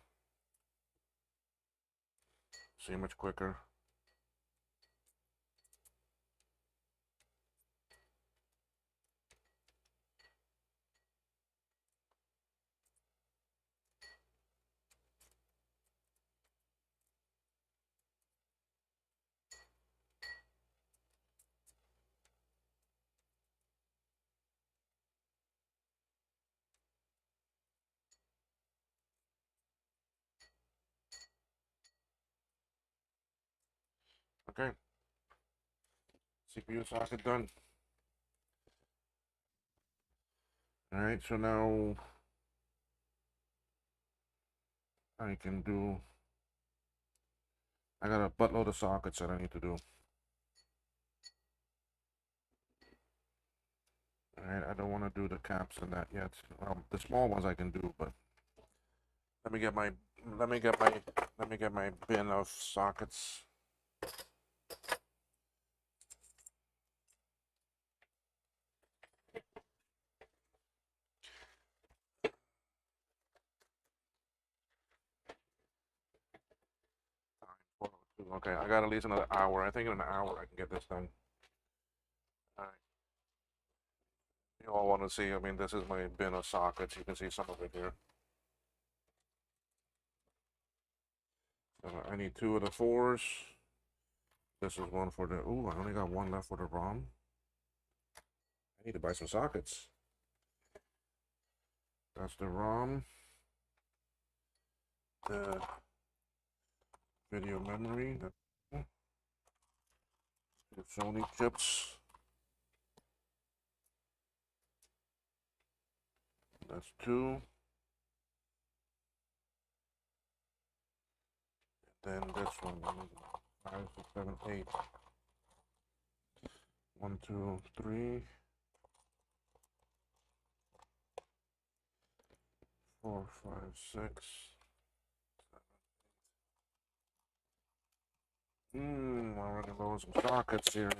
See much quicker. Okay, CPU socket done. All right, so now I can do. I got a buttload of sockets that I need to do. All right, I don't want to do the caps and that yet. The small ones I can do, but let me get my let me get my let me get my bin of sockets. Okay, I got at least another hour. I think in an hour I can get this done. All right. You all want to see? I mean, this is my bin of sockets. You can see some of it here. I need 2 of the 4s. This is one for the. Ooh, I only got 1 left for the ROM. I need to buy some sockets. That's the ROM. The video memory. The Sony chips. That's 2. Then this one. 5, 6, 7, 8. 1, 2, 3. 4, 5, 6. Already low some sockets here.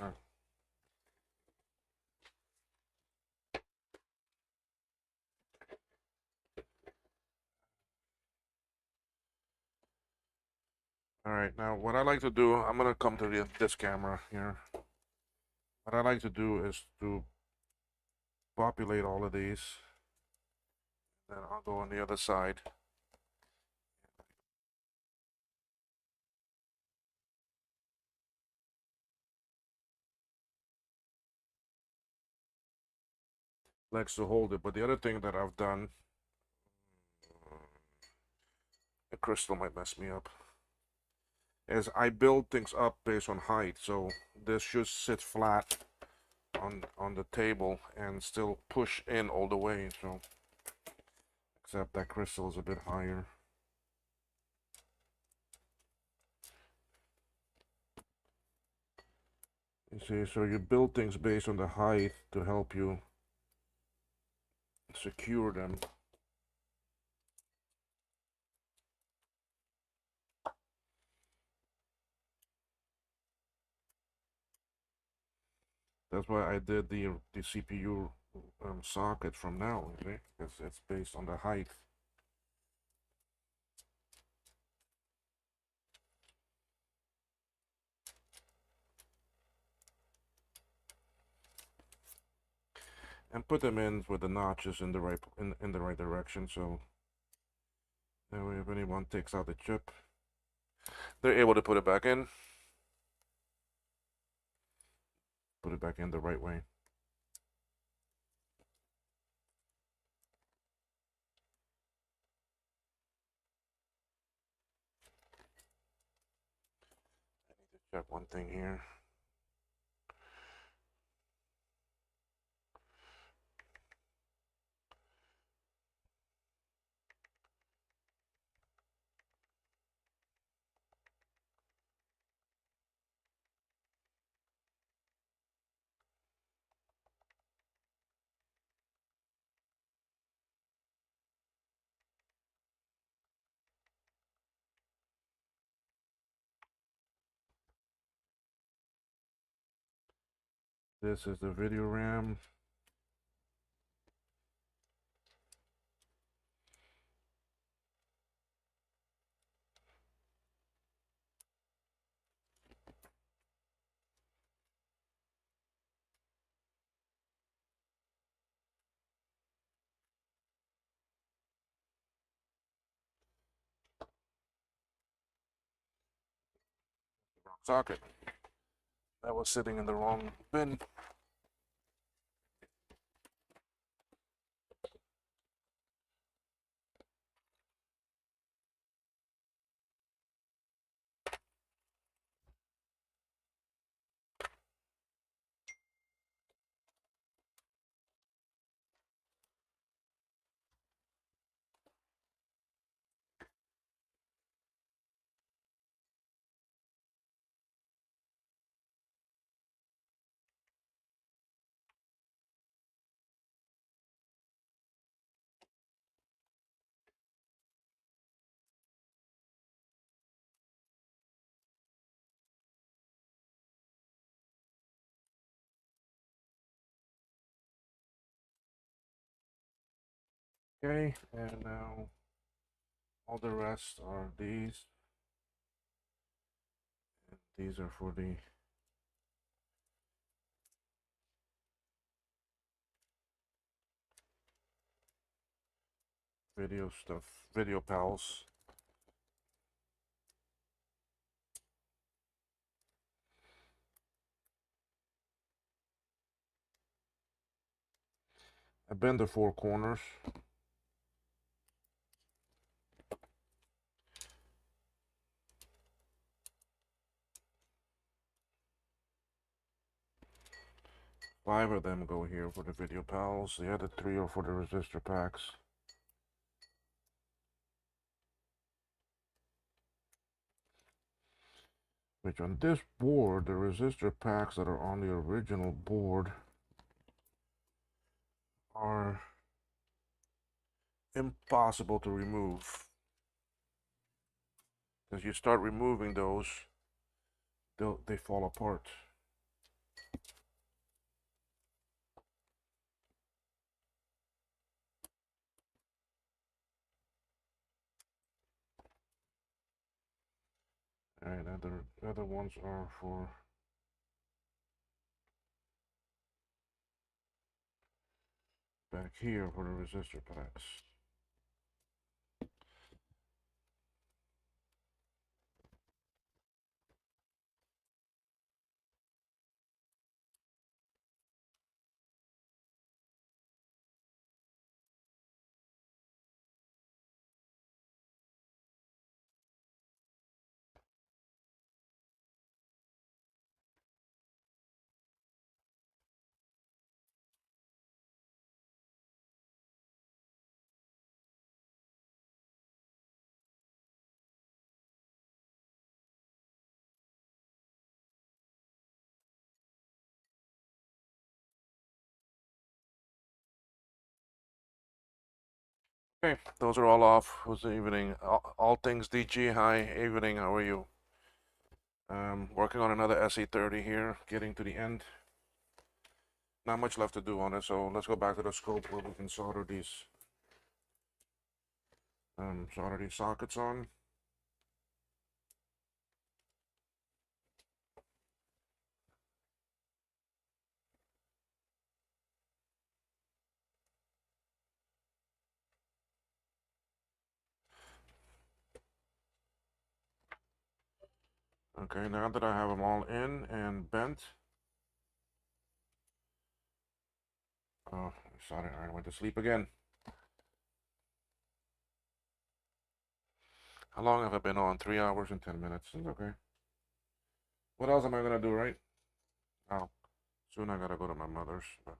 All right, now what I like to do, I'm gonna come to this camera here. What I like to do is to populate all of these. Then I'll go on the other side. Likes to hold it, but the other thing that I've done, the crystal might mess me up, is I build things up based on height. So this should sit flat on the table and still push in all the way. So except that crystal is a bit higher. You see, so you build things based on the height to help you secure them. That's why I did the CPU socket from now, okay? Because it's based on the height. And put them in with the notches in the right direction, so that way if anyone takes out the chip, they're able to put it back in. Put it back in the right way. I need to check one thing here. This is the video RAM. Socket. That was sitting in the wrong bin. Okay, and now all the rest are these. And these are for the video stuff, video pals. I bend the four corners. Five of them go here for the video pals. The other three are for the resistor packs. Which on this board, the resistor packs that are on the original board are impossible to remove. As you start removing those, they fall apart. Alright, other ones are for back here for the resistor packs. Okay, those are all off. Who's the evening? All things DG. Hi, evening. How are you? Working on another SE30 here, getting to the end. Not much left to do on it, so let's go back to the scope where we can solder these sockets on. Okay, now that I have them all in and bent. Oh, sorry, I went to sleep again. How long have I been on? 3 hours and 10 minutes. It's okay. What else am I gonna do, right? Oh, soon I gotta go to my mother's, but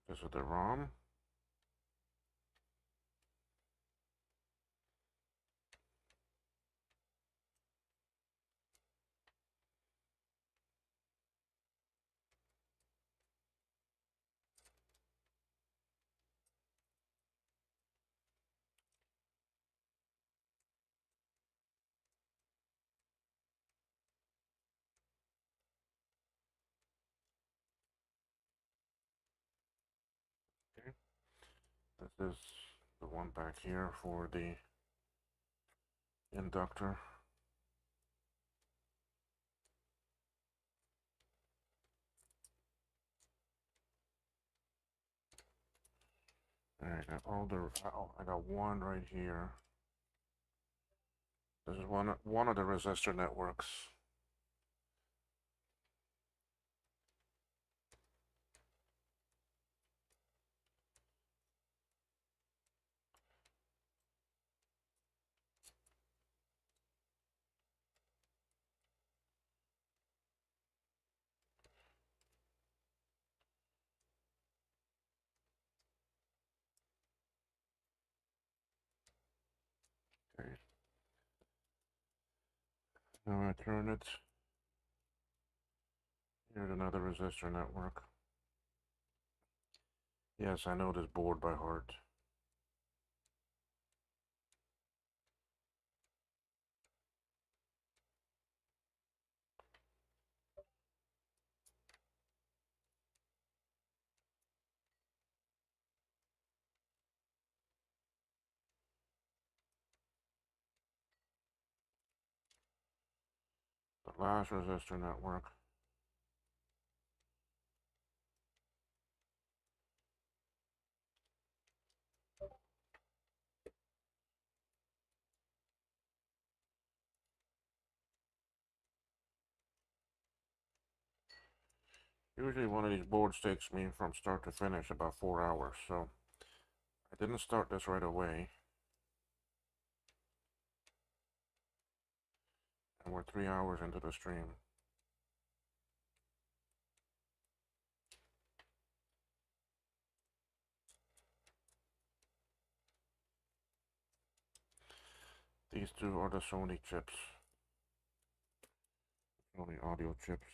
this is the ROM. This is the one back here for the inductor. Alright, I got one right here. This is one of the resistor networks. Okay. Now I turn it. Here's another resistor network. Yes, I know this board by heart. The last resistor network. Usually one of these boards takes me from start to finish about 4 hours, so I didn't start this right away. And we're 3 hours into the stream. These two are the Sony chips. Sony audio chips.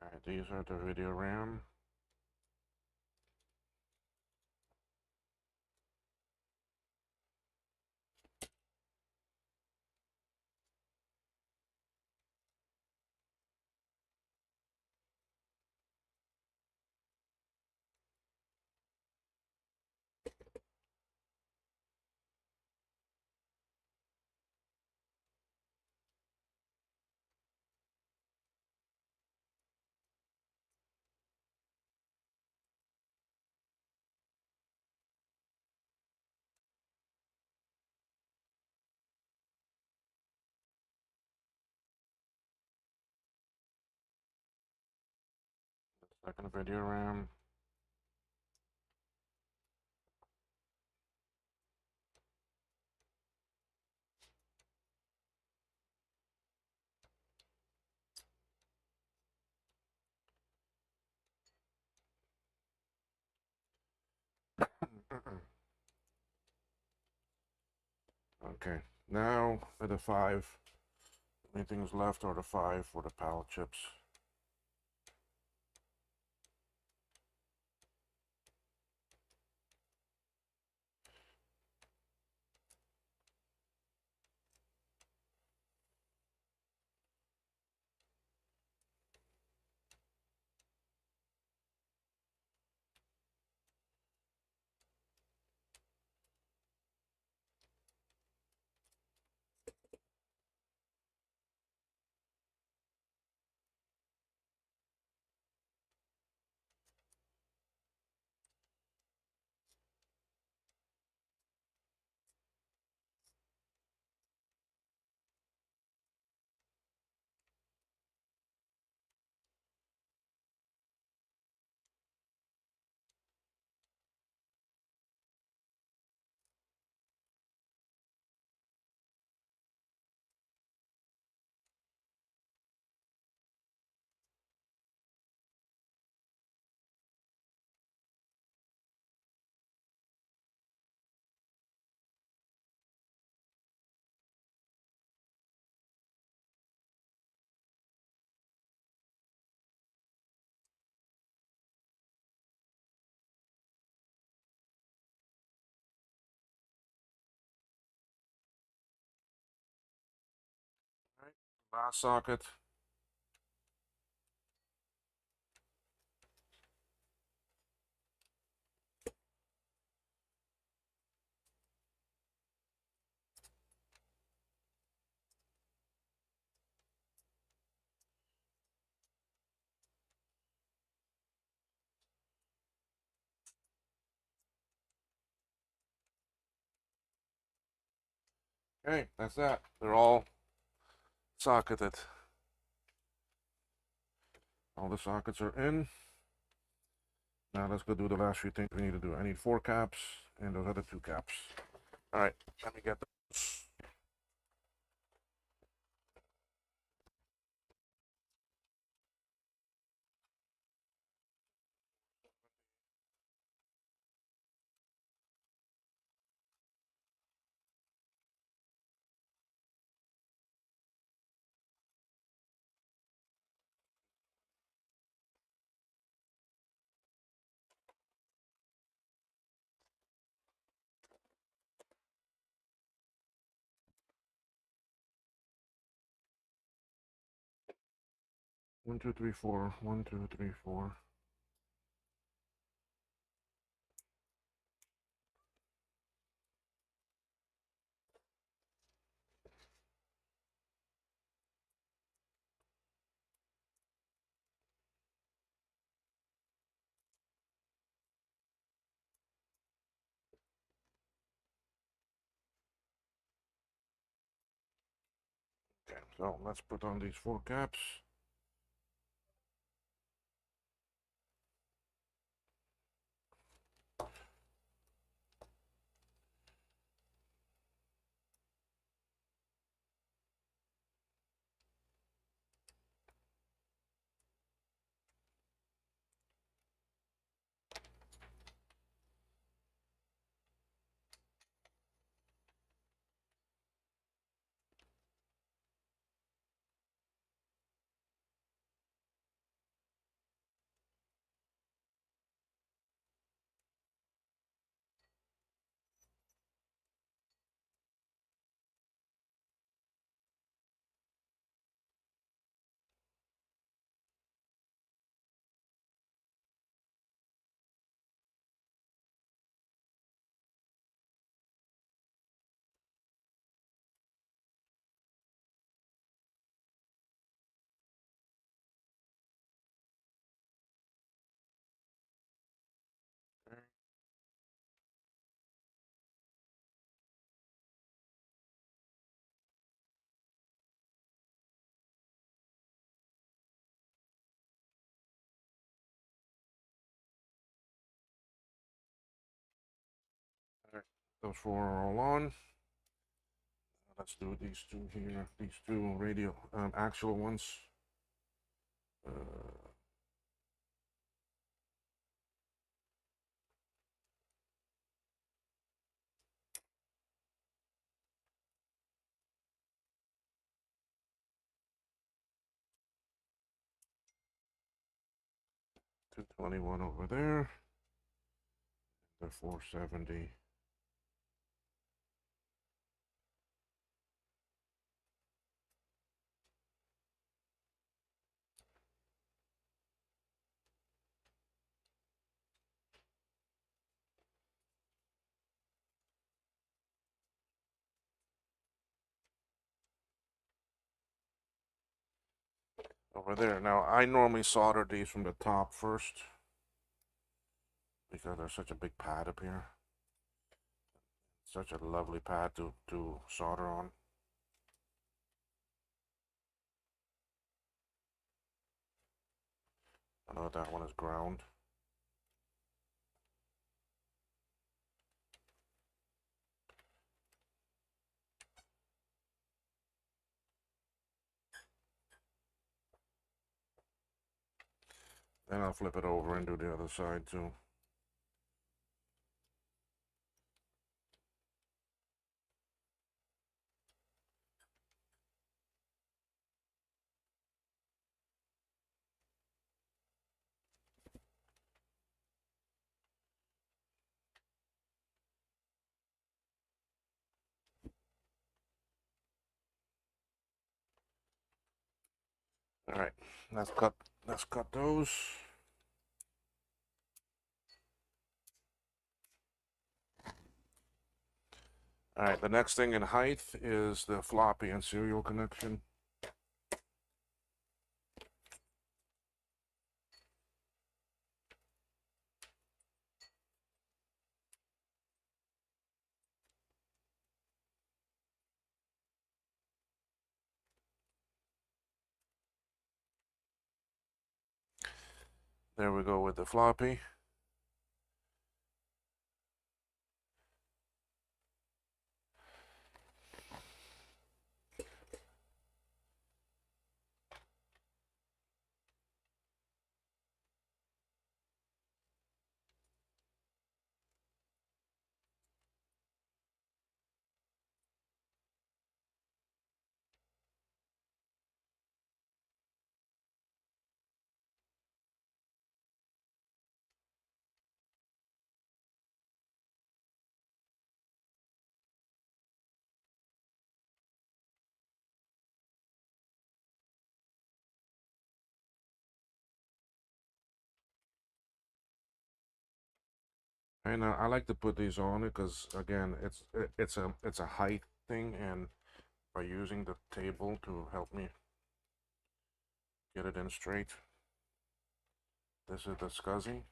Alright, these are the video RAM. The second video RAM. Okay, now for the 5. Only things left are the 5 for the PAL chips. Last socket. Okay, that's that. They're all socketed. All the sockets are in. Now let's go do the last few things we need to do. I need 4 caps and those other 2 caps. All right, let me get those. One, two, three, four. 1, 2, 3, 4. Okay, so let's put on these 4 caps. All right, those 4 are all on. Let's do these 2 here. These 2 radio actual ones. Uh, 221 over there. The 470. Over there. Now, I normally solder these from the top first because there's such a big pad up here. Such a lovely pad to solder on. I know that one is ground. Then I'll flip it over and do the other side too. All right, let's cut those. All right, the next thing in height is the floppy and serial connection. There we go with the floppy. And I like to put these on it because again, it's a height thing, and by using the table to help me get it in straight. This is the SCSI.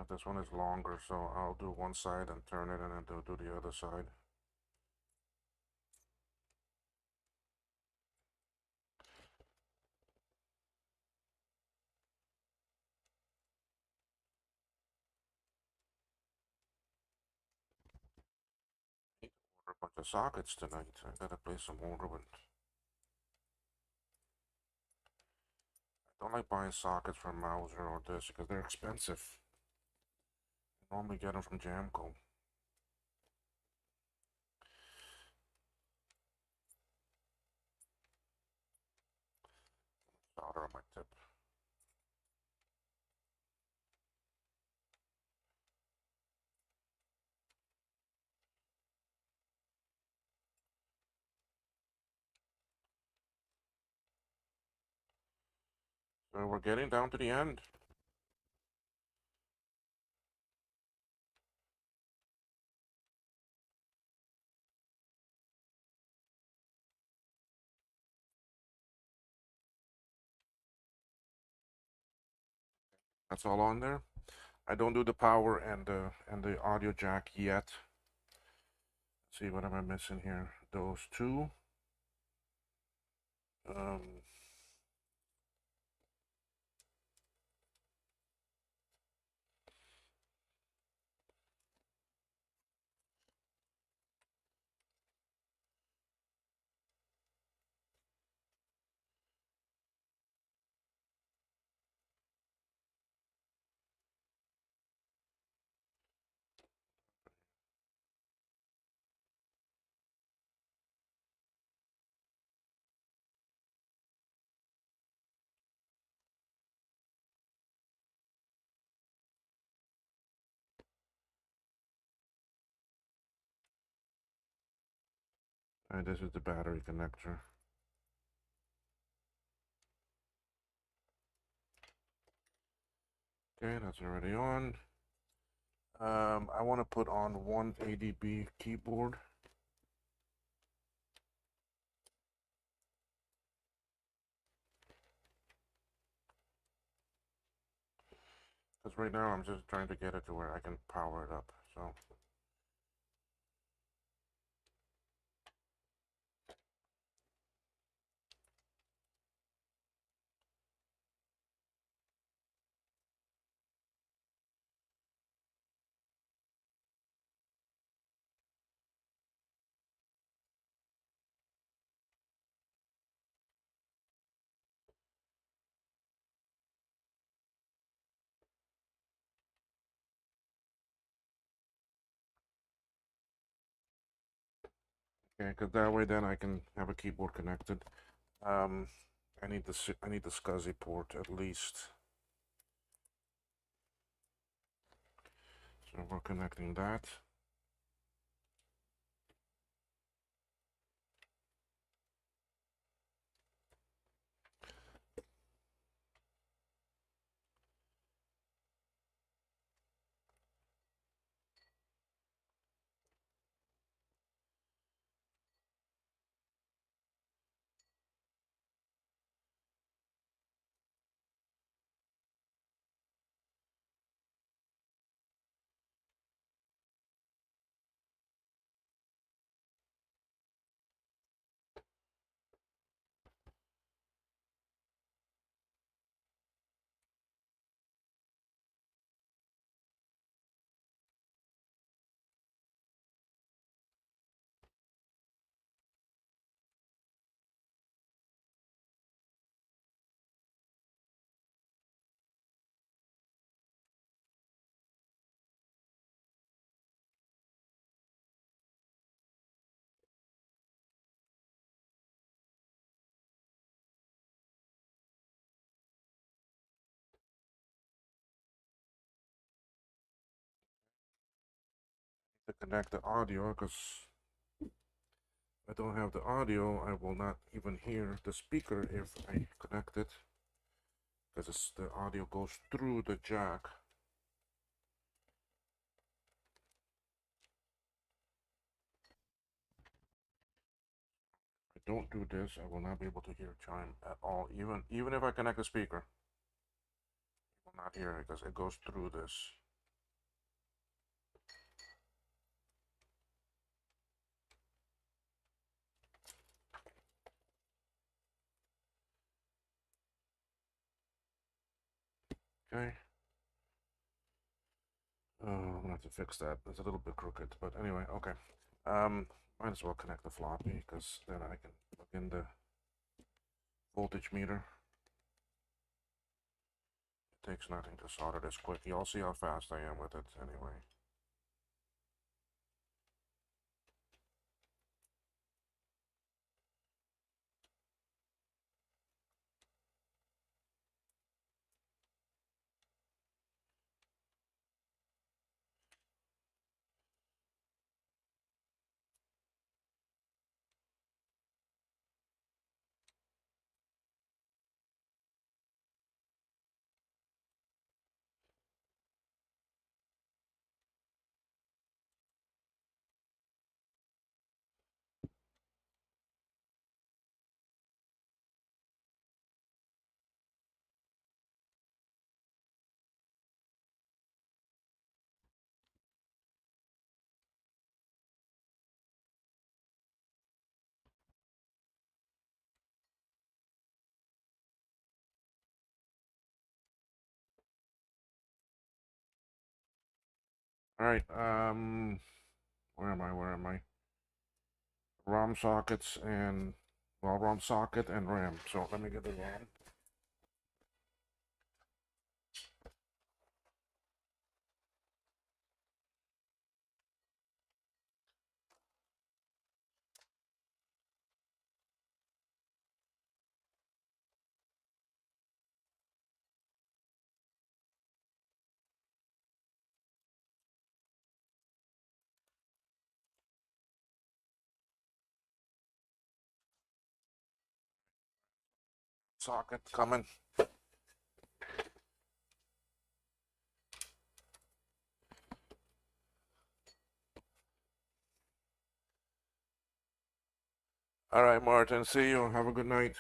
This one is longer, so I'll do one side and turn it, and then do the other side. Order a bunch of sockets tonight. I gotta place some order, but I don't like buying sockets from Mauser or this because they're expensive. I normally get them from Jamco. Solder on my tip. So we're getting down to the end. That's all on there. I don't do the power and the audio jack yet. Let's see, what am I missing here? Those two. Um, and this is the battery connector. Okay, that's already on. I want to put on one ADB keyboard. Because right now I'm just trying to get it to where I can power it up. So okay, because that way then I can have a keyboard connected. Um, I need the SCSI port at least. So we're connecting that. To connect the audio, because I don't have the audio, I will not even hear the speaker if I connect it, because the audio goes through the jack. If I don't do this, I will not be able to hear chime at all. Even if I connect the speaker, I will not hear it because it goes through this. Okay. I'm gonna have to fix that. It's a little bit crooked, but anyway, okay. Might as well connect the floppy because then I can plug in the voltage meter. It takes nothing to solder this quick. Y'all see how fast I am with it anyway. All right. Where am I? Where am I? ROM sockets and well, ROM socket and RAM. So let me get the ROM. Socket coming. All right, Martin. See you. Have a good night.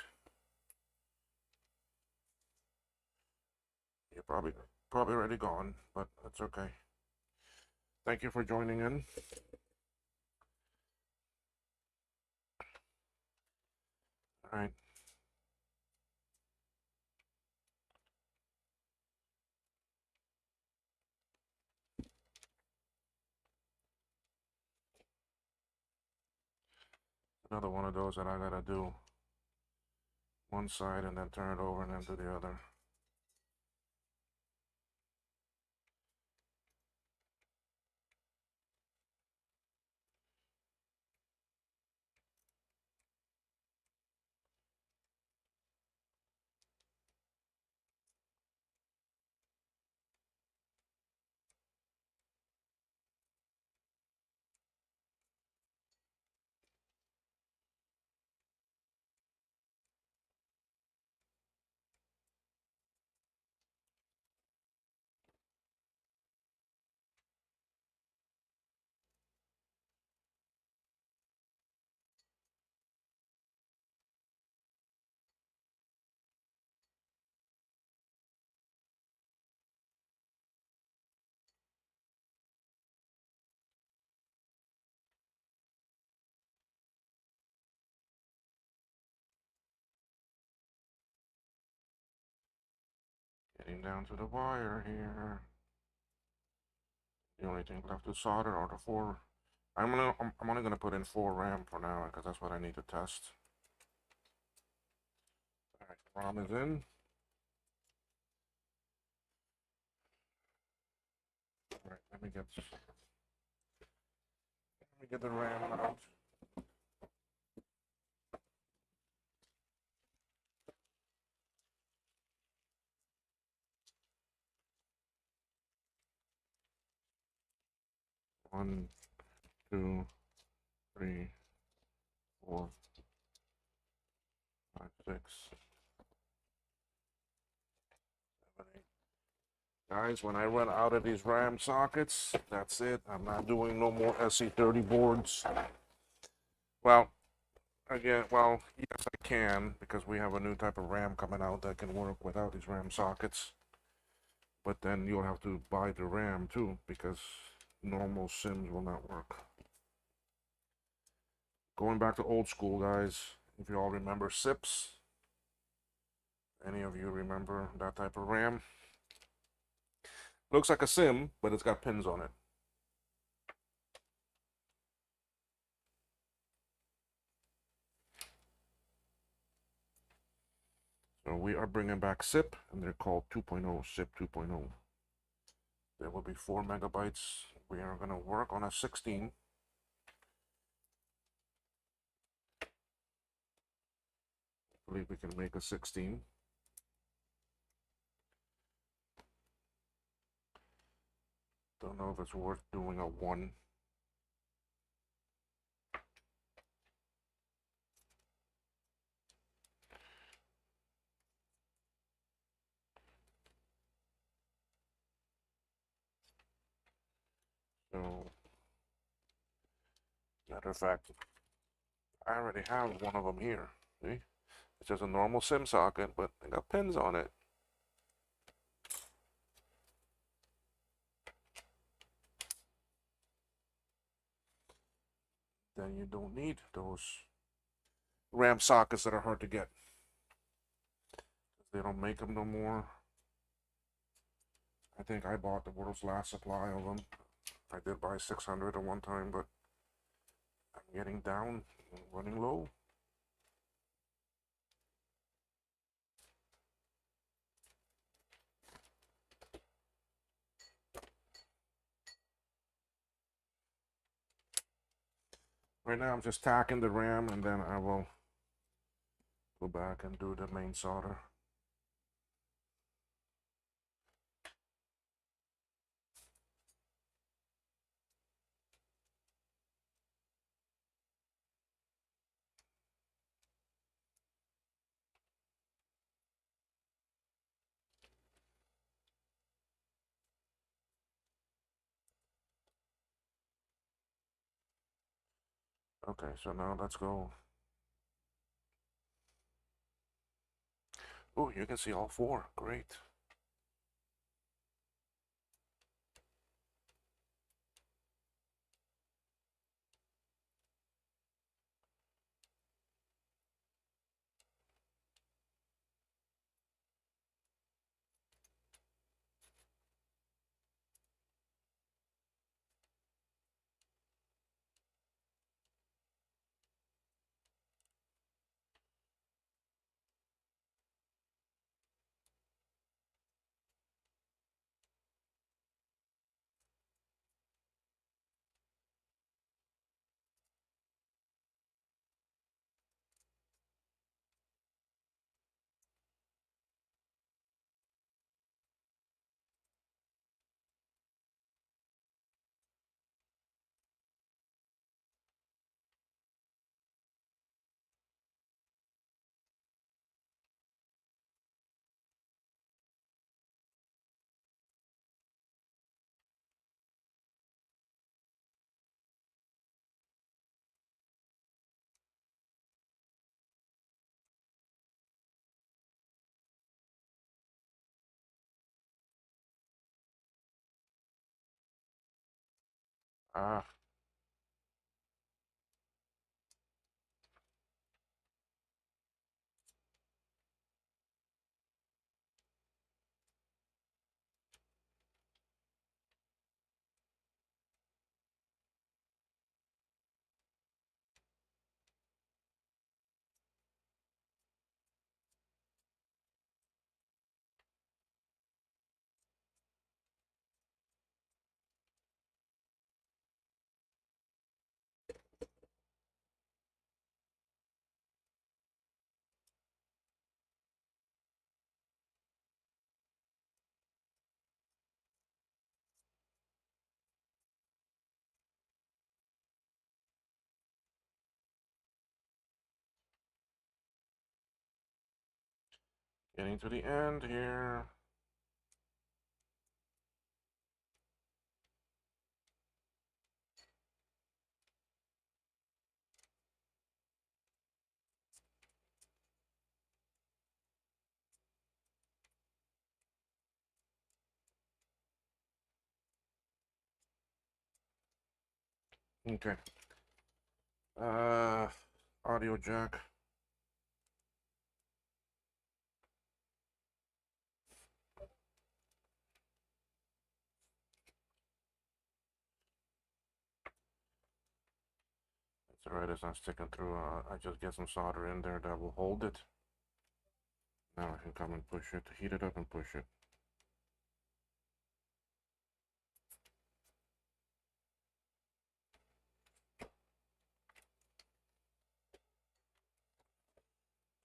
You're probably already gone, but that's okay. Thank you for joining in. All right. Another one of those that I gotta do one side and then turn it over and then do the other. Getting down to the wire here. The only thing left to solder are the four. I'm only gonna put in 4 RAM for now because that's what I need to test. All right, RAM is in. All right, let me get the RAM out. One, two, three, four, five, 6, 7, 8. Guys, when I run out of these RAM sockets, that's it. I'm not doing no more SC30 boards. Well, again, well, yes, I can because we have a new type of RAM coming out that can work without these RAM sockets. But then you'll have to buy the RAM too because normal Sims will not work. Going back to old school, guys, if you all remember SIPs, any of you remember that type of RAM? Looks like a Sim, but it's got pins on it. So we are bringing back SIP, and they're called 2.0, SIP 2.0. There will be 4 megabytes. We are going to work on a 16. Hopefully we can make a 16. Don't know if it's worth doing a 1. So, matter of fact, I already have one of them here. See? It's just a normal SIM socket, but it got pins on it. Then you don't need those RAM sockets that are hard to get. They don't make them no more. I think I bought the world's last supply of them. I did buy 600 at one time, but I'm getting down, running low. Right now I'm just tacking the RAM and then I will go back and do the main solder. Okay, so now let's go. Oh, you can see all 4. Great. Ah, Getting to the end here. Okay. Audio jack. It's alright, it's not sticking through. I just get some solder in there that will hold it. Now I can come and push it, heat it up and push it.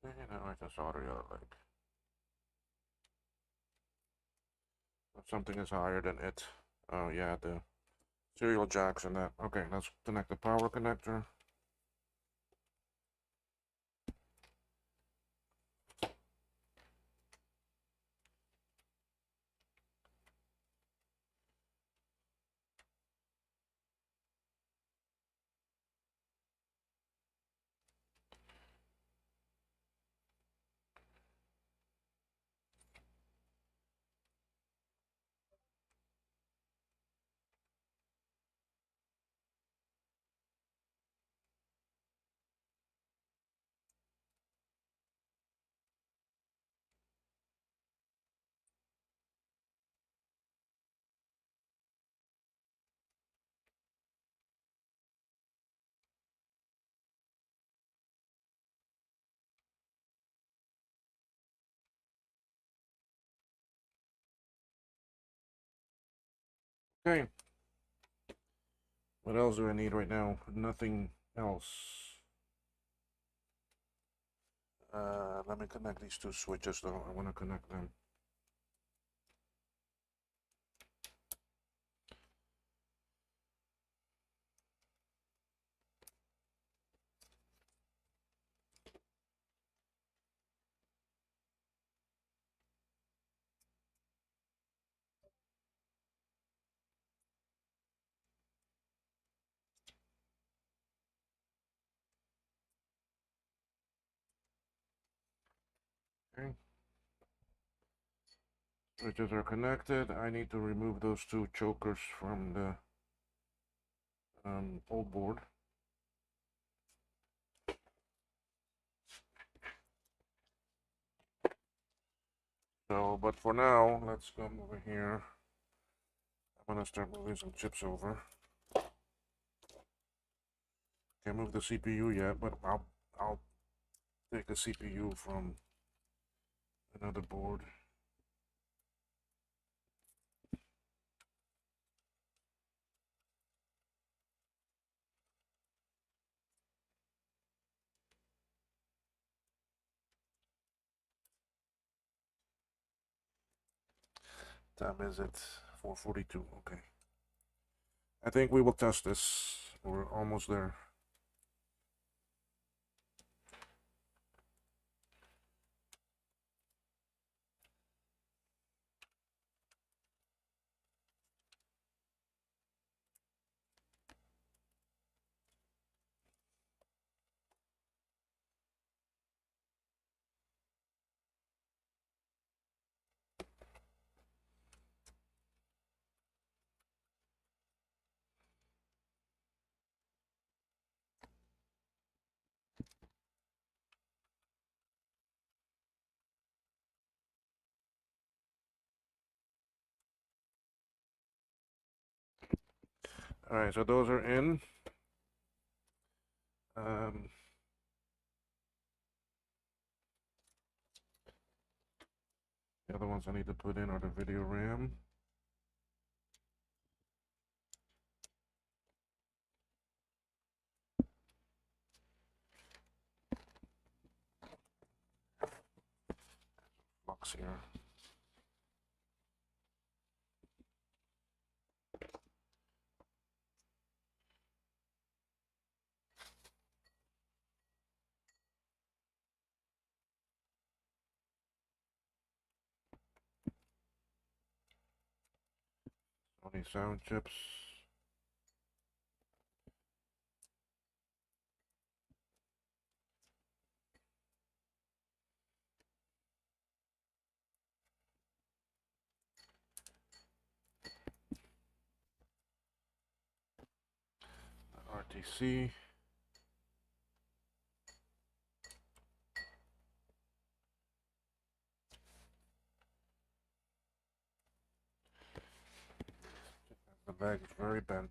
Okay, now I can solder it out like. Something is higher than it. Oh yeah, the serial jacks and that. Okay, let's connect the power connector. Okay. What else do I need right now? Nothing else. Let me connect these two switches though. I want to connect them. Okay. Switches are connected. I need to remove those two chokers from the old board. So, but for now, let's come over here. I'm gonna start moving some chips over. Can't move the CPU yet, but I'll take a CPU from another board. Time is it? 4:42. Okay. I think we will test this. We're almost there. All right, so those are in. The other ones I need to put in are the video RAM. Flux here. Any sound chips? RTC. The bag is very bent.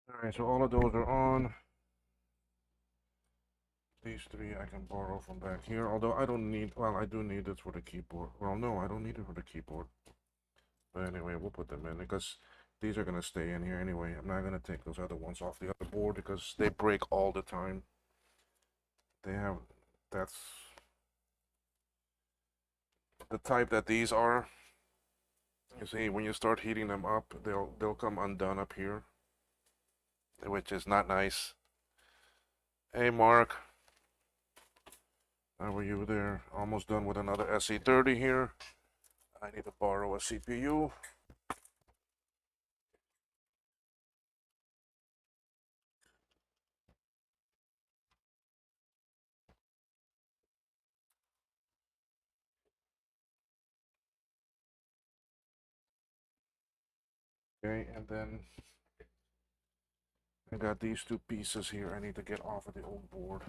Alright, so all of those are on. These three I can borrow from back here, although I don't need, well, I do need it for the keyboard. Well, no, I don't need it for the keyboard. But anyway, we'll put them in because these are going to stay in here anyway. I'm not going to take those other ones off the other board because they break all the time. They have, that's the type that these are. You see, when you start heating them up, they'll come undone up here, which is not nice. Hey, Mark. How are you there? Almost done with another SE30 here. I need to borrow a CPU. Okay, and then I got these two pieces here I need to get off of the old board.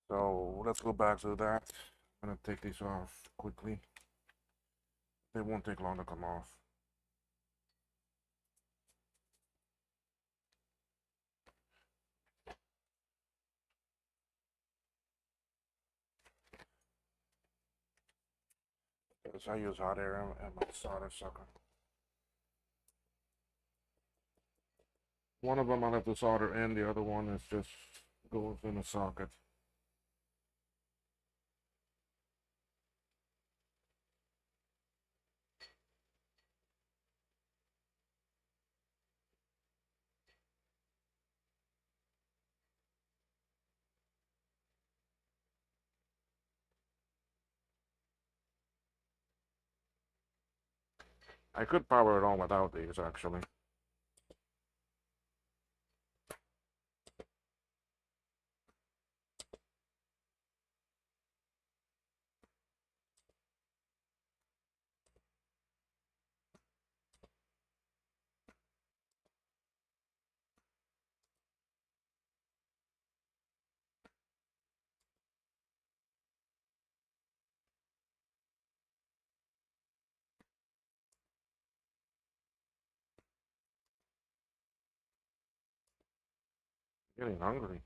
So let's go back to that. I'm gonna take these off quickly. They won't take long to come off. Because I use hot air and my solder sucker. One of them I'll have to solder in, the other one is just goes in a socket. I could power it on without these actually. Getting hungry.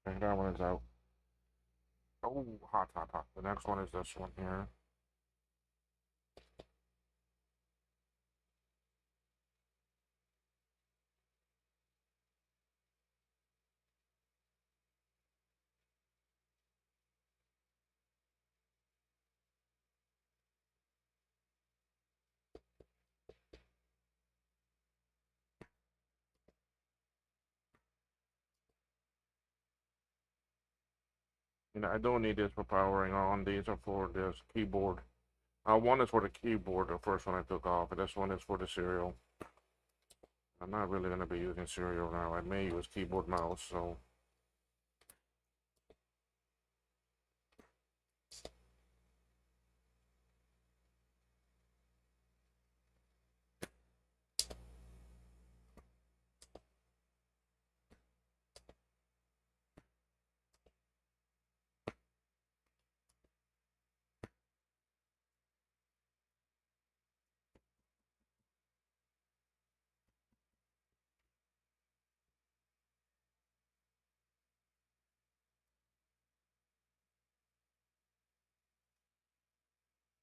Okay, that one is out. Oh, hot, hot, hot. The next one is this one here. You know, I don't need this for powering on. These are for this keyboard. One is for the keyboard, the first one I took off, and this one is for the serial. I'm not really going to be using serial now. I may use keyboard mouse, so.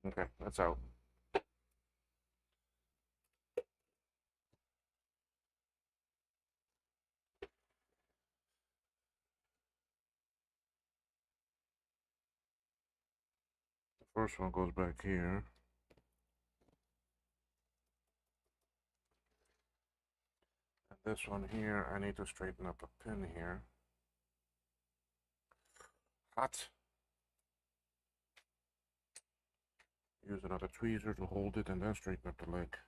Okay, that's out. The first one goes back here. And this one here, I need to straighten up a pin here. Hot. Use another tweezer to hold it and then straighten up the leg.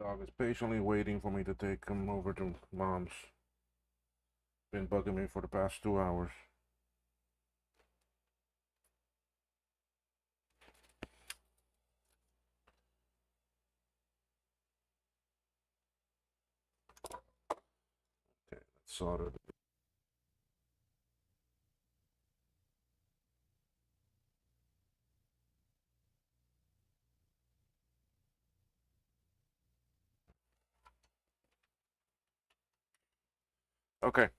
Dog is patiently waiting for me to take him over to mom's. Been bugging me for the past 2 hours. Okay, let's solder it. Okay,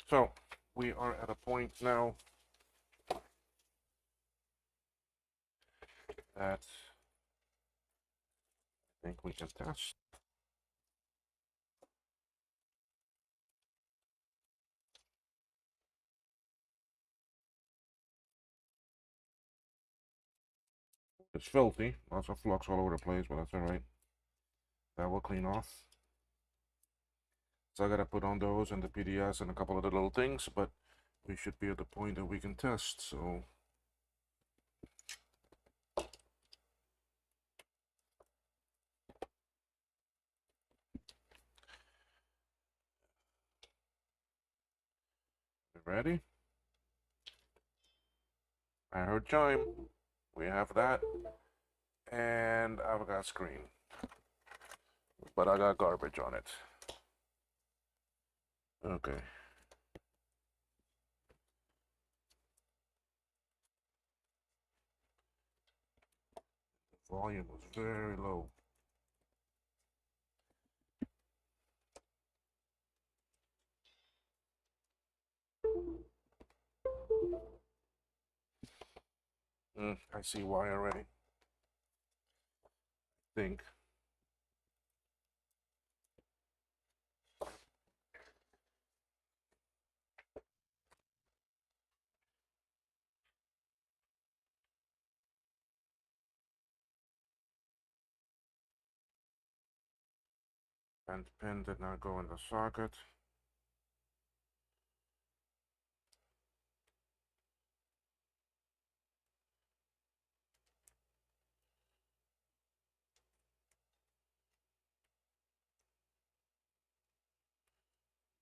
so we are at a point now that I think we can test. It's filthy, lots of flux all over the place, but that's alright. That will clean off. So I gotta put on those and the PDS and a couple of the little things, but we should be at the point that we can test, so. Ready? I heard chime. We have that. And I've got screen. But I got garbage on it. Okay. The volume was very low. I see why already. Think. And pin did not go in the socket.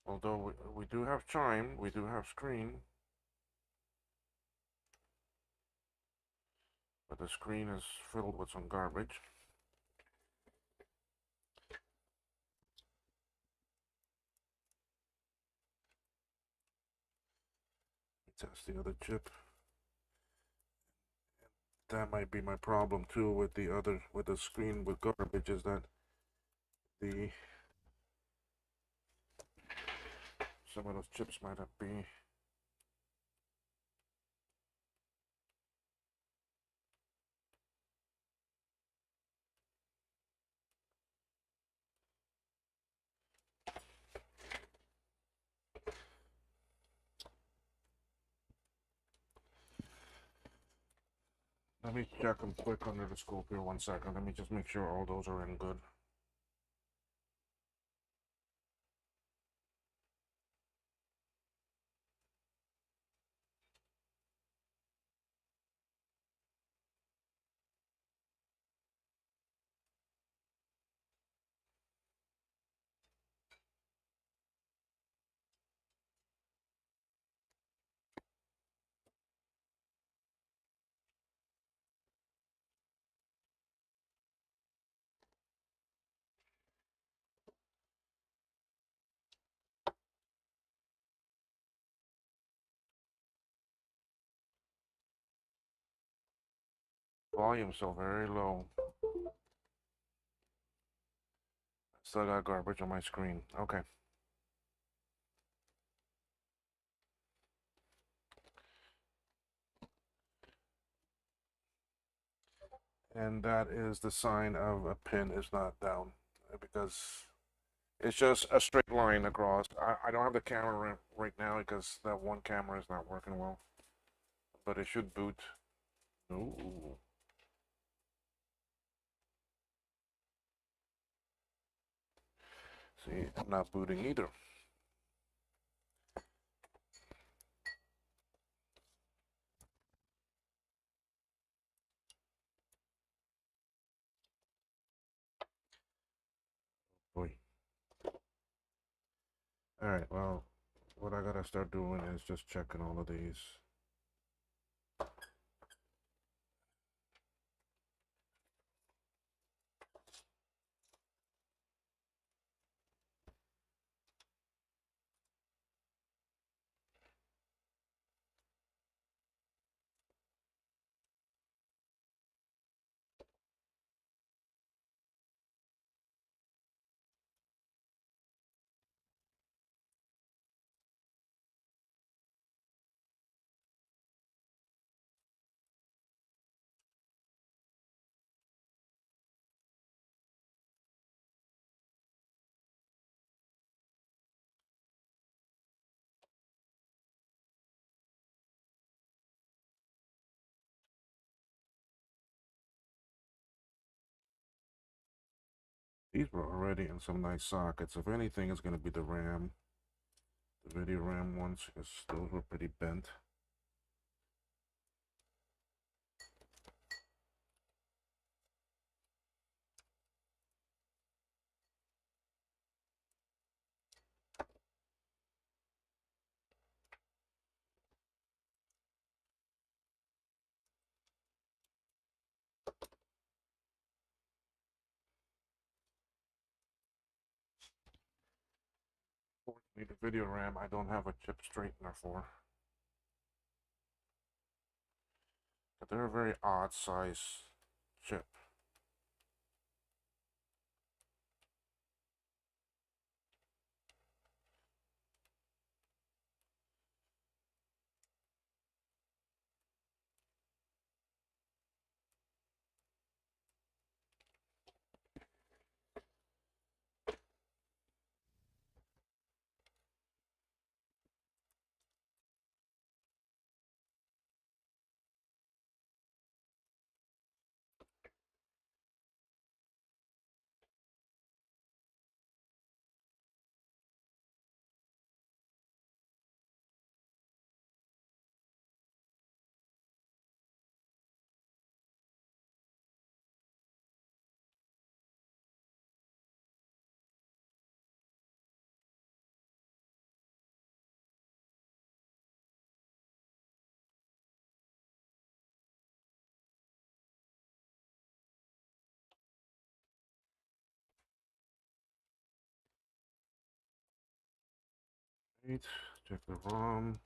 Although we do have chime, we do have screen. But the screen is filled with some garbage. Test the other chip. That might be my problem too with the screen with garbage, is that some of those chips might have been. Let me check them quick under the scope here 1 second. Let me just make sure all those are in good. Volume so very low. Still got garbage on my screen. Okay. And that is the sign of a pin is not down because it's just a straight line across. I don't have the camera right now because that one camera is not working well. But it should boot. Ooh. See, I'm not booting either. Boy. Alright, well, what I gotta start doing is just checking all of these. These were already in some nice sockets. If anything, it's gonna be the RAM. The video RAM ones, because those were pretty bent. Fortunately, the video RAM I don't have a chip straightener for. But they're a very odd size chip. Right, check the ROM.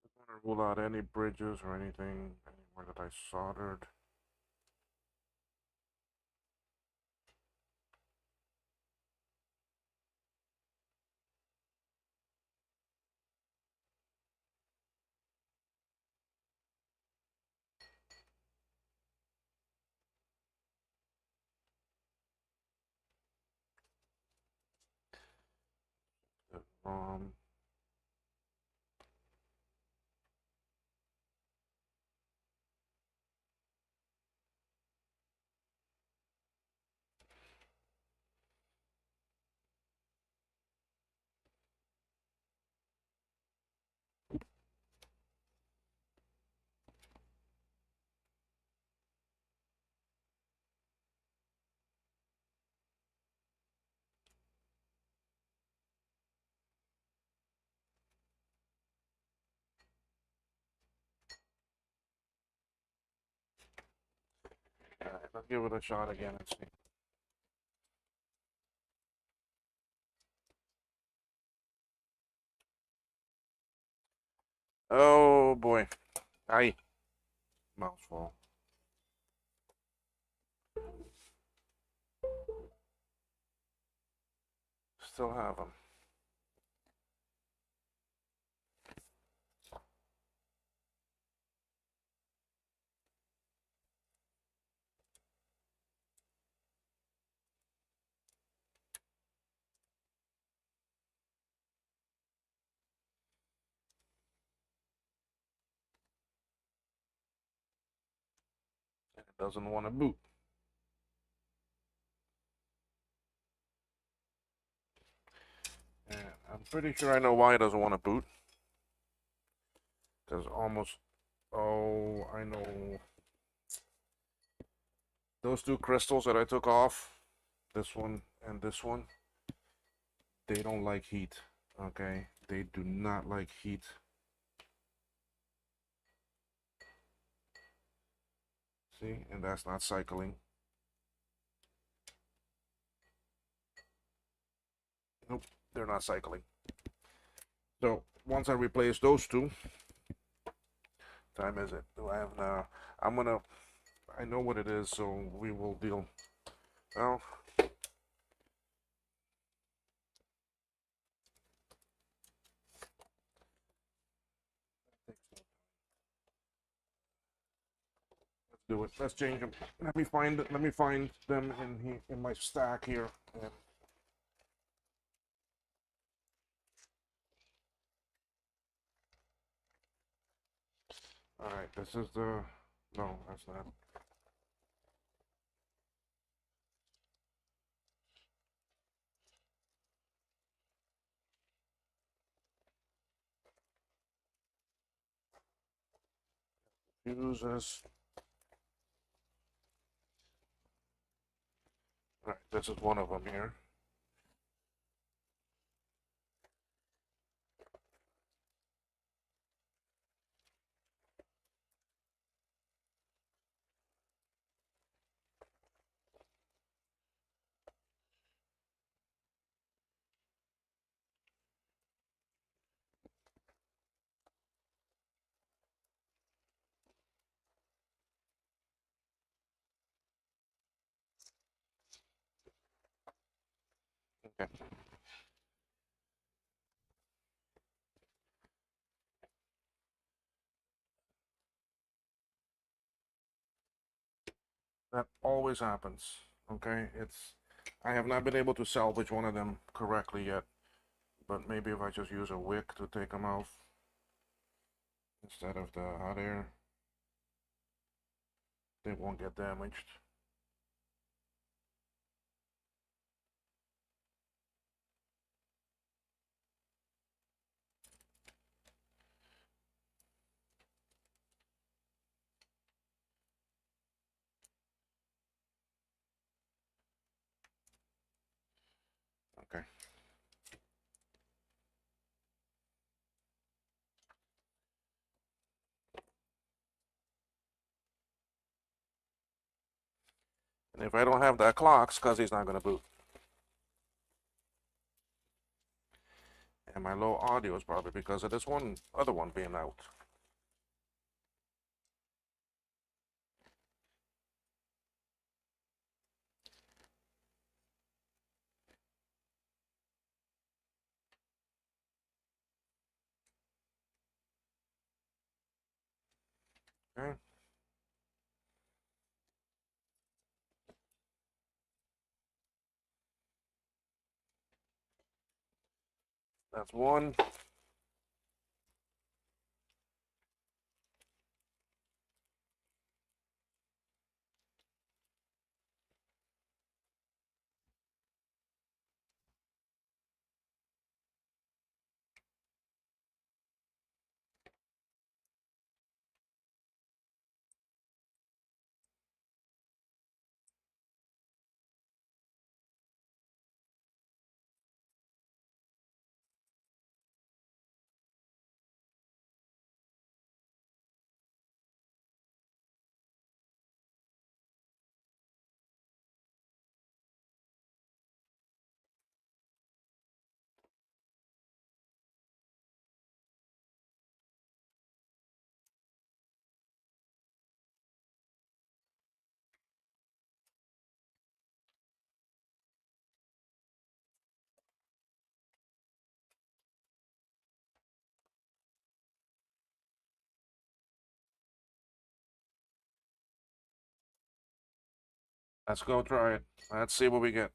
I don't want to rule out any bridges or anything anywhere that I soldered. The ROM. Let's give it a shot again and see. Oh boy. Aye. Mouthful. Still have them. It doesn't want to boot. And I'm pretty sure I know why it doesn't want to boot. Because almost, oh, I know. Those two crystals that I took off, this one and this one, they don't like heat. Okay, they do not like heat. See, and that's not cycling. Nope, they're not cycling. So once I replace those two, time is it? Do I have now? I'm gonna. I know what it is, so we will deal. Well, let's do it. Let's change them. Let me find. Let me find them in my stack here. And all right, this is the. No, that's not. Fuses. All right, this is one of them here. Okay. That always happens. Okay, it's. I have not been able to salvage one of them correctly yet, but maybe if I just use a wick to take them off instead of the hot air, they won't get damaged. Okay. And if I don't have that clock, SCSI's not going to boot. And my low audio is probably because of this one other one being out. Okay. That's one. Let's go try it. Let's see what we get.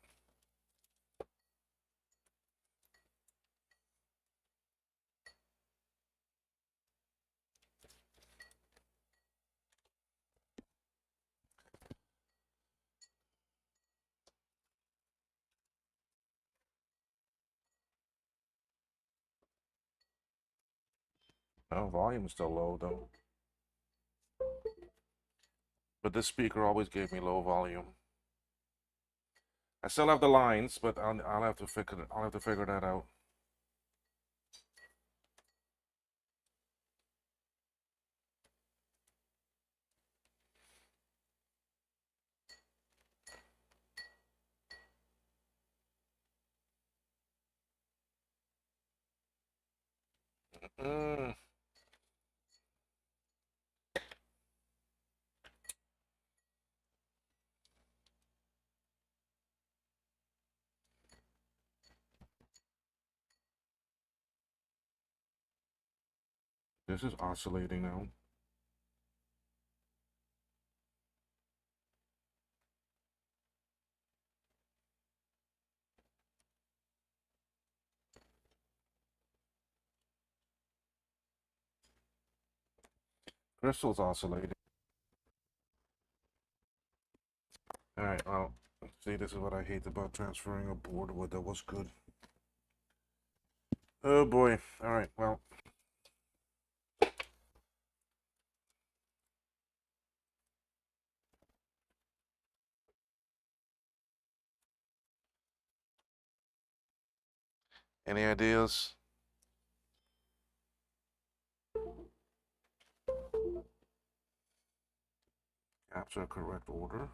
Oh, volume is still low though. But this speaker always gave me low volume. I still have the lines, but I'll have to figure that out. Mm, this is oscillating now. Crystal's oscillating. All right, well, see, this is what I hate about transferring a board that was good. Oh boy. All right, well. Any ideas? Capture correct order.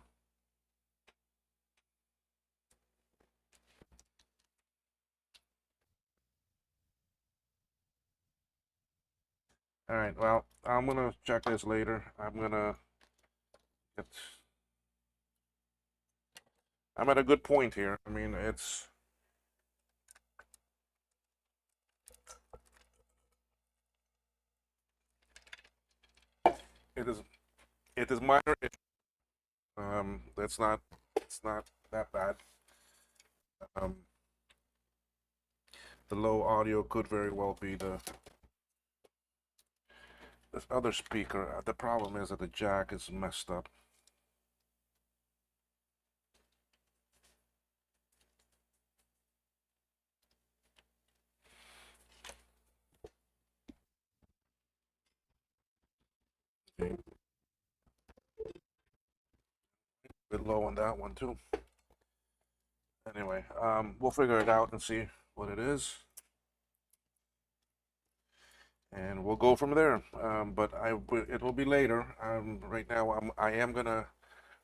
All right, well, I'm gonna check this later. Get. I'm at a good point here. I mean, it is it is minor. It's not that bad. Um, the low audio could very well be this other speaker. The problem is that the jack is messed up. Okay. A bit low on that one too. Anyway, we'll figure it out and see what it is, and we'll go from there. But it will be later. Right now, I am gonna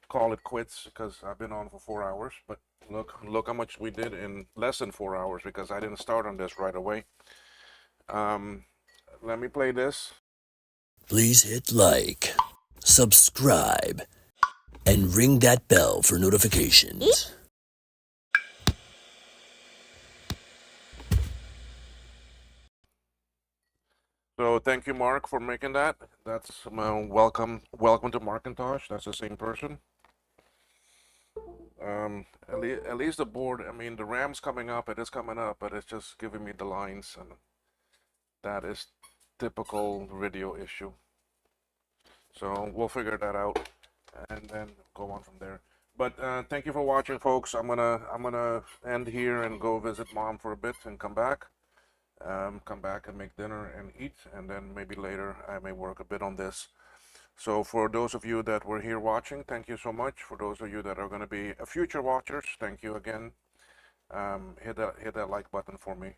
call it quits because I've been on for 4 hours. But look how much we did in less than 4 hours because I didn't start on this right away. Let me play this. Please hit like, subscribe, and ring that bell for notifications. So thank you, Mark, for making that. That's welcome to Markintosh. That's the same person. At least the board. I mean, the RAM's coming up. It is coming up, but it's just giving me the lines, and that is typical video issue. So we'll figure that out, and then go on from there. But thank you for watching, folks. I'm gonna end here and go visit Mom for a bit and come back. Come back and make dinner and eat, and then maybe later I may work a bit on this. So for those of you that were here watching, thank you so much. For those of you that are going to be future watchers, thank you again. Hit that like button for me,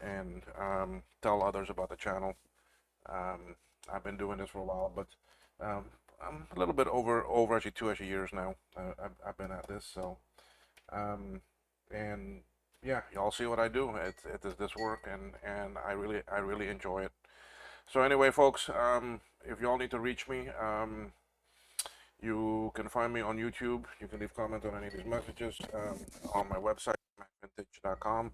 and tell others about the channel. I've been doing this for a while, but I'm a little bit over actually 2 years now. I've been at this, so and yeah, y'all see what I do. It is this work, and I really enjoy it. So anyway, folks, if y'all need to reach me, you can find me on YouTube. You can leave comments on any of these messages on my website, macvintage.com.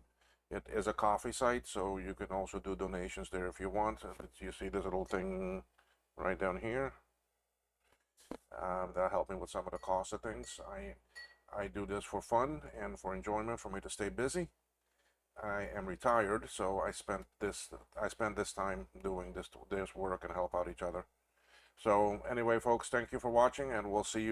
It is a coffee site, so you can also do donations there if you want. You see this little thing right down here. That'll help me with some of the cost of things. I do this for fun and for enjoyment, for me to stay busy. I am retired, so I spend this time doing this work and help out each other. So anyway, folks, thank you for watching, and we'll see you